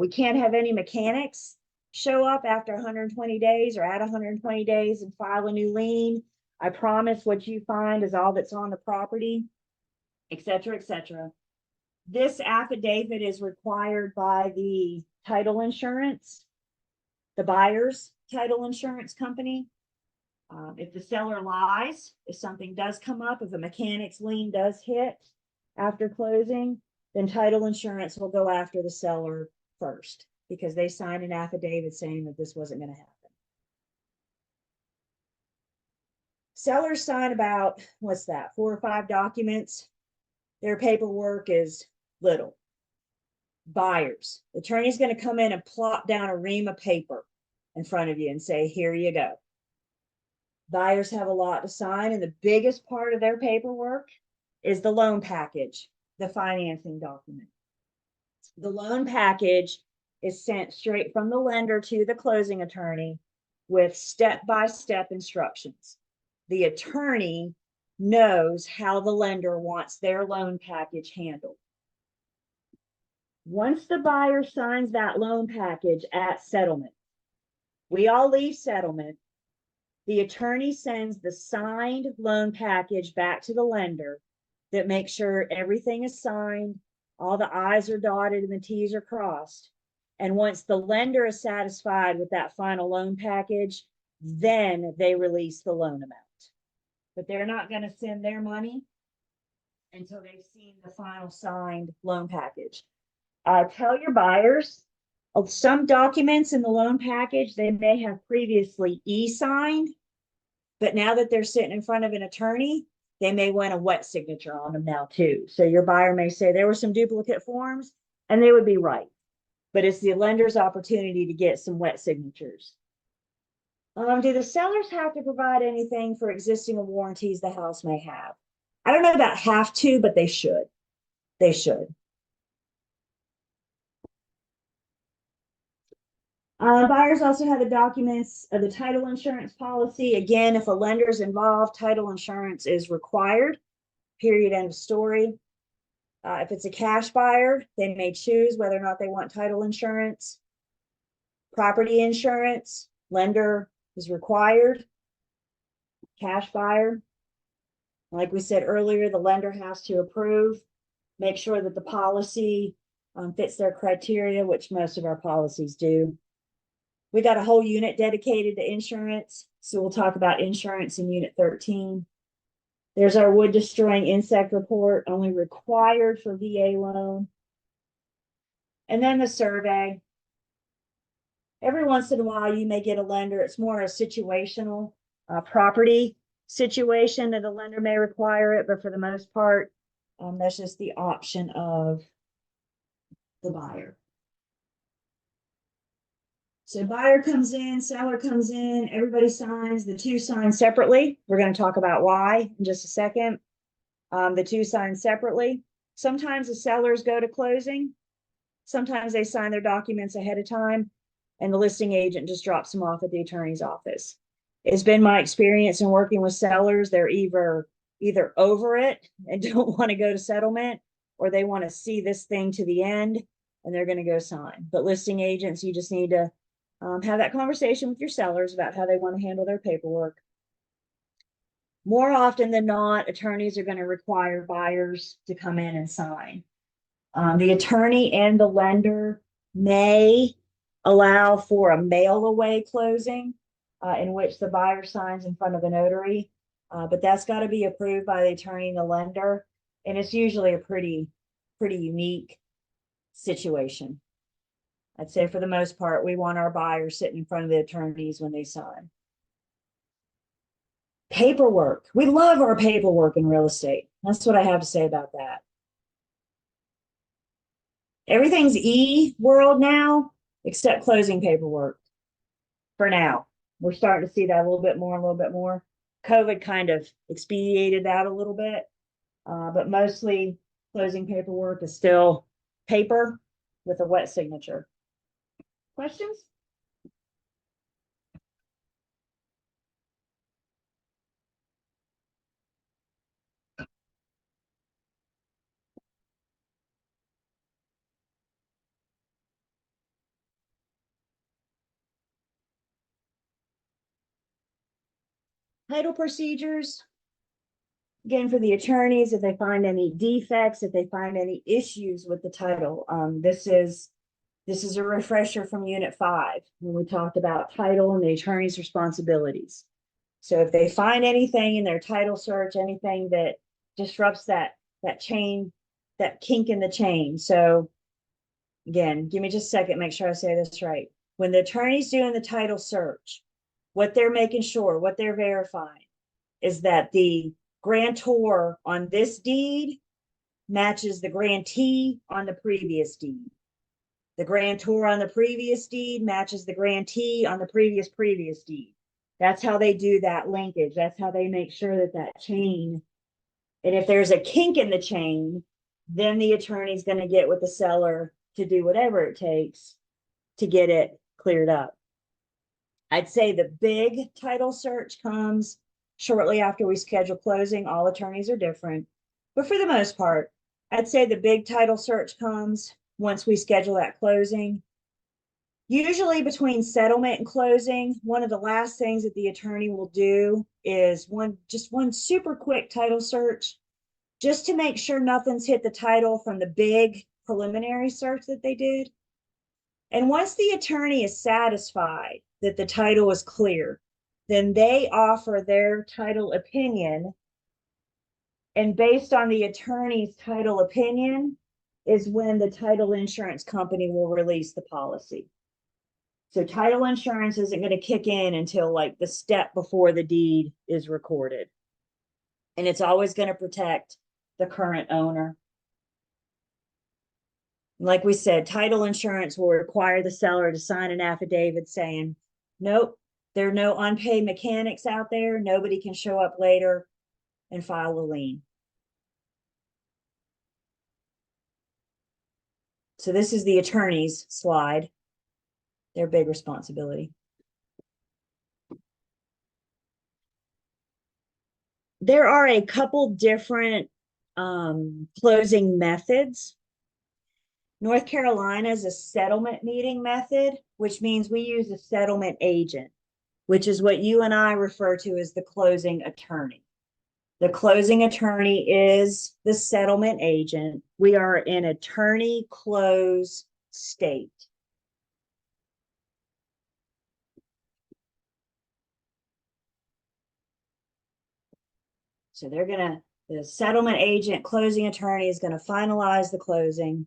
can't have any mechanics show up after 120 days or at 120 days and file a new lien. I promise what you find is all that's on the property, et cetera, et cetera. This affidavit is required by the title insurance, the buyer's title insurance company. If the seller lies, if something does come up, if a mechanic's lien does hit after closing, then title insurance will go after the seller first because they signed an affidavit saying that this wasn't going to happen. Sellers sign about, 4 or 5 documents. Their paperwork is little. Buyers, the attorney's going to come in and plop down a ream of paper in front of you and say, here you go. Buyers have a lot to sign, and the biggest part of their paperwork is the loan package, the financing document. The loan package is sent straight from the lender to the closing attorney with step-by-step instructions. The attorney knows how the lender wants their loan package handled. Once the buyer signs that loan package at settlement, we all leave settlement. The attorney sends the signed loan package back to the lender that makes sure everything is signed, all the I's are dotted and the T's are crossed. And once the lender is satisfied with that final loan package, then they release the loan amount. But they're not going to send their money until they've seen the final signed loan package. Tell your buyers, some documents in the loan package, they may have previously e-signed, but now that they're sitting in front of an attorney, they may want a wet signature on them now too. So your buyer may say there were some duplicate forms, and they would be right. But it's the lender's opportunity to get some wet signatures. Do the sellers have to provide anything for existing warranties the house may have? I don't know about have to, but they should. They should. Buyers also have the documents of the title insurance policy. Again, if a lender is involved, title insurance is required. Period. End of story. If it's a cash buyer, they may choose whether or not they want title insurance. Property insurance, lender is required. Cash buyer, like we said earlier, the lender has to approve, make sure that the policy fits their criteria, which most of our policies do. We got a whole unit dedicated to insurance, so we'll talk about insurance in Unit 13. There's our wood destroying insect report, only required for VA loan. And then the survey. Every once in a while, you may get a lender, it's more a situational property situation that a lender may require it, but for the most part, that's just the option of the buyer. So buyer comes in, seller comes in, everybody signs, the two sign separately. We're going to talk about why in just a second. The two sign separately. Sometimes the sellers go to closing. Sometimes they sign their documents ahead of time and the listing agent just drops them off at the attorney's office. It's been my experience in working with sellers. They're either over it and don't want to go to settlement, or they want to see this thing to the end and they're going to go sign. But listing agents, you just need to have that conversation with your sellers about how they want to handle their paperwork. More often than not, attorneys are going to require buyers to come in and sign. The attorney and the lender may allow for a mail away closing in which the buyer signs in front of a notary, but that's got to be approved by the attorney and the lender. And it's usually a pretty unique situation. I'd say for the most part, we want our buyers sitting in front of the attorneys when they sign. Paperwork. We love our paperwork in real estate. That's what I have to say about that. Everything's e-world now, except closing paperwork. For now, we're starting to see that a little bit more. COVID kind of expedited that a little bit, but mostly closing paperwork is still paper with a wet signature. Questions? Title procedures. Again, for the attorneys, if they find any defects, if they find any issues with the title, this is a refresher from Unit 5 when we talked about title and the attorney's responsibilities. So if they find anything in their title search, anything that disrupts that chain, that kink in the chain. So again, give me just a second, make sure I say this right. When the attorney's doing the title search, what they're making sure, what they're verifying is that the grantor on this deed matches the grantee on the previous deed. The grantor on the previous deed matches the grantee on the previous deed. That's how they do that linkage. That's how they make sure that that chain, and if there's a kink in the chain, then the attorney's going to get with the seller to do whatever it takes to get it cleared up. I'd say the big title search comes shortly after we schedule closing. All attorneys are different, but for the most part, I'd say the big title search comes once we schedule that closing. Usually between settlement and closing, one of the last things that the attorney will do is just one super quick title search, just to make sure nothing's hit the title from the big preliminary search that they did. And once the attorney is satisfied that the title is clear, then they offer their title opinion. And based on the attorney's title opinion is when the title insurance company will release the policy. So title insurance isn't going to kick in until like the step before the deed is recorded. And it's always going to protect the current owner. Like we said, title insurance will require the seller to sign an affidavit saying, nope, there are no unpaid mechanics out there. Nobody can show up later and file a lien. So this is the attorney's slide, their big responsibility. There are a couple different closing methods. North Carolina is a settlement meeting method, which means we use a settlement agent, which is what you and I refer to as the closing attorney. The closing attorney is the settlement agent. We are an attorney close state. So the settlement agent, closing attorney is going to finalize the closing.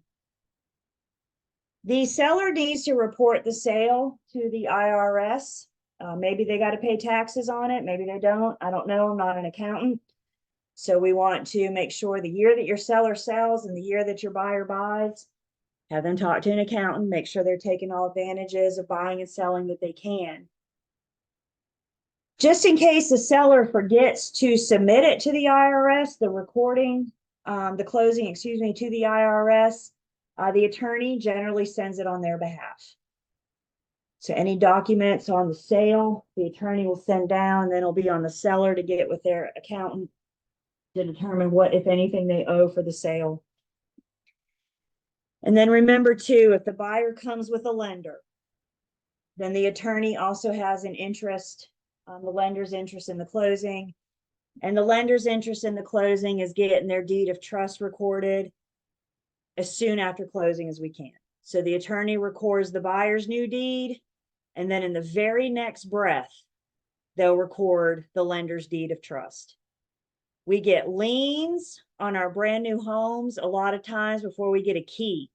The seller needs to report the sale to the IRS. Maybe they got to pay taxes on it. Maybe they don't. I don't know. I'm not an accountant. So we want to make sure the year that your seller sells and the year that your buyer buys, have them talk to an accountant, make sure they're taking all advantages of buying and selling that they can. Just in case the seller forgets to submit it to the IRS, the recording, the closing, excuse me, to the IRS, the attorney generally sends it on their behalf. So any documents on the sale, the attorney will send down, then it'll be on the seller to get with their accountant to determine what, if anything, they owe for the sale. And then remember too, if the buyer comes with a lender, then the attorney also has an interest, the lender's interest in the closing. And the lender's interest in the closing is getting their deed of trust recorded as soon after closing as we can. So the attorney records the buyer's new deed, and then in the very next breath, they'll record the lender's deed of trust. We get liens on our brand new homes a lot of times before we get a key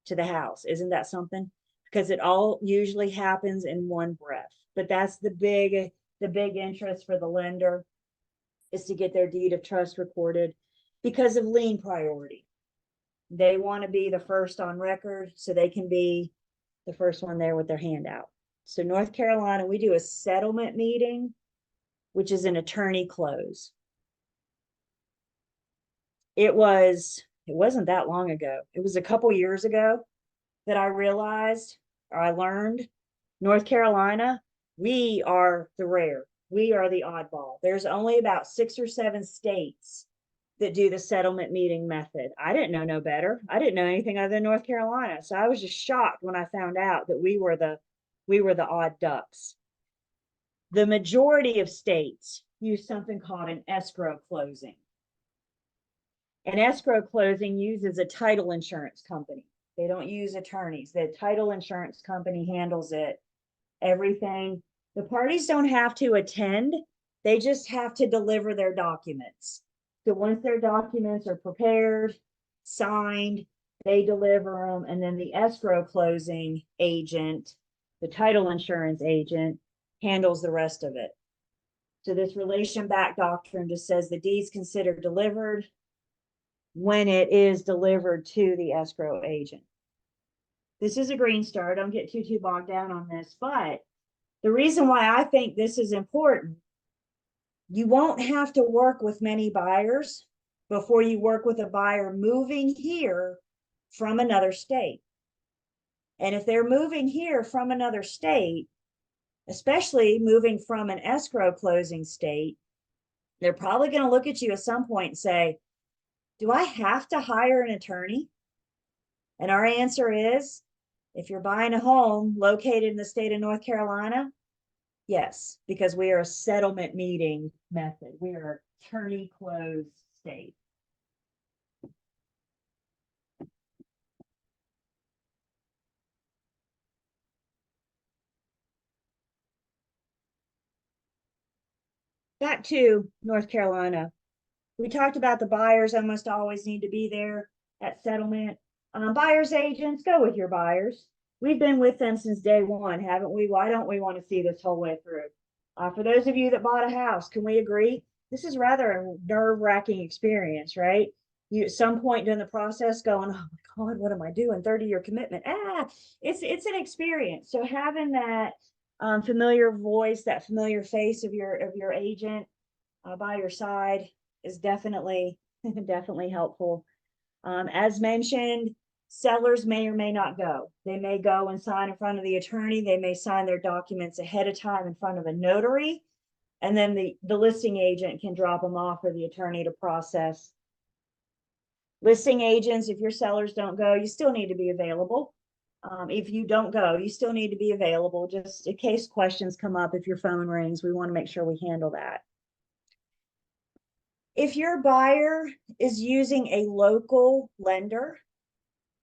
to the house. Isn't that something? Because it all usually happens in one breath. But that's the big interest for the lender, is to get their deed of trust recorded because of lien priority. They want to be the first on record so they can be the first one there with their hand out. So North Carolina, we do a settlement meeting, which is an attorney close. It wasn't that long ago. It was a couple years ago that I realized, or I learned, North Carolina, we are the rare. We are the oddball. There's only about 6 or 7 states that do the settlement meeting method. I didn't know no better. I didn't know anything other than North Carolina. So I was just shocked when I found out that we were the odd ducks. The majority of states use something called an escrow closing. An escrow closing uses a title insurance company. They don't use attorneys. The title insurance company handles it. Everything. The parties don't have to attend. They just have to deliver their documents. So once their documents are prepared, signed, they deliver them, and then the escrow closing agent, the title insurance agent, handles the rest of it. So this relation back doctrine just says the deed's considered delivered when it is delivered to the escrow agent. This is a green star. Don't get too bogged down on this, but the reason why I think this is important, you won't have to work with many buyers before you work with a buyer moving here from another state. And if they're moving here from another state, especially moving from an escrow closing state, they're probably going to look at you at some point and say, do I have to hire an attorney? And our answer is, if you're buying a home located in the state of North Carolina, yes, because we are a settlement meeting method. We are attorney closed state. Back to North Carolina. We talked about the buyers almost always need to be there at settlement. Buyers agents, go with your buyers. We've been with them since day one, haven't we? Why don't we want to see this whole way through? For those of you that bought a house, can we agree? This is rather a nerve-wracking experience, right? You at some point during the process going, oh my God, what am I doing? 30-year commitment. It's an experience. So having that familiar voice, that familiar face of your agent by your side is definitely helpful. As mentioned, sellers may or may not go. They may go and sign in front of the attorney. They may sign their documents ahead of time in front of a notary. And then the listing agent can drop them off for the attorney to process. Listing agents, if your sellers don't go, you still need to be available. If you don't go, you still need to be available just in case questions come up. If your phone rings, we want to make sure we handle that. If your buyer is using a local lender,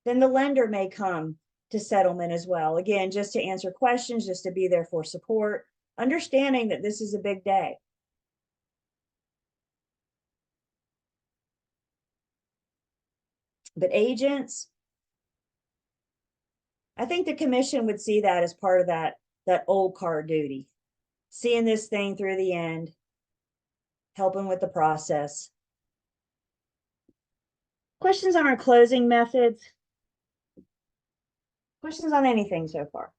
then the lender may come to settlement as well. Again, just to answer questions, just to be there for support, understanding that this is a big day. But agents, I think the commission would see that as part of that old car duty. Seeing this thing through the end, helping with the process. Questions on our closing methods? Questions on anything so far?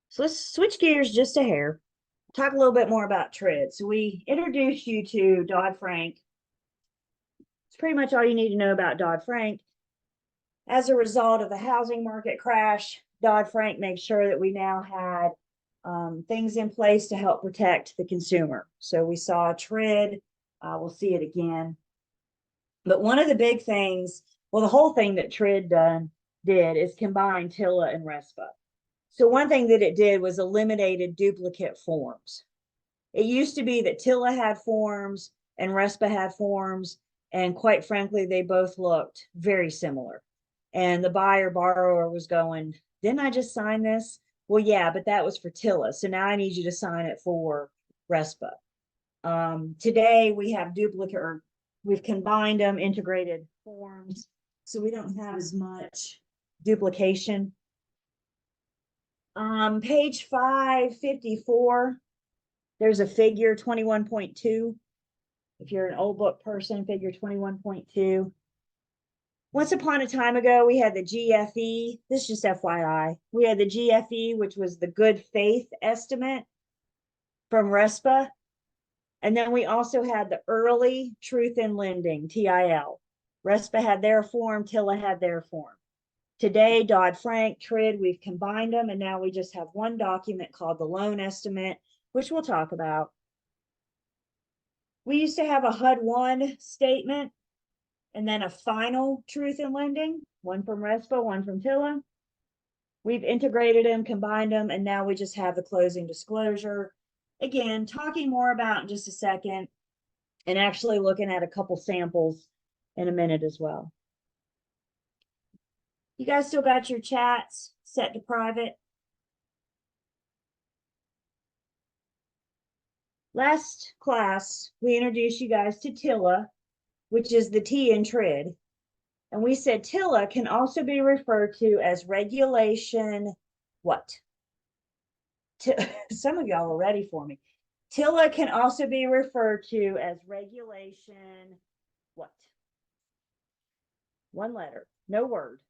So let's switch gears just a hair. Talk a little bit more about TRID. So we introduced you to Dodd-Frank. It's pretty much all you need to know about Dodd-Frank. As a result of the housing market crash, Dodd-Frank makes sure that we now had things in place to help protect the consumer. So we saw TRID, we'll see it again. But one of the big things, well, the whole thing that TRID did is combine TILA and RESPA. So one thing that it did was eliminated duplicate forms. It used to be that TILA had forms and RESPA had forms, and quite frankly, they both looked very similar. And the buyer borrower was going, didn't I just sign this? Well, yeah, but that was for TILA. So now I need you to sign it for RESPA. Today we have duplicate, or we've combined them, integrated forms, so we don't have as much duplication. Page 554, there's a figure 21.2. If you're an old book person, figure 21.2. Once upon a time ago, we had the GFE. This is just FYI. We had the GFE, which was the good faith estimate from RESPA. And then we also had the early truth in lending, TIL. RESPA had their form, TILA had their form. Today, Dodd-Frank, TRID, we've combined them, and now we just have one document called the loan estimate, which we'll talk about. We used to have a HUD-1 statement, and then a final truth in lending, one from RESPA, one from TILA. We've integrated them, combined them, and now we just have the closing disclosure. Again, talking more about in just a second, and actually looking at a couple samples in a minute as well. You guys still got your chats set to private? Last class, we introduced you guys to TILA, which is the T in TRID. And we said TILA can also be referred to as regulation what? Some of y'all are ready for me. TILA can also be referred to as regulation what? One letter, no word.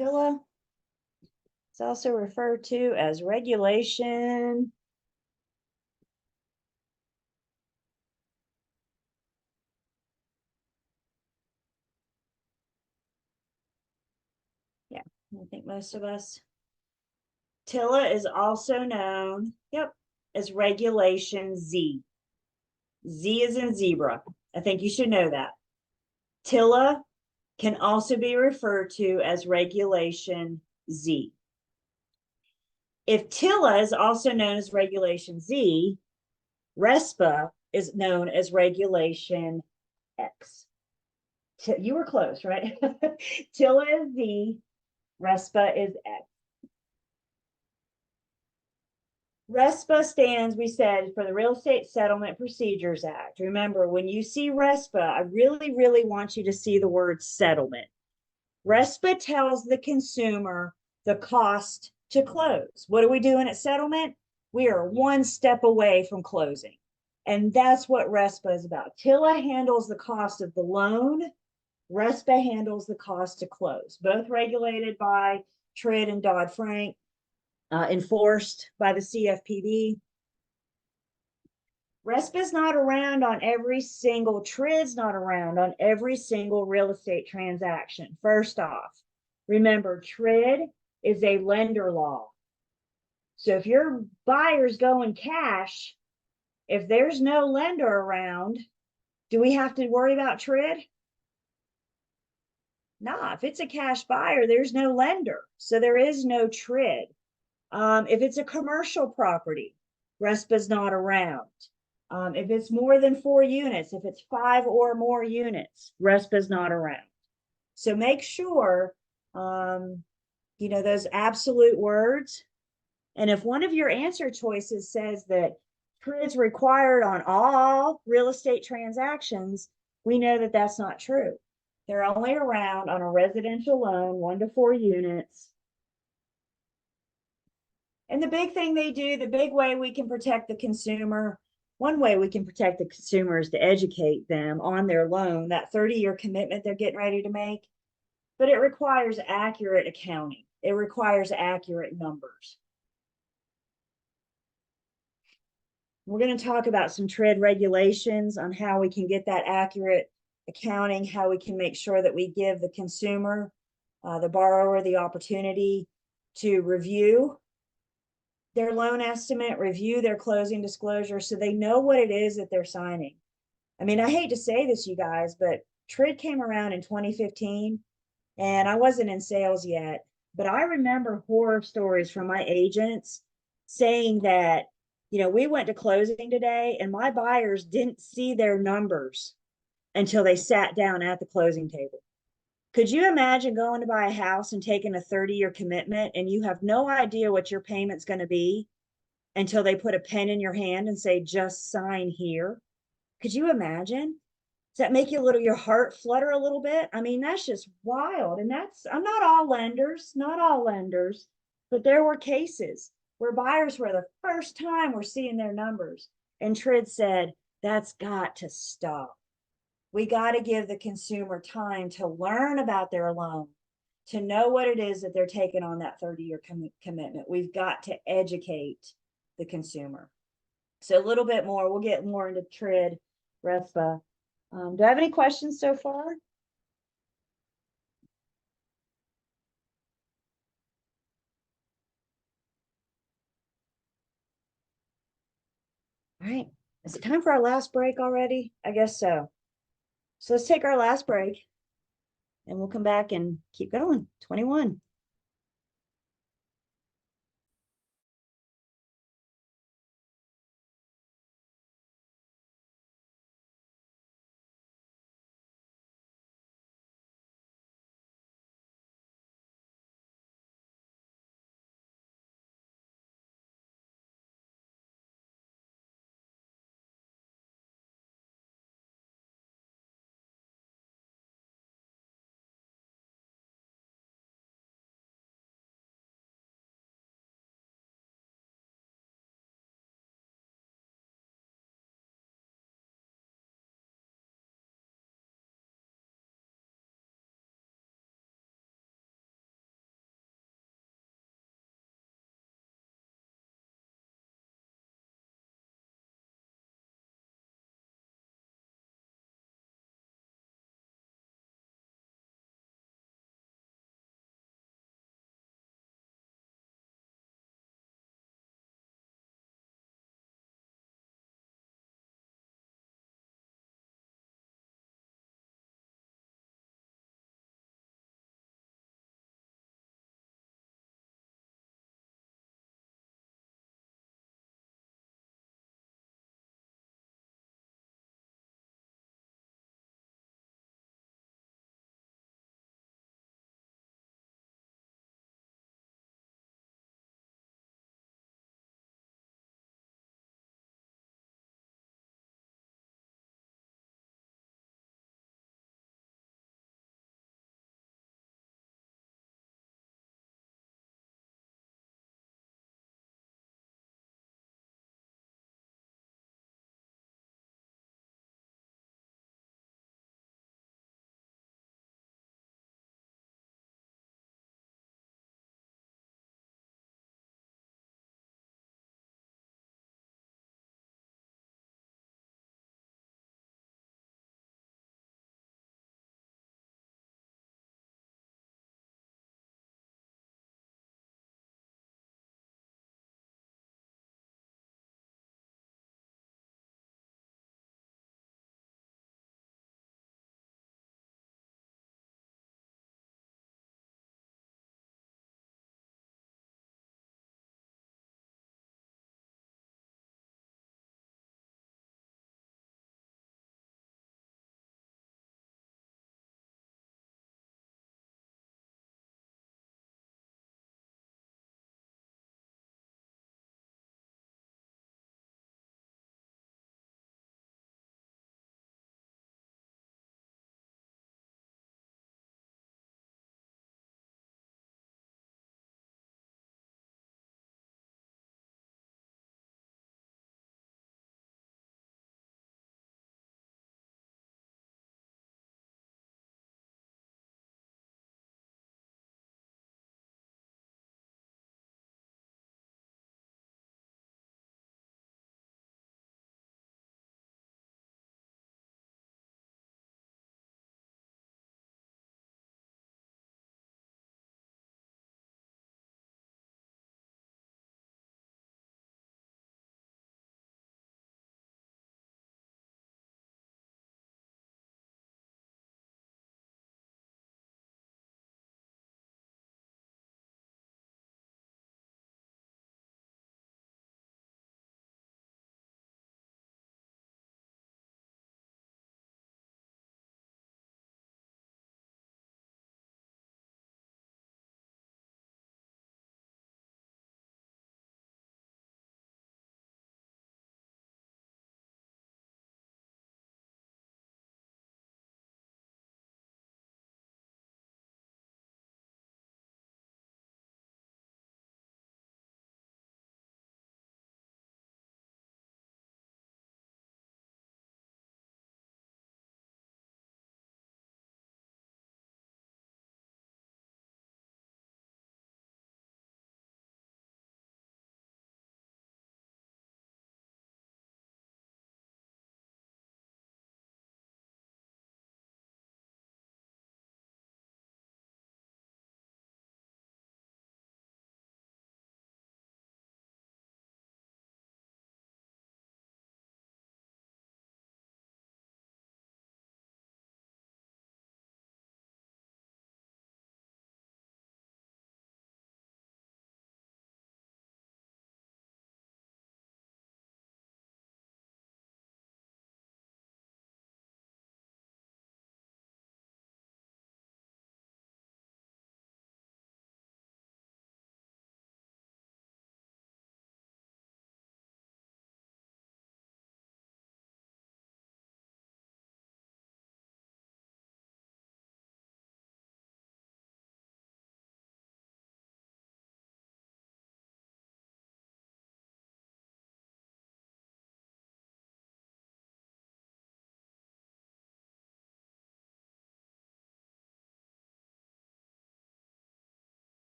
TILA is also referred to as regulation. Yeah, I think most of us. TILA is also known, as regulation Z. Z is in zebra. I think you should know that. TILA can also be referred to as regulation Z. If TILA is also known as regulation Z, RESPA is known as regulation X. You were close, right? TILA is Z, RESPA is X. RESPA stands, we said, for the Real Estate Settlement Procedures Act. Remember, when you see RESPA, I really, really want you to see the word settlement. RESPA tells the consumer the cost to close. What are we doing at settlement? We are one step away from closing. And that's what RESPA is about. TILA handles the cost of the loan. RESPA handles the cost to close, both regulated by TRID and Dodd-Frank. Enforced by the CFPB. RESPA's not around on every single, TRID's not around on every single real estate transaction. First off, remember, TRID is a lender law. So if your buyer's going cash, if there's no lender around, Do we have to worry about TRID? Nah, if it's a cash buyer, there's no lender, so there is no TRID. If it's a commercial property, RESPA's not around. If it's more than 4 units, if it's 5 or more units, RESPA's not around. So make sure, you know, those absolute words. And if one of your answer choices says that TRID's required on all real estate transactions, we know that that's not true. They're only around on a residential loan, 1 to 4 units. And the big thing they do, the big way we can protect the consumer, one way we can protect the consumer is to educate them on their loan, that 30-year commitment they're getting ready to make. But it requires accurate accounting. It requires accurate numbers. We're going to talk about some TRID regulations on how we can get that accurate accounting, how we can make sure that we give the consumer, the borrower, the opportunity to review their loan estimate, review their closing disclosure so they know what it is that they're signing. I mean, I hate to say this, you guys, but TRID came around in 2015 and I wasn't in sales yet, but I remember horror stories from my agents saying that, you know, we went to closing today and my buyers didn't see their numbers until they sat down at the closing table. Could you imagine going to buy a house and taking a 30-year commitment and you have no idea what your payment's going to be until they put a pen in your hand and say, just sign here? Could you imagine? Does that make your heart flutter a little bit? I mean, that's just wild. And I'm not all lenders, but there were cases where buyers were the first time we're seeing their numbers. And TRID said, that's got to stop. We got to give the consumer time to learn about their loan, to know what it is that they're taking on that 30-year commitment. We've got to educate the consumer. So a little bit more, we'll get more into TRID, RESPA. Do I have any questions so far? All right, is it time for our last break already? I guess so. So let's take our last break and we'll come back and keep going. 21.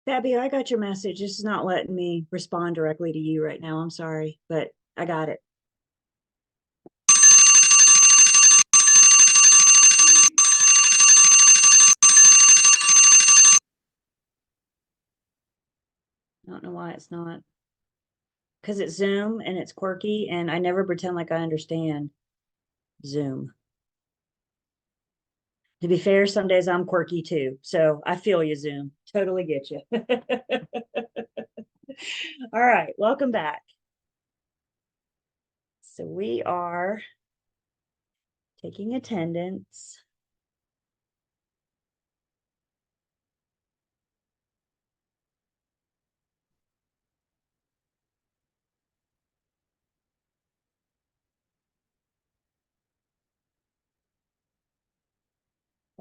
Fabio, I got your message. This is not letting me respond directly to you right now. I'm sorry, but I got it. I don't know why it's not. Because it's Zoom and it's quirky, and I never pretend like I understand Zoom. To be fair, some days I'm quirky too. So I feel you, Zoom. Totally get you. All right, welcome back. So we are taking attendance.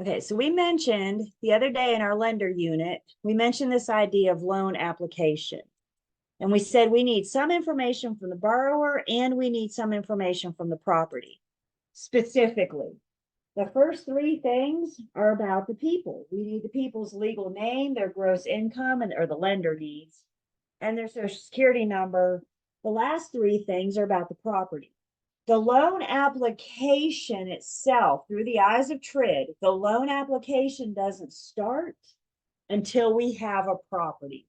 Okay, so we mentioned the other day in our lender unit, we mentioned this idea of loan application. And we said we need some information from the borrower and we need some information from the property. Specifically, the first three things are about the people. We need the people's legal name, their gross income, or the lender needs, and their social security number. The last three things are about the property. The loan application itself, through the eyes of TRID, the loan application doesn't start until we have a property.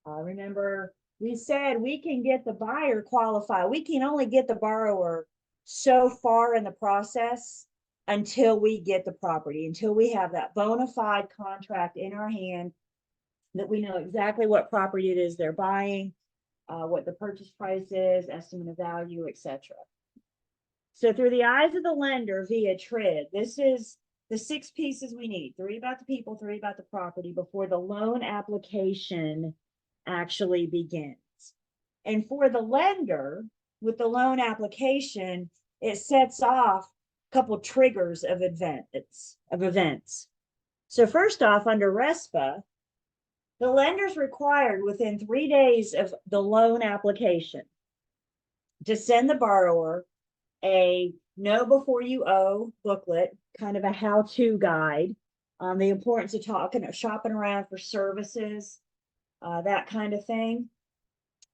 Remember, we said we can get the buyer qualified. We can only get the borrower so far in the process until we get the property, until we have that bona fide contract in our hand, that we know exactly what property it is they're buying, what the purchase price is, estimate of value, etc. So through the eyes of the lender via TRID, this is the 6 pieces we need: 3 about the people, 3 about the property, before the loan application actually begins. And for the lender, with the loan application, it sets off a couple triggers of events. So first off, under RESPA, the lender's required within 3 days of the loan application to send the borrower a know before you owe booklet, kind of a how-to guide on the importance of shopping around for services, that kind of thing.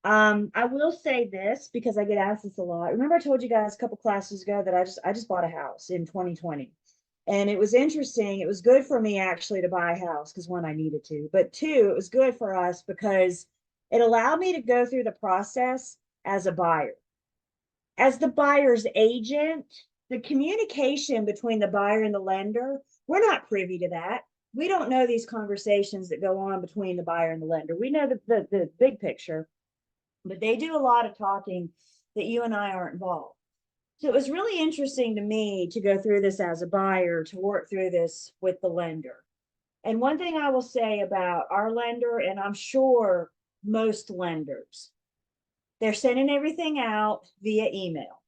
I will say this because I get asked this a lot. Remember I told you guys a couple classes ago that I just bought a house in 2020. And it was interesting. It was good for me actually to buy a house because 1, I needed to, but 2, it was good for us because it allowed me to go through the process as a buyer. As the buyer's agent, the communication between the buyer and the lender, we're not privy to that. We don't know these conversations that go on between the buyer and the lender. We know the big picture, but they do a lot of talking that you and I aren't involved. So it was really interesting to me to go through this as a buyer, to work through this with the lender. And one thing I will say about our lender, and I'm sure most lenders, they're sending everything out via email.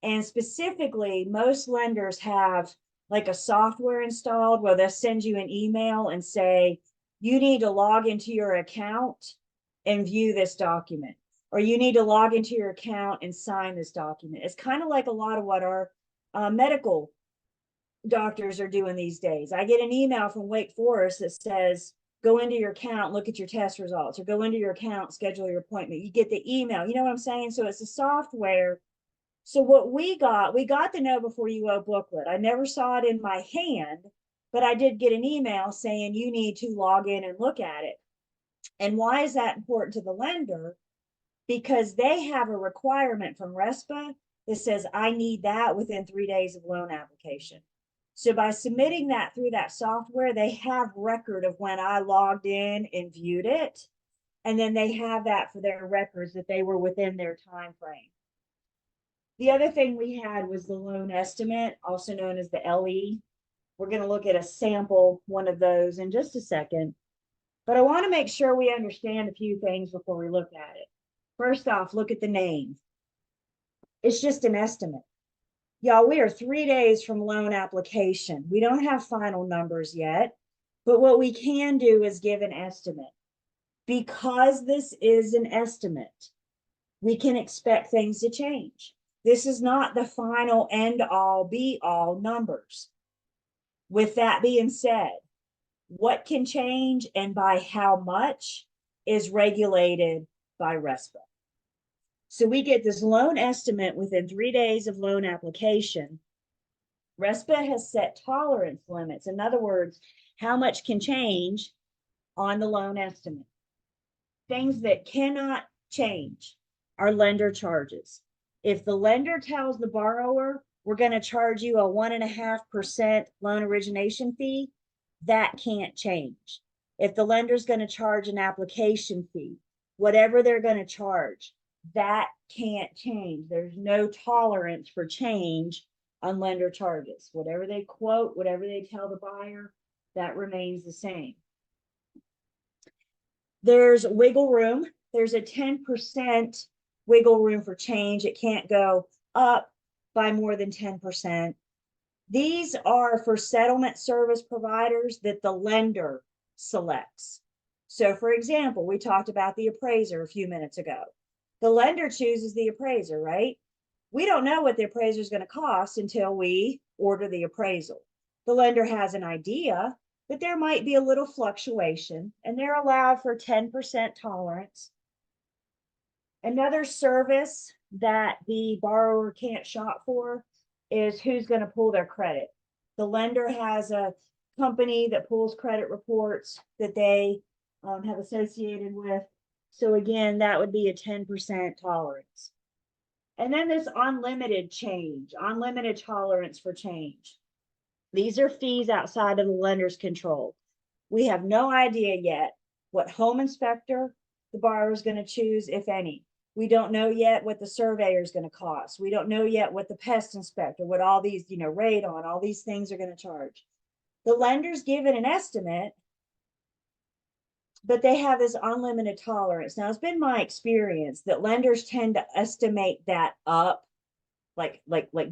And specifically, most lenders have like a software installed where they'll send you an email and say, you need to log into your account and view this document, or you need to log into your account and sign this document. It's kind of like a lot of what our medical doctors are doing these days. I get an email from Wake Forest that says, go into your account, look at your test results, or go into your account, schedule your appointment. You get the email, you know what I'm saying? So it's a software. So what we got the know before you owe booklet. I never saw it in my hand, but I did get an email saying you need to log in and look at it. And why is that important to the lender? Because they have a requirement from RESPA that says I need that within 3 days of loan application. So by submitting that through that software, they have record of when I logged in and viewed it. And then they have that for their records that they were within their time frame. The other thing we had was the loan estimate, also known as the LE. We're going to look at a sample, one of those in just a second. But I want to make sure we understand a few things before we look at it. First off, look at the name. It's just an estimate. Y'all, we are 3 days from loan application. We don't have final numbers yet, but what we can do is give an estimate. Because this is an estimate, we can expect things to change. This is not the final end all be all numbers. With that being said, What can change and by how much is regulated by RESPA. So we get this loan estimate within 3 days of loan application. RESPA has set tolerance limits. In other words, how much can change on the loan estimate. Things that cannot change are lender charges. If the lender tells the borrower, we're going to charge you a 1.5% loan origination fee, that can't change. If the lender's going to charge an application fee, whatever they're going to charge, that can't change. There's no tolerance for change on lender charges. Whatever they quote, whatever they tell the buyer, that remains the same. There's wiggle room. There's a 10% wiggle room for change. It can't go up by more than 10%. These are for settlement service providers that the lender selects. So for example, we talked about the appraiser a few minutes ago. The lender chooses the appraiser, right? We don't know what the appraiser is going to cost until we order the appraisal. The lender has an idea, but there might be a little fluctuation, and they're allowed for 10% tolerance. Another service that the borrower can't shop for is who's going to pull their credit. The lender has a company that pulls credit reports that they have associated with. So again, that would be a 10% tolerance. And then this unlimited change, unlimited tolerance for change. These are fees outside of the lender's control. We have no idea yet what home inspector the borrower is going to choose, if any. We don't know yet what the surveyor is going to cost. We don't know yet what the pest inspector, what all these, radon, all these things are going to charge. The lender's given an estimate, but they have this unlimited tolerance. Now, it's been my experience that lenders tend to estimate that up, like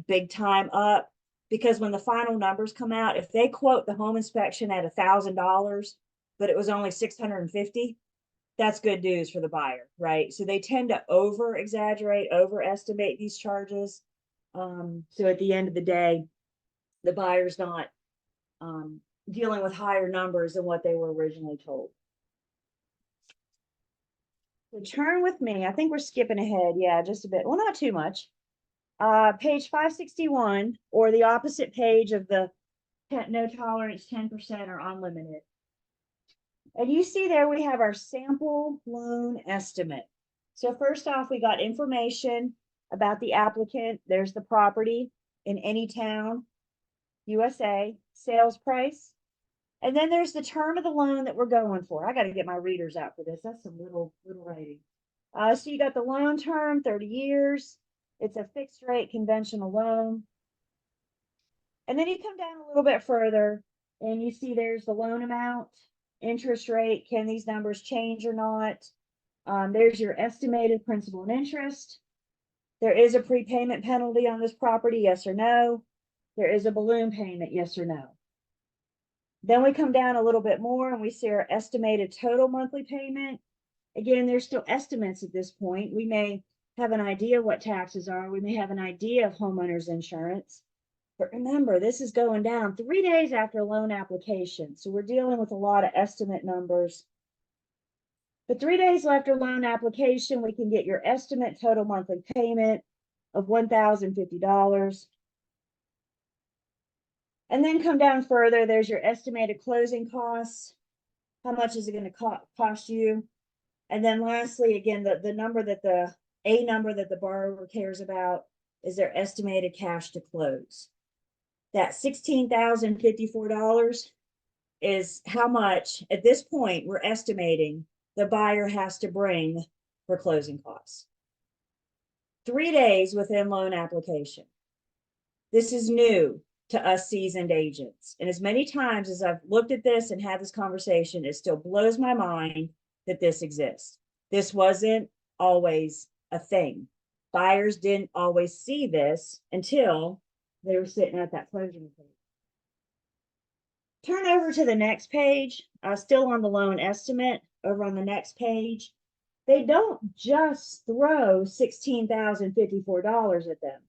big time up, because when the final numbers come out, if they quote the home inspection at $1,000, but it was only $650, that's good news for the buyer, right? So they tend to over exaggerate, overestimate these charges. So at the end of the day, the buyer's not dealing with higher numbers than what they were originally told. So turn with me. I think we're skipping ahead. Yeah, just a bit. Well, not too much. Page 561, or the opposite page of the no tolerance 10% or unlimited. And you see there we have our sample loan estimate. So first off, we got information about the applicant. There's the property in any town, USA, sales price. And then there's the term of the loan that we're going for. I got to get my readers out for this. That's some little writing. So you got the loan term, 30 years. It's a fixed rate conventional loan. And then you come down a little bit further and you see there's the loan amount, interest rate. Can these numbers change or not? There's your estimated principal and interest. There is a prepayment penalty on this property, yes or no. There is a balloon payment, yes or no. Then we come down a little bit more and we see our estimated total monthly payment. Again, there's still estimates at this point. We may have an idea what taxes are. We may have an idea of homeowners insurance. But remember, this is going down 3 days after loan application. So we're dealing with a lot of estimate numbers. But 3 days after loan application, we can get your estimate total monthly payment of $1,050. And then come down further, there's your estimated closing costs. How much is it going to cost you? And then lastly, again, the number that a number that the borrower cares about is their estimated cash to close. That $16,054 is how much at this point we're estimating the buyer has to bring for closing costs. 3 days within loan application. This is new to us seasoned agents. And as many times as I've looked at this and had this conversation, it still blows my mind that this exists. This wasn't always a thing. Buyers didn't always see this until they were sitting at that closing page. Turn over to the next page, still on the loan estimate, over on the next page. They don't just throw $16,054 at them.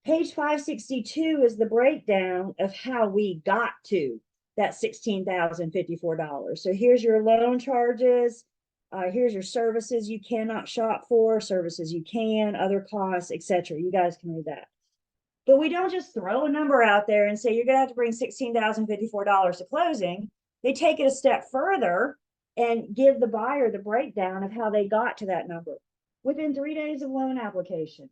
Page 562 is the breakdown of how we got to that $16,054. So here's your loan charges. Here's your services you cannot shop for, services you can, other costs, etc. You guys can read that. But we don't just throw a number out there and say you're going to have to bring $16,054 to closing. They take it a step further and give the buyer the breakdown of how they got to that number within 3 days of loan application.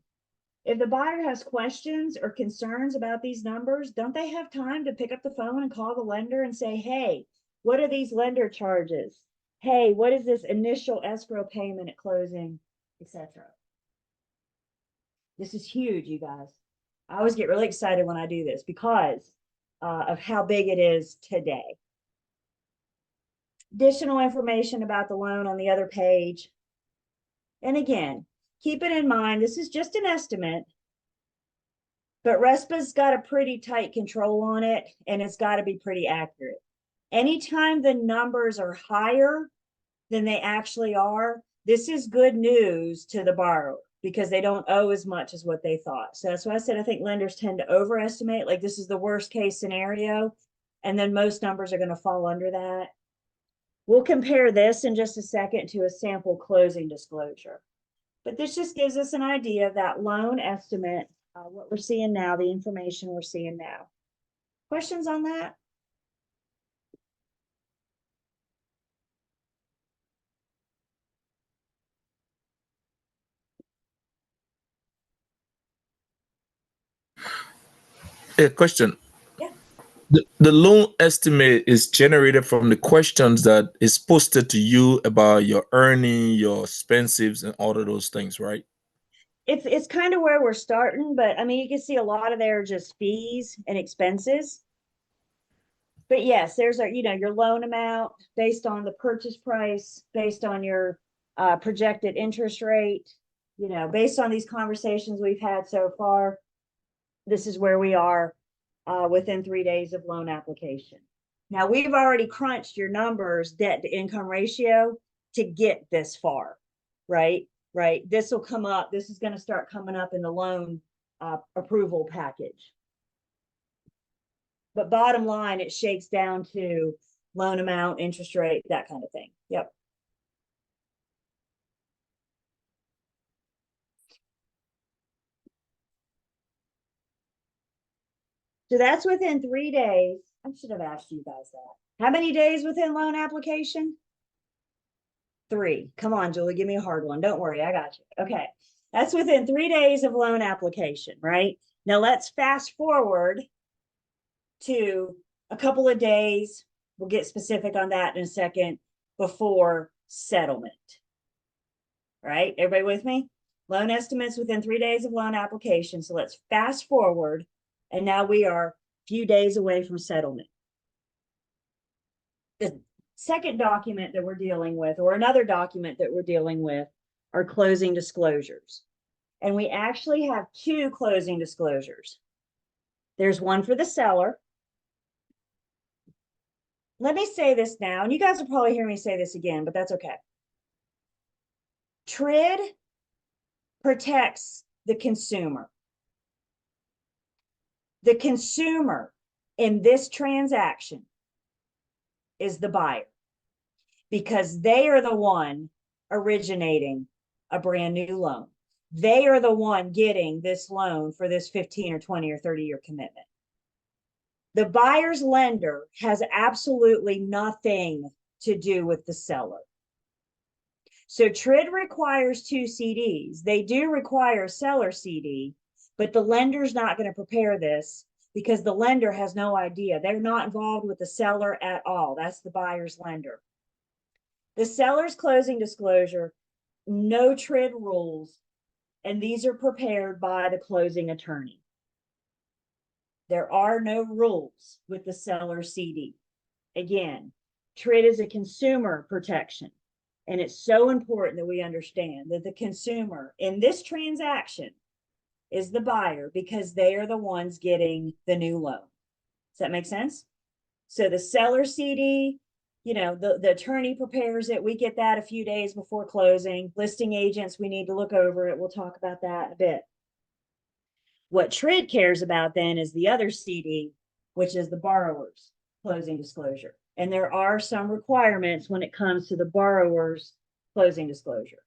If the buyer has questions or concerns about these numbers, don't they have time to pick up the phone and call the lender and say, hey, what are these lender charges? Hey, what is this initial escrow payment at closing, etc. This is huge, you guys. I always get really excited when I do this because of how big it is today. Additional information about the loan on the other page. And again, keep it in mind, this is just an estimate, but RESPA's got a pretty tight control on it, and it's got to be pretty accurate. Anytime the numbers are higher than they actually are, this is good news to the borrower because they don't owe as much as what they thought. So that's why I said I think lenders tend to overestimate, like this is the worst case scenario, and then most numbers are going to fall under that. We'll compare this in just a second to a sample closing disclosure. But this just gives us an idea of that loan estimate, what we're seeing now, the information we're seeing now. Questions on that?
A question.
Yeah.
The loan estimate is generated from the questions that is posted to you about your earning, your expenses, and all of those things, right?
It's kind of where we're starting, but I mean, you can see a lot of there are just fees and expenses. But yes, there's your loan amount based on the purchase price, based on your projected interest rate, based on these conversations we've had so far. This is where we are within 3 days of loan application. Now, we've already crunched your numbers, debt to income ratio, to get this far, right? This will come up. This is going to start coming up in the loan approval package. But bottom line, it shakes down to loan amount, interest rate, that kind of thing. Yep. So that's within 3 days. I should have asked you guys that. How many days within loan application? 3. Come on, Julie, give me a hard one. Don't worry, I got you. Okay. That's within 3 days of loan application, right? Now let's fast forward to a couple of days. We'll get specific on that in a second, before settlement. Right? Everybody with me? Loan estimates within 3 days of loan application. So let's fast forward. And now we are a few days away from settlement. The second document that we're dealing with, or another document that we're dealing with, are closing disclosures. And we actually have 2 closing disclosures. There's one for the seller. Let me say this now, and you guys will probably hear me say this again, but that's okay. TRID protects the consumer. The consumer in this transaction is the buyer, because they are the one originating a brand new loan. They are the one getting this loan for this 15 or 20 or 30-year commitment. The buyer's lender has absolutely nothing to do with the seller. So TRID requires 2 CDs. They do require a seller CD, but the lender's not going to prepare this because the lender has no idea. They're not involved with the seller at all. That's the buyer's lender. The seller's closing disclosure, no TRID rules, and these are prepared by the closing attorney. There are no rules with the seller CD. Again, TRID is a consumer protection, and it's so important that we understand that the consumer in this transaction is the buyer because they are the ones getting the new loan. Does that make sense? So the seller CD, the attorney prepares it. We get that a few days before closing. Listing agents, we need to look over it. We'll talk about that in a bit. What TRID cares about then is the other CD, which is the borrower's. closing disclosure. And there are some requirements when it comes to the borrower's closing disclosure.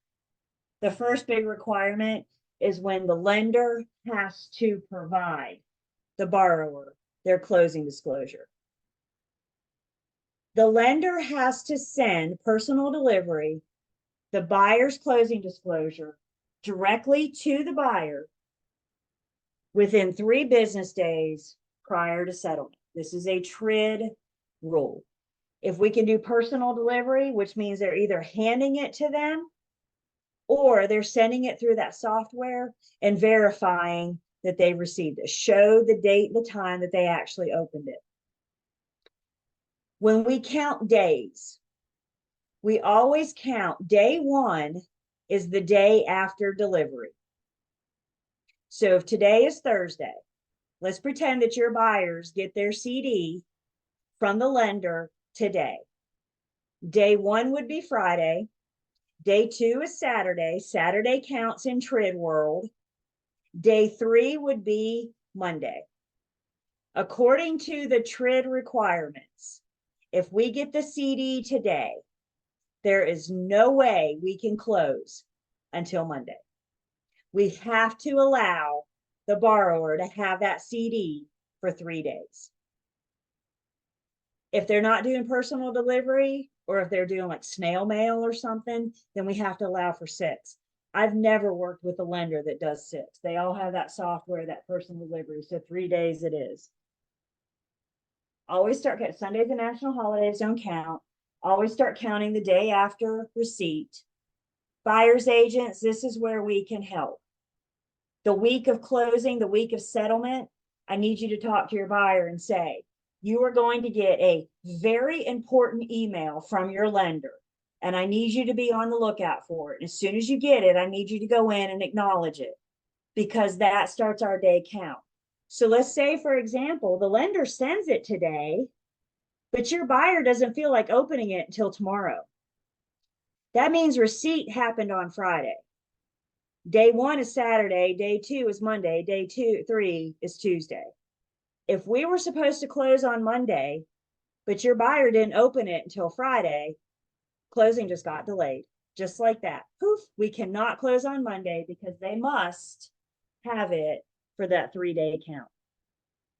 The first big requirement is when the lender has to provide the borrower their closing disclosure. The lender has to send personal delivery, the buyer's closing disclosure, directly to the buyer within 3 business days prior to settlement. This is a TRID rule. If we can do personal delivery, which means they're either handing it to them or they're sending it through that software and verifying that they've received it. Show the date and the time that they actually opened it. When we count days, we always count day 1 is the day after delivery. So if today is Thursday, let's pretend that your buyers get their CD from the lender today. Day 1 would be Friday. Day 2 is Saturday. Saturday counts in TRID world. Day 3 would be Monday. According to the TRID requirements, if we get the CD today, there is no way we can close until Monday. We have to allow the borrower to have that CD for 3 days. If they're not doing personal delivery, or if they're doing like snail mail or something, then we have to allow for 6. I've never worked with a lender that does 6. They all have that software, that personal delivery. So 3 days it is. Always start counting. Sundays and national holidays don't count. Always start counting the day after receipt. Buyer's agents, this is where we can help. The week of closing, the week of settlement, I need you to talk to your buyer and say, you are going to get a very important email from your lender, and I need you to be on the lookout for it. And as soon as you get it, I need you to go in and acknowledge it, because that starts our day count. So let's say, for example, the lender sends it today, but your buyer doesn't feel like opening it until tomorrow. That means receipt happened on Friday. Day 1 is Saturday, day 2 is Monday, day 3 is Tuesday. If we were supposed to close on Monday, but your buyer didn't open it until Friday, closing just got delayed. Just like that. Poof, we cannot close on Monday because they must have it for that 3-day count.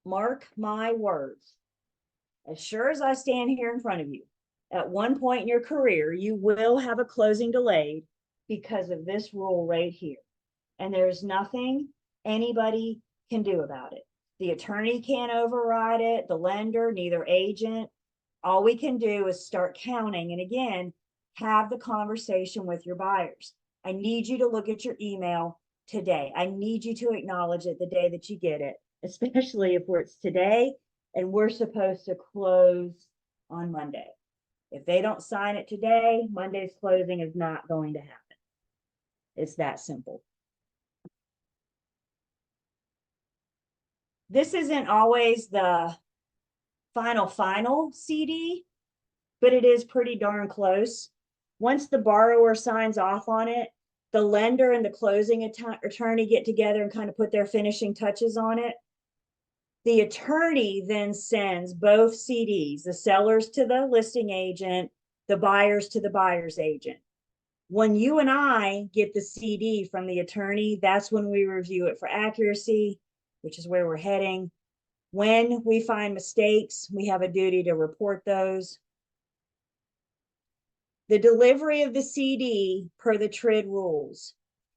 Mark my words. As sure as I stand here in front of you, at one point in your career, you will have a closing delayed because of this rule right here. And there's nothing anybody can do about it. The attorney can't override it, the lender, neither agent. All we can do is start counting. And again, have the conversation with your buyers. I need you to look at your email today. I need you to acknowledge it the day that you get it, especially if it's today and we're supposed to close on Monday. If they don't sign it today, Monday's closing is not going to happen. It's that simple. This isn't always the final CD, but it is pretty darn close. Once the borrower signs off on it, the lender and the closing attorney get together and kind of put their finishing touches on it. The attorney then sends both CDs, the sellers to the listing agent, the buyers to the buyer's agent. When you and I get the CD from the attorney, that's when we review it for accuracy, which is where we're heading. When we find mistakes, we have a duty to report those. The delivery of the CD per the TRID rules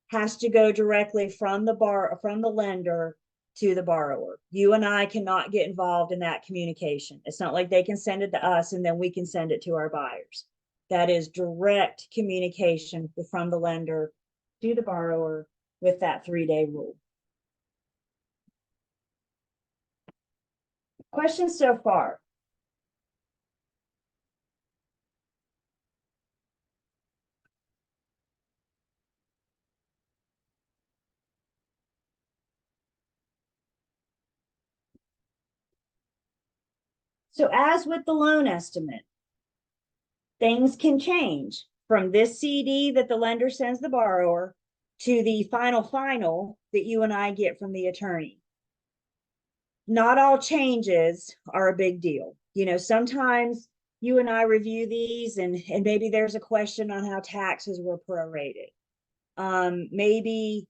has to go directly from the lender to the borrower. You and I cannot get involved in that communication. It's not like they can send it to us and then we can send it to our buyers. That is direct communication from the lender to the borrower with that 3-day rule. Questions so far? So as with the loan estimate, things can change from this CD that the lender sends the borrower to the final that you and I get from the attorney. Not all changes are a big deal. You know, sometimes you and I review these and maybe there's a question on how taxes were prorated. Maybe,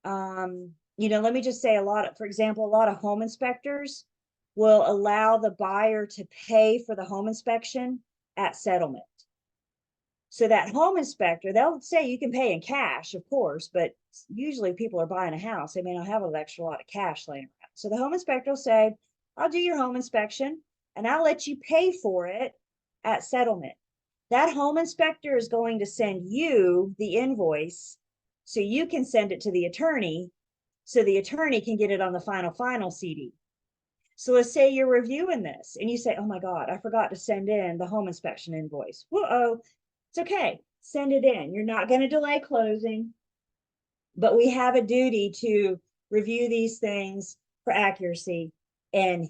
you know, let me just say for example, a lot of home inspectors will allow the buyer to pay for the home inspection at settlement. So that home inspector, they'll say you can pay in cash, of course, but usually people are buying a house. They may not have an extra lot of cash laying around. So the home inspector will say, I'll do your home inspection and I'll let you pay for it at settlement. That home inspector is going to send you the invoice so you can send it to the attorney so the attorney can get it on the final CD. So let's say you're reviewing this and you say, oh my God, I forgot to send in the home inspection invoice. Whoa, it's okay. Send it in. You're not going to delay closing, but we have a duty to review these things for accuracy. And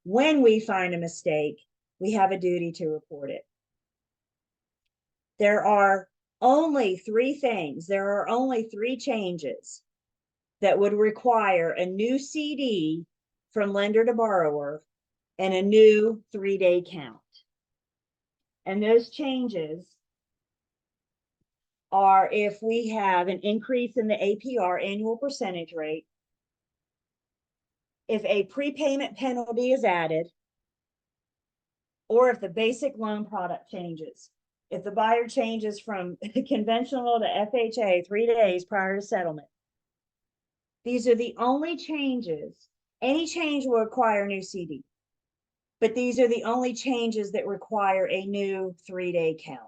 when we find a mistake, we have a duty to report it. There are only 3 things. There are only 3 changes that would require a new CD from lender to borrower and a new 3-day count. And those changes are if we have an increase in the APR, annual percentage rate, if a prepayment penalty is added, or if the basic loan product changes. If the buyer changes from conventional to FHA 3 days prior to settlement. These are the only changes. Any change will require a new CD. But these are the only changes that require a new 3-day count.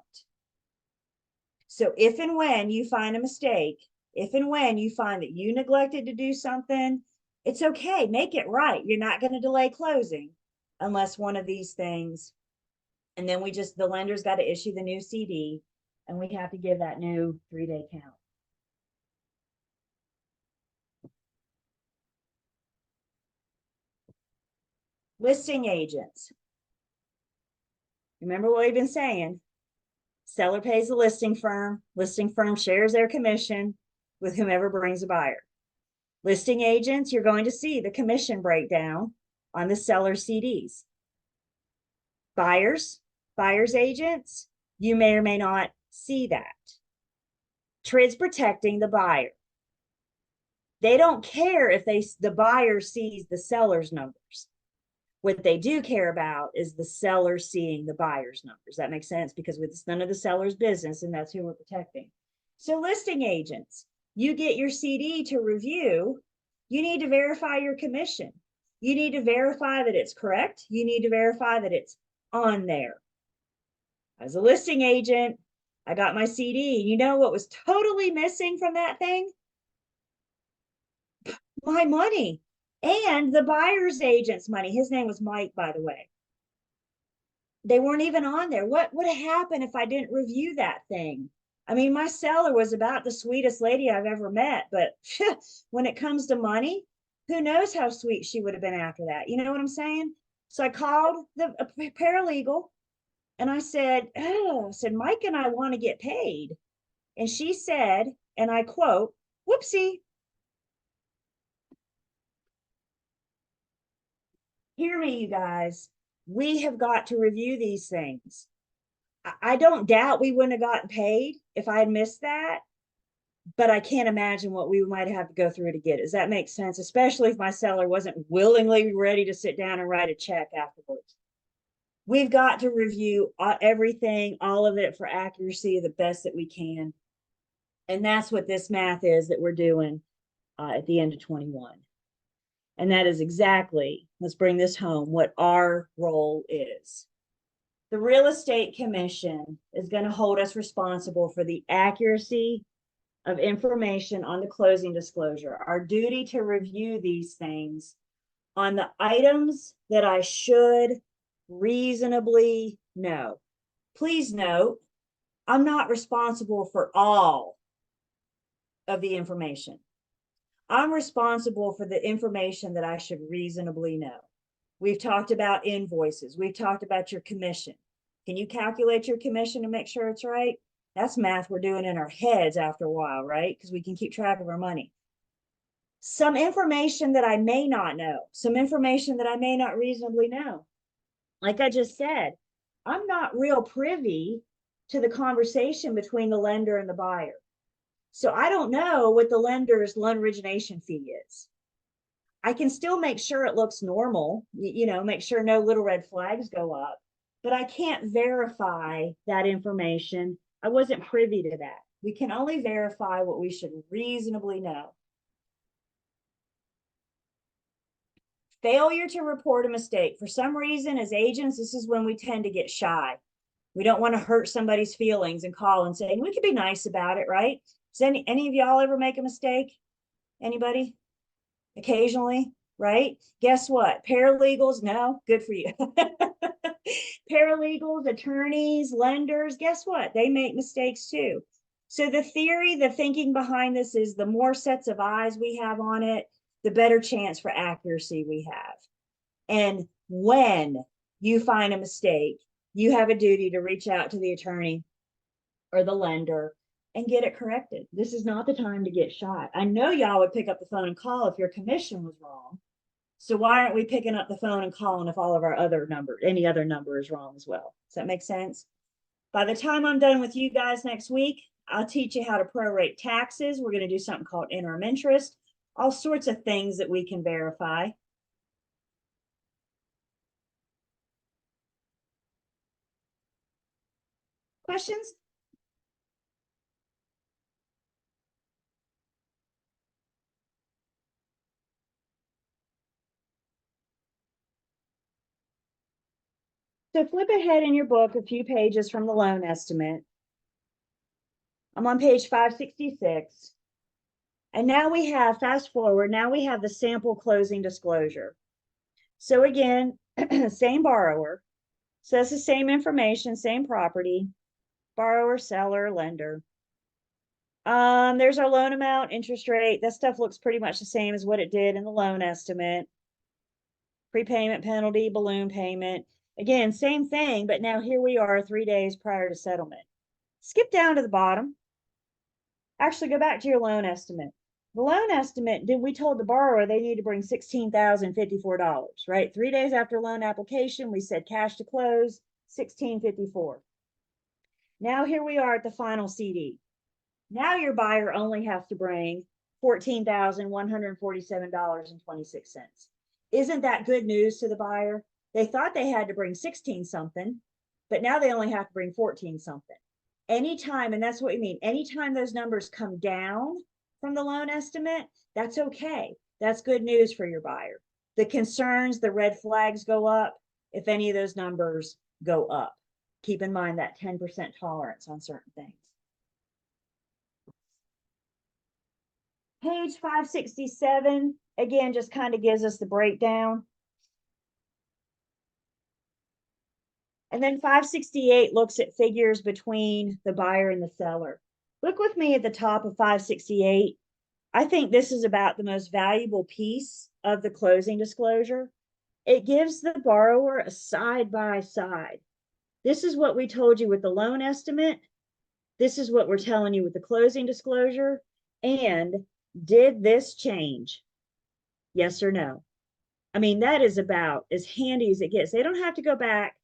So if and when you find a mistake, if and when you find that you neglected to do something, it's okay, make it right. You're not going to delay closing unless one of these things. And then the lender's got to issue the new CD and we have to give that new 3-day count. Listing agents. Remember what we've been saying? Seller pays the listing firm shares their commission with whomever brings a buyer. Listing agents, you're going to see the commission breakdown on the seller CDs. Buyers agents, you may or may not see that. TRID's protecting the buyer. They don't care if the buyer sees the seller's numbers. What they do care about is the seller seeing the buyer's numbers. That makes sense because it's none of the seller's business and that's who we're protecting. So listing agents, you get your CD to review, you need to verify your commission. You need to verify that it's correct. You need to verify that it's on there. As a listing agent, I got my CD. You know what was totally missing from that thing? My money. And the buyer's agent's money. His name was Mike, by the way. They weren't even on there. What would have happened if I didn't review that thing? I mean, my seller was about the sweetest lady I've ever met, but when it comes to money, who knows how sweet she would have been after that? You know what I'm saying? So I called a paralegal and I said, Mike and I want to get paid. And she said, and I quote, whoopsie. Hear me, you guys. We have got to review these things. I don't doubt we wouldn't have gotten paid if I had missed that, but I can't imagine what we might have to go through to get it. Does that make sense? Especially if my seller wasn't willingly ready to sit down and write a check afterwards. We've got to review everything, all of it for accuracy, the best that we can. And that's what this math is that we're doing at the end of 21. And that is exactly, let's bring this home, what our role is. The Real Estate Commission is going to hold us responsible for the accuracy of information on the closing disclosure. Our duty to review these things on the items that I should reasonably know. Please note, I'm not responsible for all of the information. I'm responsible for the information that I should reasonably know. We've talked about invoices. We've talked about your commission. Can you calculate your commission to make sure it's right? That's math we're doing in our heads after a while, right? Because we can keep track of our money. Some information that I may not know, some information that I may not reasonably know. like I just said, I'm not real privy to the conversation between the lender and the buyer. So I don't know what the lender's loan origination fee is. I can still make sure it looks normal, make sure no little red flags go up, but I can't verify that information. I wasn't privy to that. We can only verify what we should reasonably know. Failure to report a mistake. For some reason, as agents, this is when we tend to get shy. We don't want to hurt somebody's feelings and call and say, we could be nice about it, right? Does any of y'all ever make a mistake? Anybody? Occasionally, right? Guess what? Paralegals, no, good for you. Paralegals, attorneys, lenders, guess what? They make mistakes too. So the theory, the thinking behind this is the more sets of eyes we have on it, the better chance for accuracy we have. And when you find a mistake, you have a duty to reach out to the attorney or the lender and get it corrected. This is not the time to get shy. I know y'all would pick up the phone and call if your commission was wrong. So why aren't we picking up the phone and calling if all of our any other number is wrong as well? Does that make sense? By the time I'm done with you guys next week, I'll teach you how to prorate taxes. We're going to do something called interim interest, all sorts of things that we can verify. Questions? So flip ahead in your book a few pages from the loan estimate. I'm on page 566. And now we have, fast forward, now we have the sample closing disclosure. So again, same borrower, says the same information, same property, borrower, seller, lender. There's our loan amount, interest rate. That stuff looks pretty much the same as what it did in the loan estimate. Prepayment penalty, balloon payment. Again, same thing, but now here we are 3 days prior to settlement. Skip down to the bottom. Actually, go back to your loan estimate. The loan estimate, we told the borrower they need to bring $16,054, right? 3 days after loan application, we said cash to close, $16,54. Now here we are at the final CD. Now your buyer only has to bring $14,147.26. Isn't that good news to the buyer? They thought they had to bring 16 something, but now they only have to bring 14 something. Anytime, and that's what we mean, anytime those numbers come down from the loan estimate, that's okay. That's good news for your buyer. The concerns, the red flags go up if any of those numbers go up. Keep in mind that 10% tolerance on certain things. Page 567, again, just kind of gives us the breakdown. And then 568 looks at figures between the buyer and the seller. Look with me at the top of 568. I think this is about the most valuable piece of the closing disclosure. It gives the borrower a side-by-side. This is what we told you with the loan estimate. This is what we're telling you with the closing disclosure. And did this change? Yes or no? I mean, that is about as handy as it gets. They don't have to go back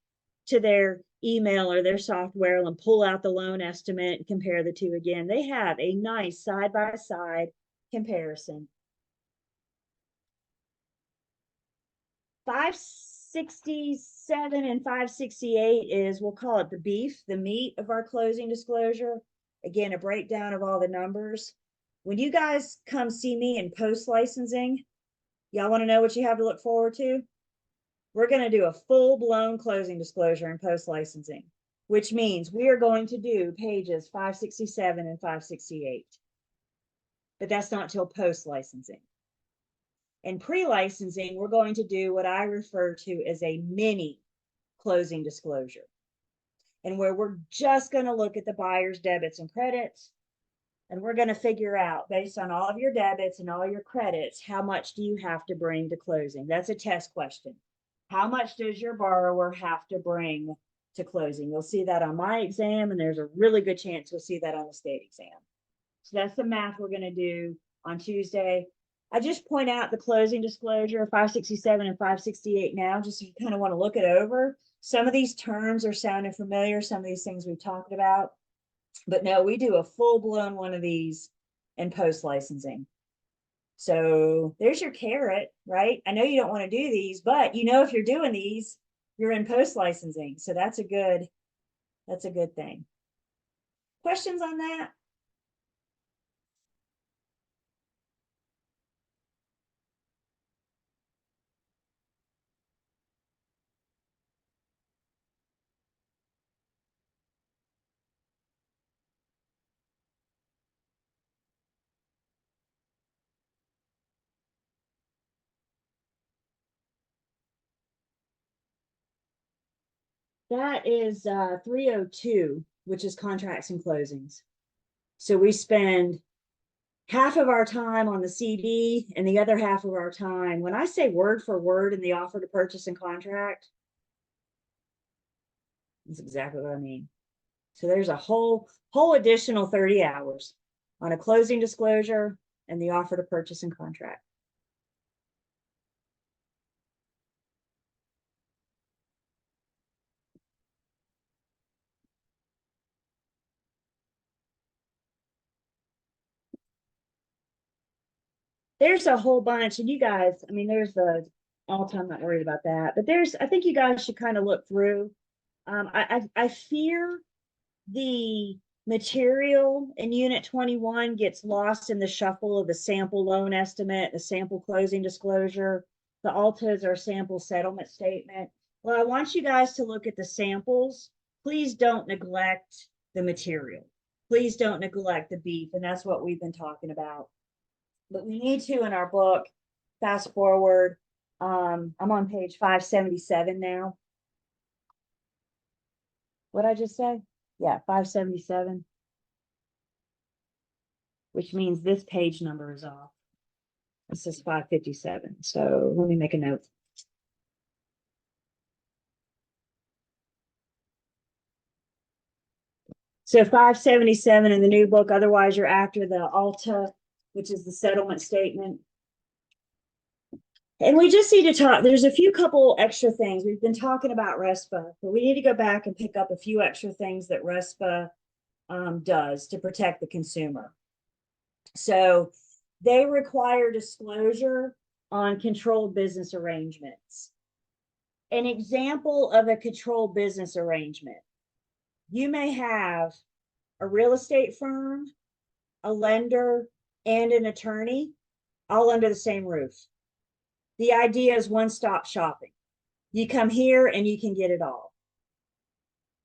to their email or their software and pull out the loan estimate and compare the two again. They have a nice side-by-side comparison. 567 and 568 is, we'll call it the beef, the meat of our closing disclosure. Again, a breakdown of all the numbers. When you guys come see me in post-licensing, y'all want to know what you have to look forward to? We're going to do a full-blown closing disclosure in post-licensing, which means we are going to do pages 567 and 568. But that's not till post-licensing. In pre-licensing, we're going to do what I refer to as a mini closing disclosure, and where we're just going to look at the buyer's debits and credits, and we're going to figure out, based on all of your debits and all your credits, how much do you have to bring to closing? That's a test question. How much does your borrower have to bring to closing? You'll see that on my exam, and there's a really good chance you'll see that on the state exam. So that's the math we're going to do on Tuesday. I just point out the closing disclosure, 567 and 568 now, just if you kind of want to look it over. Some of these terms are sounding familiar, some of these things we've talked about. But no, we do a full-blown one of these in post-licensing. So there's your carrot, right? I know you don't want to do these, but you know if you're doing these, you're in post-licensing. So that's a good thing. Questions on that? That is 302, which is contracts and closings. So we spend half of our time on the CD and the other half of our time. When I say word for word in the offer to purchase and contract, that's exactly what I mean. So there's a whole additional 30 hours on a closing disclosure and the offer to purchase and contract. There's a whole bunch, and you guys, I mean, there's the all-time, not worried about that, but I think you guys should kind of look through. I fear the material in Unit 21 gets lost in the shuffle of the sample loan estimate, the sample closing disclosure, the ALTAs or sample settlement statement. Well, I want you guys to look at the samples. Please don't neglect the material. Please don't neglect the beef, and that's what we've been talking about. But we need to in our book, fast forward. I'm on page 577 now. What'd I just say? Yeah, 577. Which means this page number is off. This is 557. So let me make a note. So 577 in the new book, otherwise you're after the ALTA, which is the settlement statement. And we just need to talk, there's a few couple extra things. We've been talking about RESPA, but we need to go back and pick up a few extra things that RESPA does to protect the consumer. So they require disclosure on controlled business arrangements. An example of a controlled business arrangement. You may have a real estate firm, a lender, and an attorney all under the same roof. The idea is one-stop shopping. You come here and you can get it all.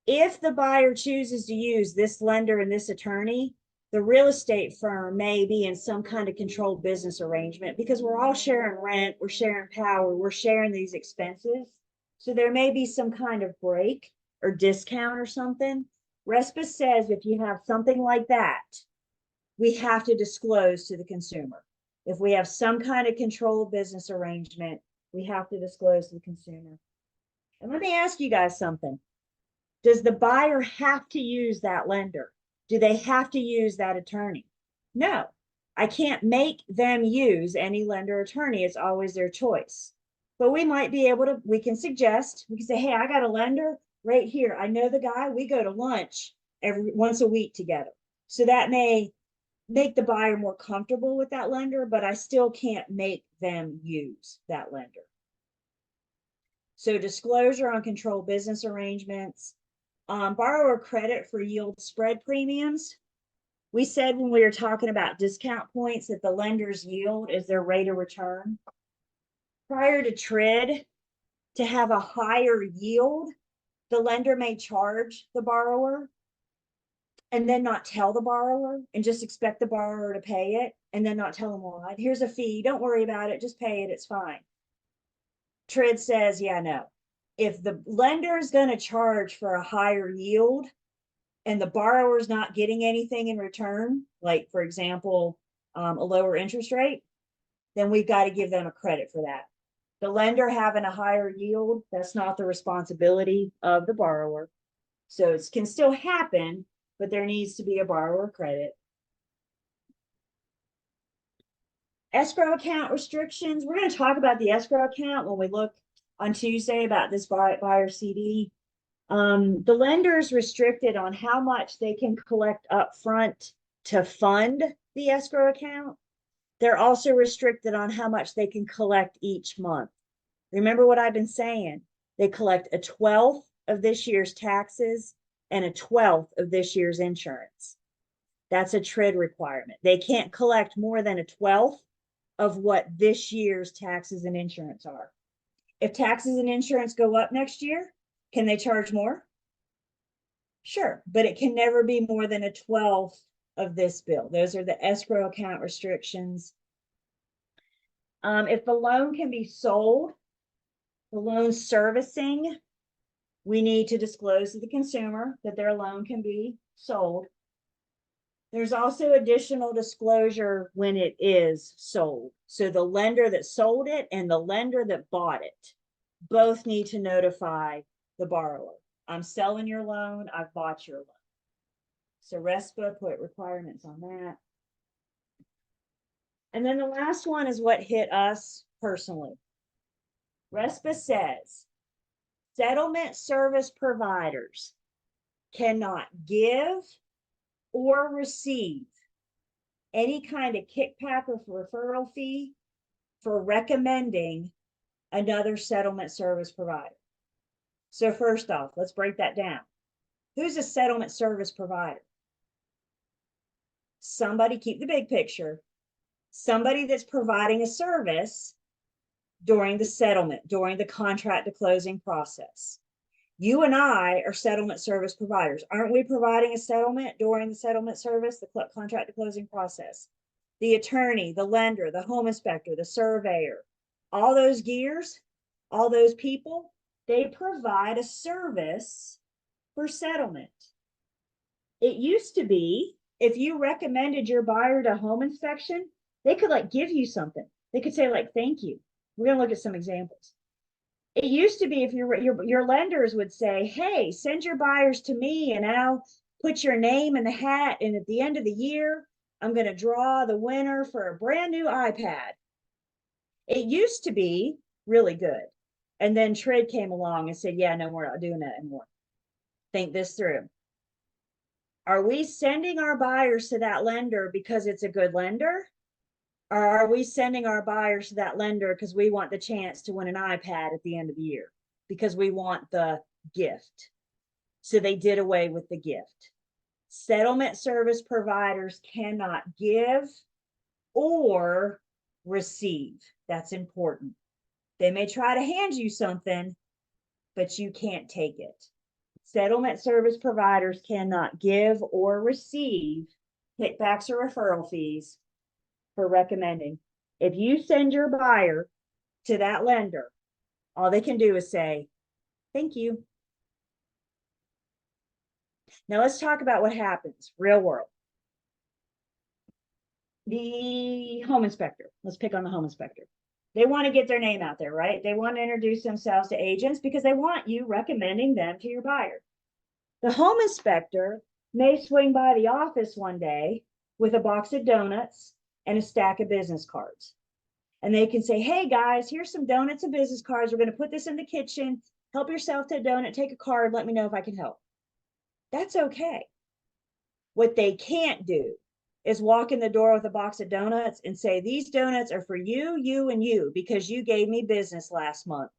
If the buyer chooses to use this lender and this attorney, the real estate firm may be in some kind of controlled business arrangement because we're all sharing rent, we're sharing power, we're sharing these expenses. So there may be some kind of break or discount or something. RESPA says if you have something like that, we have to disclose to the consumer. If we have some kind of controlled business arrangement, we have to disclose to the consumer. And let me ask you guys something. Does the buyer have to use that lender? Do they have to use that attorney? No, I can't make them use any lender or attorney. It's always their choice. But we might be able to, we can suggest, we can say, hey, I got a lender right here. I know the guy, we go to lunch once a week together. So that may make the buyer more comfortable with that lender, but I still can't make them use that lender. So disclosure on controlled business arrangements, borrower credit for yield spread premiums. We said when we were talking about discount points that the lender's yield is their rate of return. Prior to TRID, to have a higher yield, the lender may charge the borrower and then not tell the borrower and just expect the borrower to pay it and then not tell them why. Here's a fee, don't worry about it, just pay it, it's fine. TRID says, yeah, no. If the lender is going to charge for a higher yield and the borrower is not getting anything in return, like for example, a lower interest rate, then we've got to give them a credit for that. The lender having a higher yield, that's not the responsibility of the borrower. So it can still happen, but there needs to be a borrower credit. Escrow account restrictions. We're going to talk about the escrow account when we look on Tuesday about this buyer CD. The lender is restricted on how much they can collect up front to fund the escrow account. They're also restricted on how much they can collect each month. Remember what I've been saying? They collect a 12th of this year's taxes and a 12th of this year's insurance. That's a TRID requirement. They can't collect more than a 12th of what this year's taxes and insurance are. If taxes and insurance go up next year, can they charge more? Sure, but it can never be more than a 12th of this bill. Those are the escrow account restrictions. If the loan can be sold, the loan servicing, we need to disclose to the consumer that their loan can be sold. There's also additional disclosure when it is sold. So the lender that sold it and the lender that bought it both need to notify the borrower. I'm selling your loan, I've bought your loan. So RESPA put requirements on that. And then the last one is what hit us personally. RESPA says settlement service providers cannot give or receive any kind of kickback or referral fee for recommending another settlement service provider. So first off, let's break that down. Who's a settlement service provider? Somebody, keep the big picture, somebody that's providing a service during the settlement, during the contract to closing process. You and I are settlement service providers. Aren't we providing a settlement during the settlement service, the contract to closing process? The attorney, the lender, the home inspector, the surveyor, all those gears, all those people, they provide a service for settlement. It used to be, if you recommended your buyer to home inspection, they could like give you something. They could say like, thank you. We're going to look at some examples. It used to be if your lenders would say, hey, send your buyers to me and I'll put your name in the hat. And at the end of the year, I'm going to draw the winner for a brand new iPad. It used to be really good. And then TRID came along and said, yeah, no, we're not doing that anymore. Think this through. Are we sending our buyers to that lender because it's a good lender? Or are we sending our buyers to that lender because we want the chance to win an iPad at the end of the year? Because we want the gift. So they did away with the gift. Settlement service providers cannot give or receive. That's important. They may try to hand you something, but you can't take it. Settlement service providers cannot give or receive kickbacks or referral fees for recommending. If you send your buyer to that lender, all they can do is say, thank you. Now let's talk about what happens, real world. The home inspector, let's pick on the home inspector. They want to get their name out there, right? They want to introduce themselves to agents because they want you recommending them to your buyer. The home inspector may swing by the office one day with a box of donuts and a stack of business cards. And they can say, hey guys, here's some donuts and business cards. We're going to put this in the kitchen. Help yourself to a donut, take a card, let me know if I can help. That's okay. What they can't do is walk in the door with a box of donuts and say, these donuts are for you, you, and you, because you gave me business last month.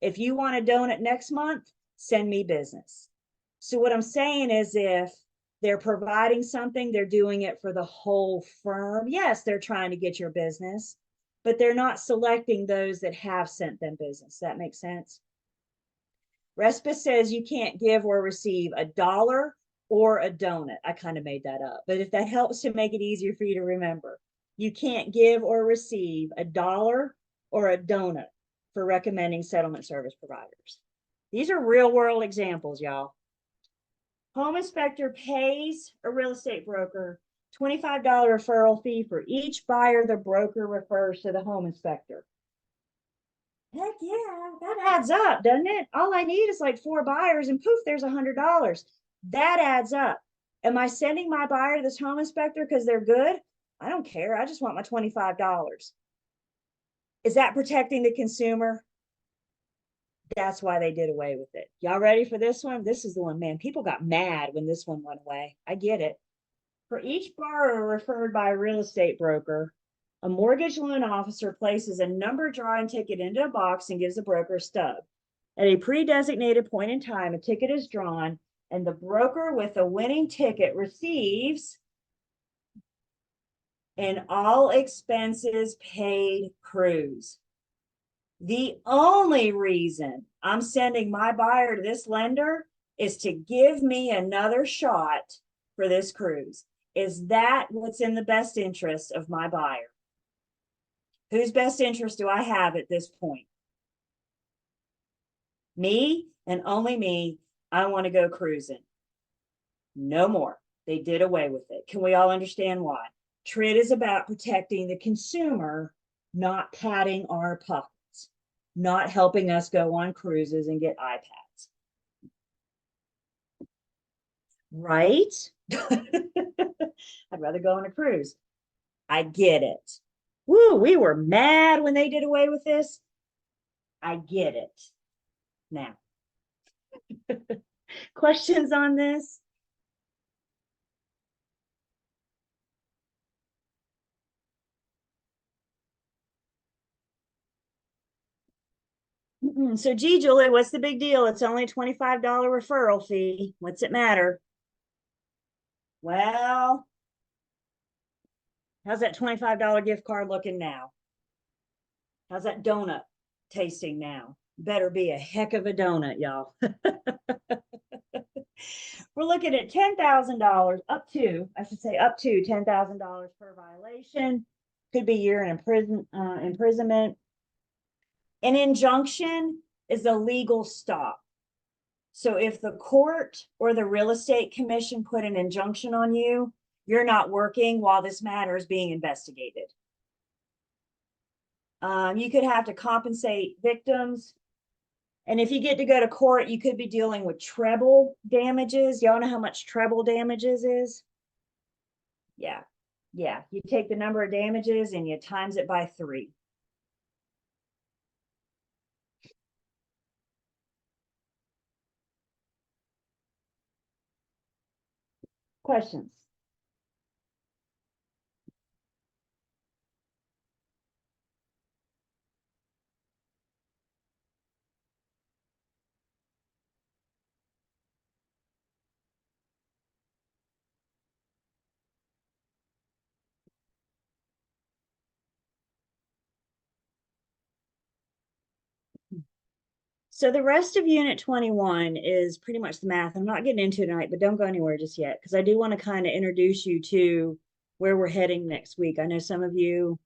If you want a donut next month, send me business. So what I'm saying is if they're providing something, they're doing it for the whole firm. Yes, they're trying to get your business, but they're not selecting those that have sent them business. That makes sense? RESPA says you can't give or receive $1 or a donut. I kind of made that up, but if that helps to make it easier for you to remember, you can't give or receive $1 or a donut for recommending settlement service providers. These are real world examples, y'all. Home inspector pays a real estate broker $25 referral fee for each buyer the broker refers to the home inspector. Heck yeah, that adds up, doesn't it? All I need is like 4 buyers and poof, there's $100. That adds up. Am I sending my buyer to this home inspector because they're good? I don't care. I just want my $25. Is that protecting the consumer? That's why they did away with it. Y'all ready for this one? This is the one, man. People got mad when this one went away. I get it. For each borrower referred by a real estate broker, a mortgage loan officer places a number drawing ticket into a box and gives the broker a stub. At a pre-designated point in time, a ticket is drawn, and the broker with a winning ticket receives an all expenses paid cruise. The only reason I'm sending my buyer to this lender is to give me another shot for this cruise. Is that what's in the best interest of my buyer? Whose best interest do I have at this point? Me and only me. I want to go cruising. No more. They did away with it. Can we all understand why? TRID is about protecting the consumer, not padding our pockets, not helping us go on cruises and get iPads. Right? I'd rather go on a cruise. I get it. Woo, we were mad when they did away with this. I get it. Now, questions on this? So, gee, Julie, what's the big deal? It's only a $25 referral fee. What's it matter? Well, how's that $25 gift card looking now? How's that donut tasting now? Better be a heck of a donut, y'all. We're looking at $10,000 up to $10,000 per violation. Could be year in imprisonment. An injunction is a legal stop. So if the court or the real estate commission put an injunction on you, you're not working while this matter is being investigated. You could have to compensate victims. And if you get to go to court, you could be dealing with treble damages. Y'all know how much treble damages is? Yeah. Yeah. You take the number of damages and you times it by 3. Questions? So the rest of Unit 21 is pretty much the math. I'm not getting into it tonight, but don't go anywhere just yet, because I do want to kind of introduce you to where we're heading next week. I know some of you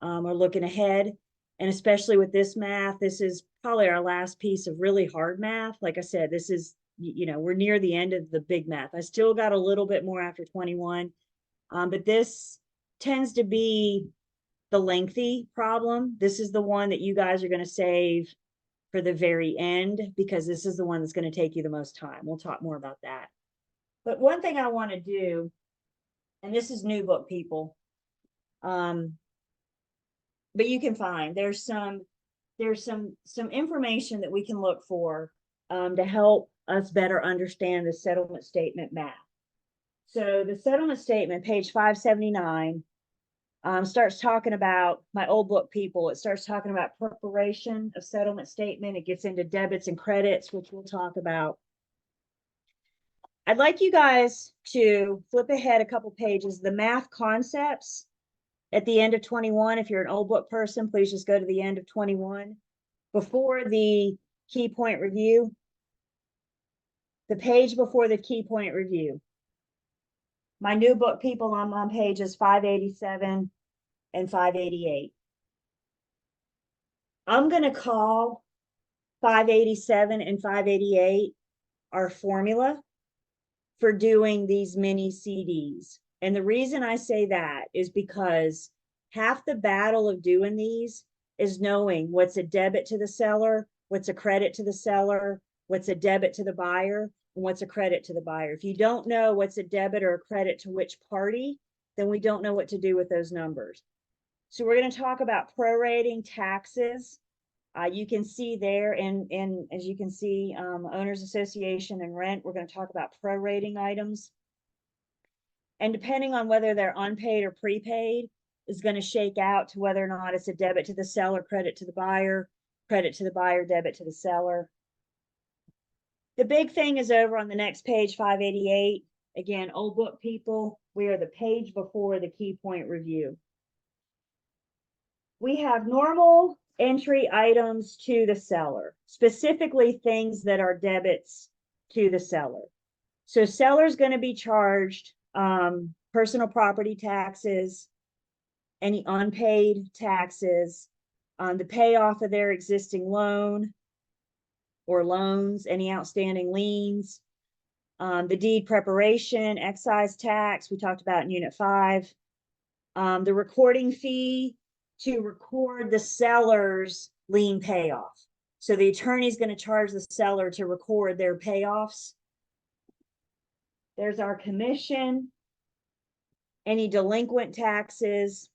are looking ahead, and especially with this math, this is probably our last piece of really hard math. Like I said, this is, we're near the end of the big math. I still got a little bit more after 21, but this tends to be the lengthy problem. This is the one that you guys are going to save for the very end, because this is the one that's going to take you the most time. We'll talk more about that. But one thing I want to do, and this is new book people, but you can find there's some information that we can look for to help us better understand the settlement statement math. So the settlement statement, page 579, starts talking about, my old book people, it starts talking about preparation of settlement statement. It gets into debits and credits, which we'll talk about. I'd like you guys to flip ahead a couple pages. The math concepts at the end of 21, if you're an old book person, please just go to the end of 21. Before the key point review, the page before the key point review. My new book people, I'm on pages 587 and 588. I'm going to call 587 and 588 our formula for doing these mini CDs. And the reason I say that is because half the battle of doing these is knowing what's a debit to the seller, what's a credit to the seller, what's a debit to the buyer, and what's a credit to the buyer. If you don't know what's a debit or a credit to which party, then we don't know what to do with those numbers. So we're going to talk about prorating taxes. You can see there, and as you can see, owners association and rent, we're going to talk about prorating items. And depending on whether they're unpaid or prepaid is going to shake out to whether or not it's a debit to the seller, credit to the buyer, debit to the seller. The big thing is over on the next page, 588. Again, old book people, we are the page before the key point review. We have normal entry items to the seller, specifically things that are debits to the seller. So seller's going to be charged personal property taxes, any unpaid taxes, the payoff of their existing loan or loans, any outstanding liens, the deed preparation, excise tax, we talked about in Unit 5, the recording fee to record the seller's lien payoff. So the attorney is going to charge the seller to record their payoffs. There's our commission, any delinquent taxes,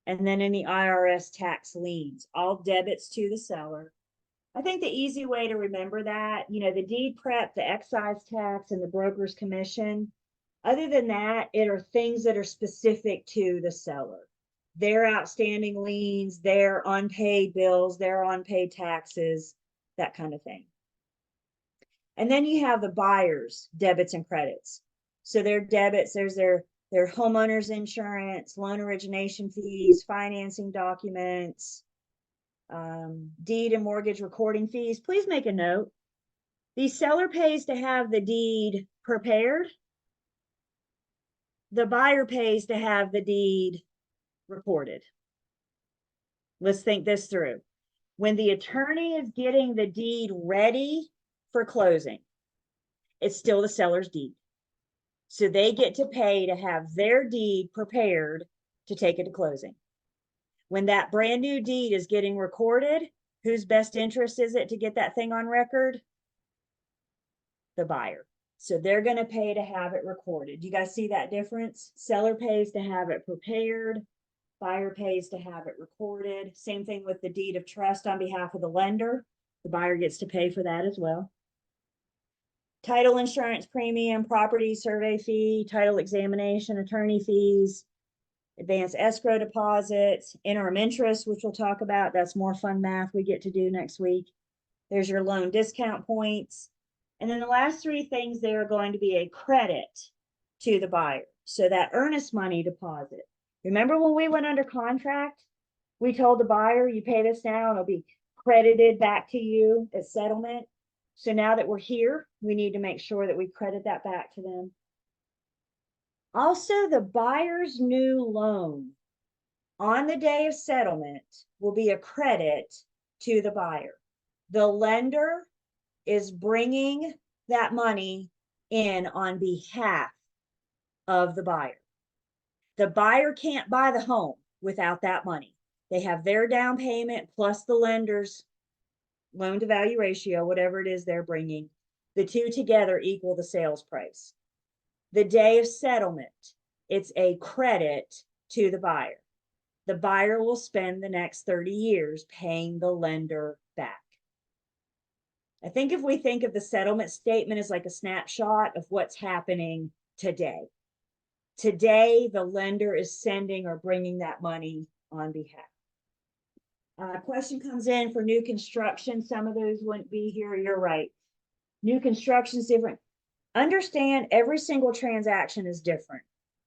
and then any IRS tax liens, all debits to the seller. I think the easy way to remember that, you know, the deed prep, the excise tax, and the broker's commission, other than that, it are things that are specific to the seller. Their outstanding liens, their unpaid bills, their unpaid taxes, that kind of thing. And then you have the buyer's debits and credits. So their debits, there's their homeowner's insurance, loan origination fees, financing documents, deed and mortgage recording fees. Please make a note. The seller pays to have the deed prepared. The buyer pays to have the deed recorded. Let's think this through. When the attorney is getting the deed ready for closing, it's still the seller's deed. So they get to pay to have their deed prepared to take it to closing. When that brand new deed is getting recorded, whose best interest is it to get that thing on record? The buyer. So they're going to pay to have it recorded. You guys see that difference? Seller pays to have it prepared. Buyer pays to have it recorded. Same thing with the deed of trust on behalf of the lender. The buyer gets to pay for that as well. Title insurance premium, property survey fee, title examination, attorney fees, advanced escrow deposits, interim interest, which we'll talk about. That's more fun math we get to do next week. There's your loan discount points. And then the last three things, they are going to be a credit to the buyer. So that earnest money deposit. Remember when we went under contract, we told the buyer, you pay this now and it'll be credited back to you at settlement. So now that we're here, we need to make sure that we credit that back to them. Also, the buyer's new loan on the day of settlement will be a credit to the buyer. The lender is bringing that money in on behalf of the buyer. The buyer can't buy the home without that money. They have their down payment plus the lender's loan to value ratio, whatever it is they're bringing. The two together equal the sales price. The day of settlement, it's a credit to the buyer. The buyer will spend the next 30 years paying the lender back. I think if we think of the settlement statement as like a snapshot of what's happening today. Today, the lender is sending or bringing that money on behalf. Question comes in for new construction. Some of those wouldn't be here. You're right. New construction is different. Understand every single transaction is different.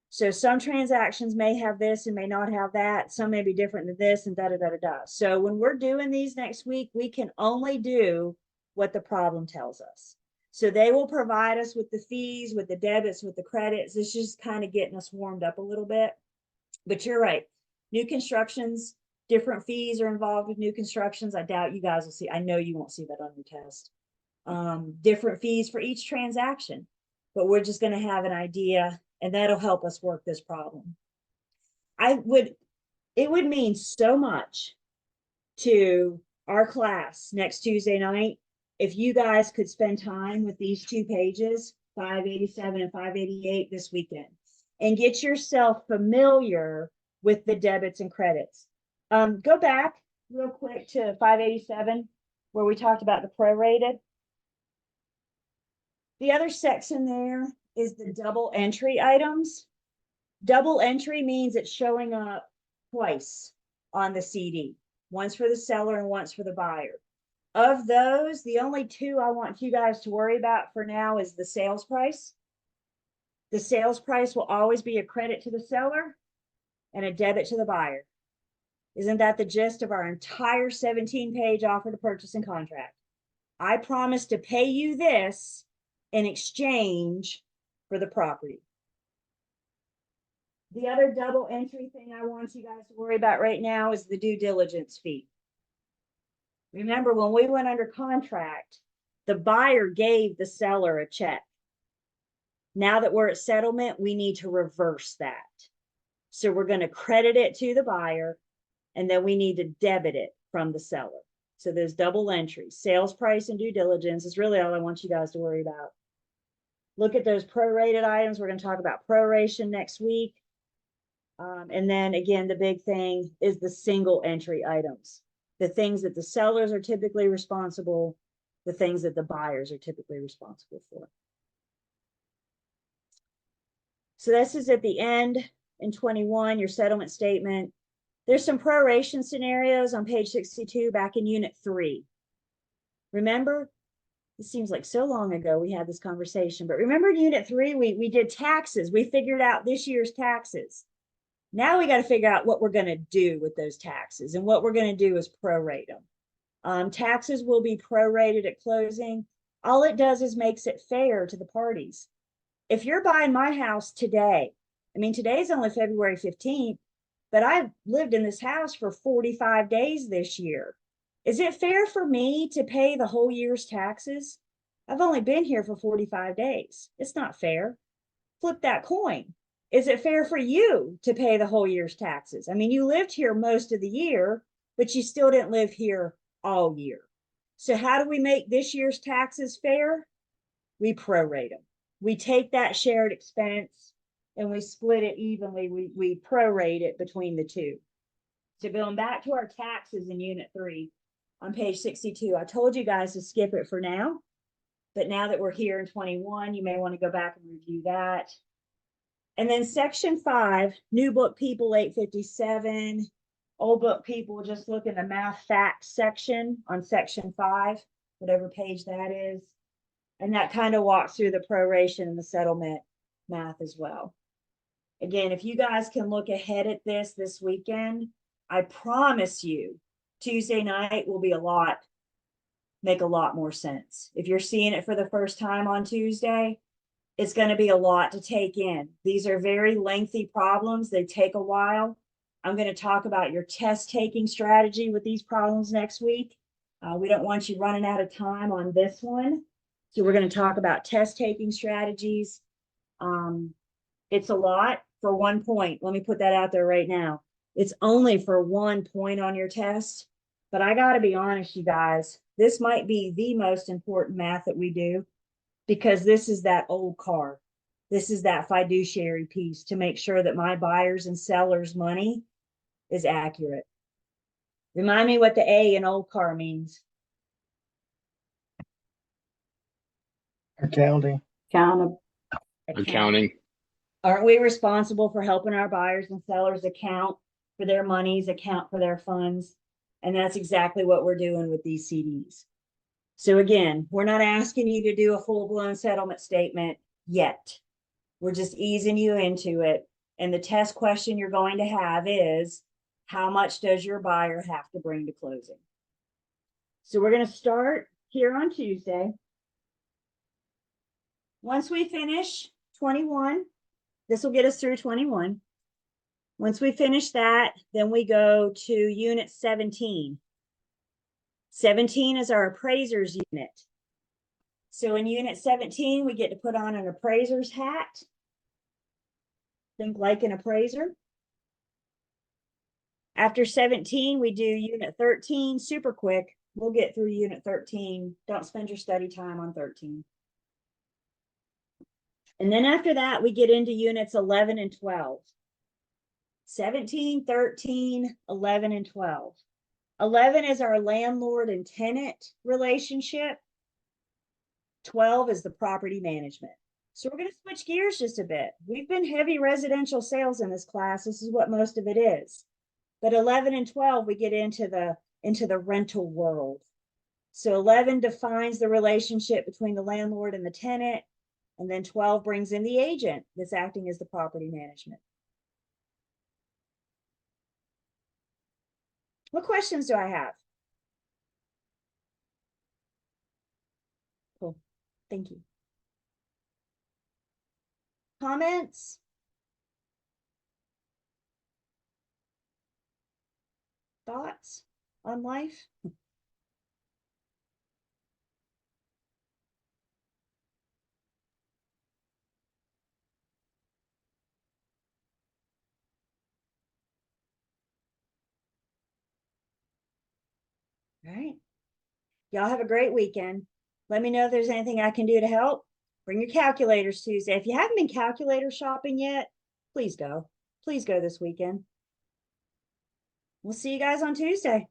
So some transactions may have this and may not have that. Some may be different than this and da-da-da-da-da. So when we're doing these next week, we can only do what the problem tells us. So they will provide us with the fees, with the debits, with the credits. It's just kind of getting us warmed up a little bit. But you're right. New constructions, different fees are involved with new constructions. I doubt you guys will see. I know you won't see that on your test. Different fees for each transaction. But we're just going to have an idea, and that'll help us work this problem. It would mean so much to our class next Tuesday night if you guys could spend time with these two pages, 587 and 588 this weekend. and get yourself familiar with the debits and credits. Go back real quick to 587, where we talked about the prorated. The other section there is the double entry items. Double entry means it's showing up twice on the CD, once for the seller and once for the buyer. Of those, the only two I want you guys to worry about for now is the sales price. The sales price will always be a credit to the seller and a debit to the buyer. Isn't that the gist of our entire 17-page offer to purchase and contract? I promise to pay you this in exchange for the property. The other double entry thing I want you guys to worry about right now is the due diligence fee. Remember, when we went under contract, the buyer gave the seller a check. Now that we're at settlement, we need to reverse that. So we're going to credit it to the buyer, and then we need to debit it from the seller. So there's double entries. Sales price and due diligence is really all I want you guys to worry about. Look at those prorated items. We're going to talk about proration next week. And then again, the big thing is the single entry items. The things that the sellers are typically responsible, the things that the buyers are typically responsible for. So this is at the end in 21, your settlement statement. There's some proration scenarios on page 62 back in unit 3. Remember, it seems like so long ago we had this conversation, but remember in unit 3, we did taxes. We figured out this year's taxes. Now we got to figure out what we're going to do with those taxes, and what we're going to do is prorate them. Taxes will be prorated at closing. All it does is makes it fair to the parties. If you're buying my house today, I mean, today's only February 15th, but I've lived in this house for 45 days this year. Is it fair for me to pay the whole year's taxes? I've only been here for 45 days. It's not fair. Flip that coin. Is it fair for you to pay the whole year's taxes? I mean, you lived here most of the year, but you still didn't live here all year. So how do we make this year's taxes fair? We prorate them. We take that shared expense and we split it evenly. We prorate it between the two. So going back to our taxes in unit 3 on page 62, I told you guys to skip it for now, but now that we're here in 21, you may want to go back and review that. And then section 5, new book people 857, old book people, just look in the math facts section on section 5, whatever page that is. And that kind of walks through the proration and the settlement math as well. Again, if you guys can look ahead at this weekend, I promise you Tuesday night will be make a lot more sense. If you're seeing it for the first time on Tuesday, it's going to be a lot to take in. These are very lengthy problems. They take a while. I'm going to talk about your test taking strategy with these problems next week. We don't want you running out of time on this one. So we're going to talk about test taking strategies. It's a lot for 1 point. Let me put that out there right now. It's only for 1 point on your test. But I got to be honest, you guys, this might be the most important math that we do, because this is that old car. This is that fiduciary piece to make sure that my buyers and sellers' money is accurate. Remind me what the A in old car means.
Accounting.
Accounting.
Aren't we responsible for helping our buyers and sellers account for their monies, account for their funds? And that's exactly what we're doing with these CDs. So again, we're not asking you to do a full-blown settlement statement yet. We're just easing you into it. And the test question you're going to have is, how much does your buyer have to bring to closing? So we're going to start here on Tuesday. Once we finish 21, this will get us through 21. Once we finish that, then we go to unit 17. 17 is our appraiser's unit. So in unit 17, we get to put on an appraiser's hat. Think like an appraiser. After 17, we do unit 13, super quick. We'll get through unit 13. Don't spend your study time on 13. And then after that, we get into units 11 and 12. 17, 13, 11, and 12. 11 is our landlord and tenant relationship. 12 is the property management. So we're going to switch gears just a bit. We've been heavy residential sales in this class. This is what most of it is. But 11 and 12, we get into the rental world. So 11 defines the relationship between the landlord and the tenant. And then 12 brings in the agent that's acting as the property management. What questions do I have? Cool. Thank you. Comments? Thoughts on life? All right. Y'all have a great weekend. Let me know if there's anything I can do to help. Bring your calculators Tuesday. If you haven't been calculator shopping yet, please go. Please go this weekend. We'll see you guys on Tuesday.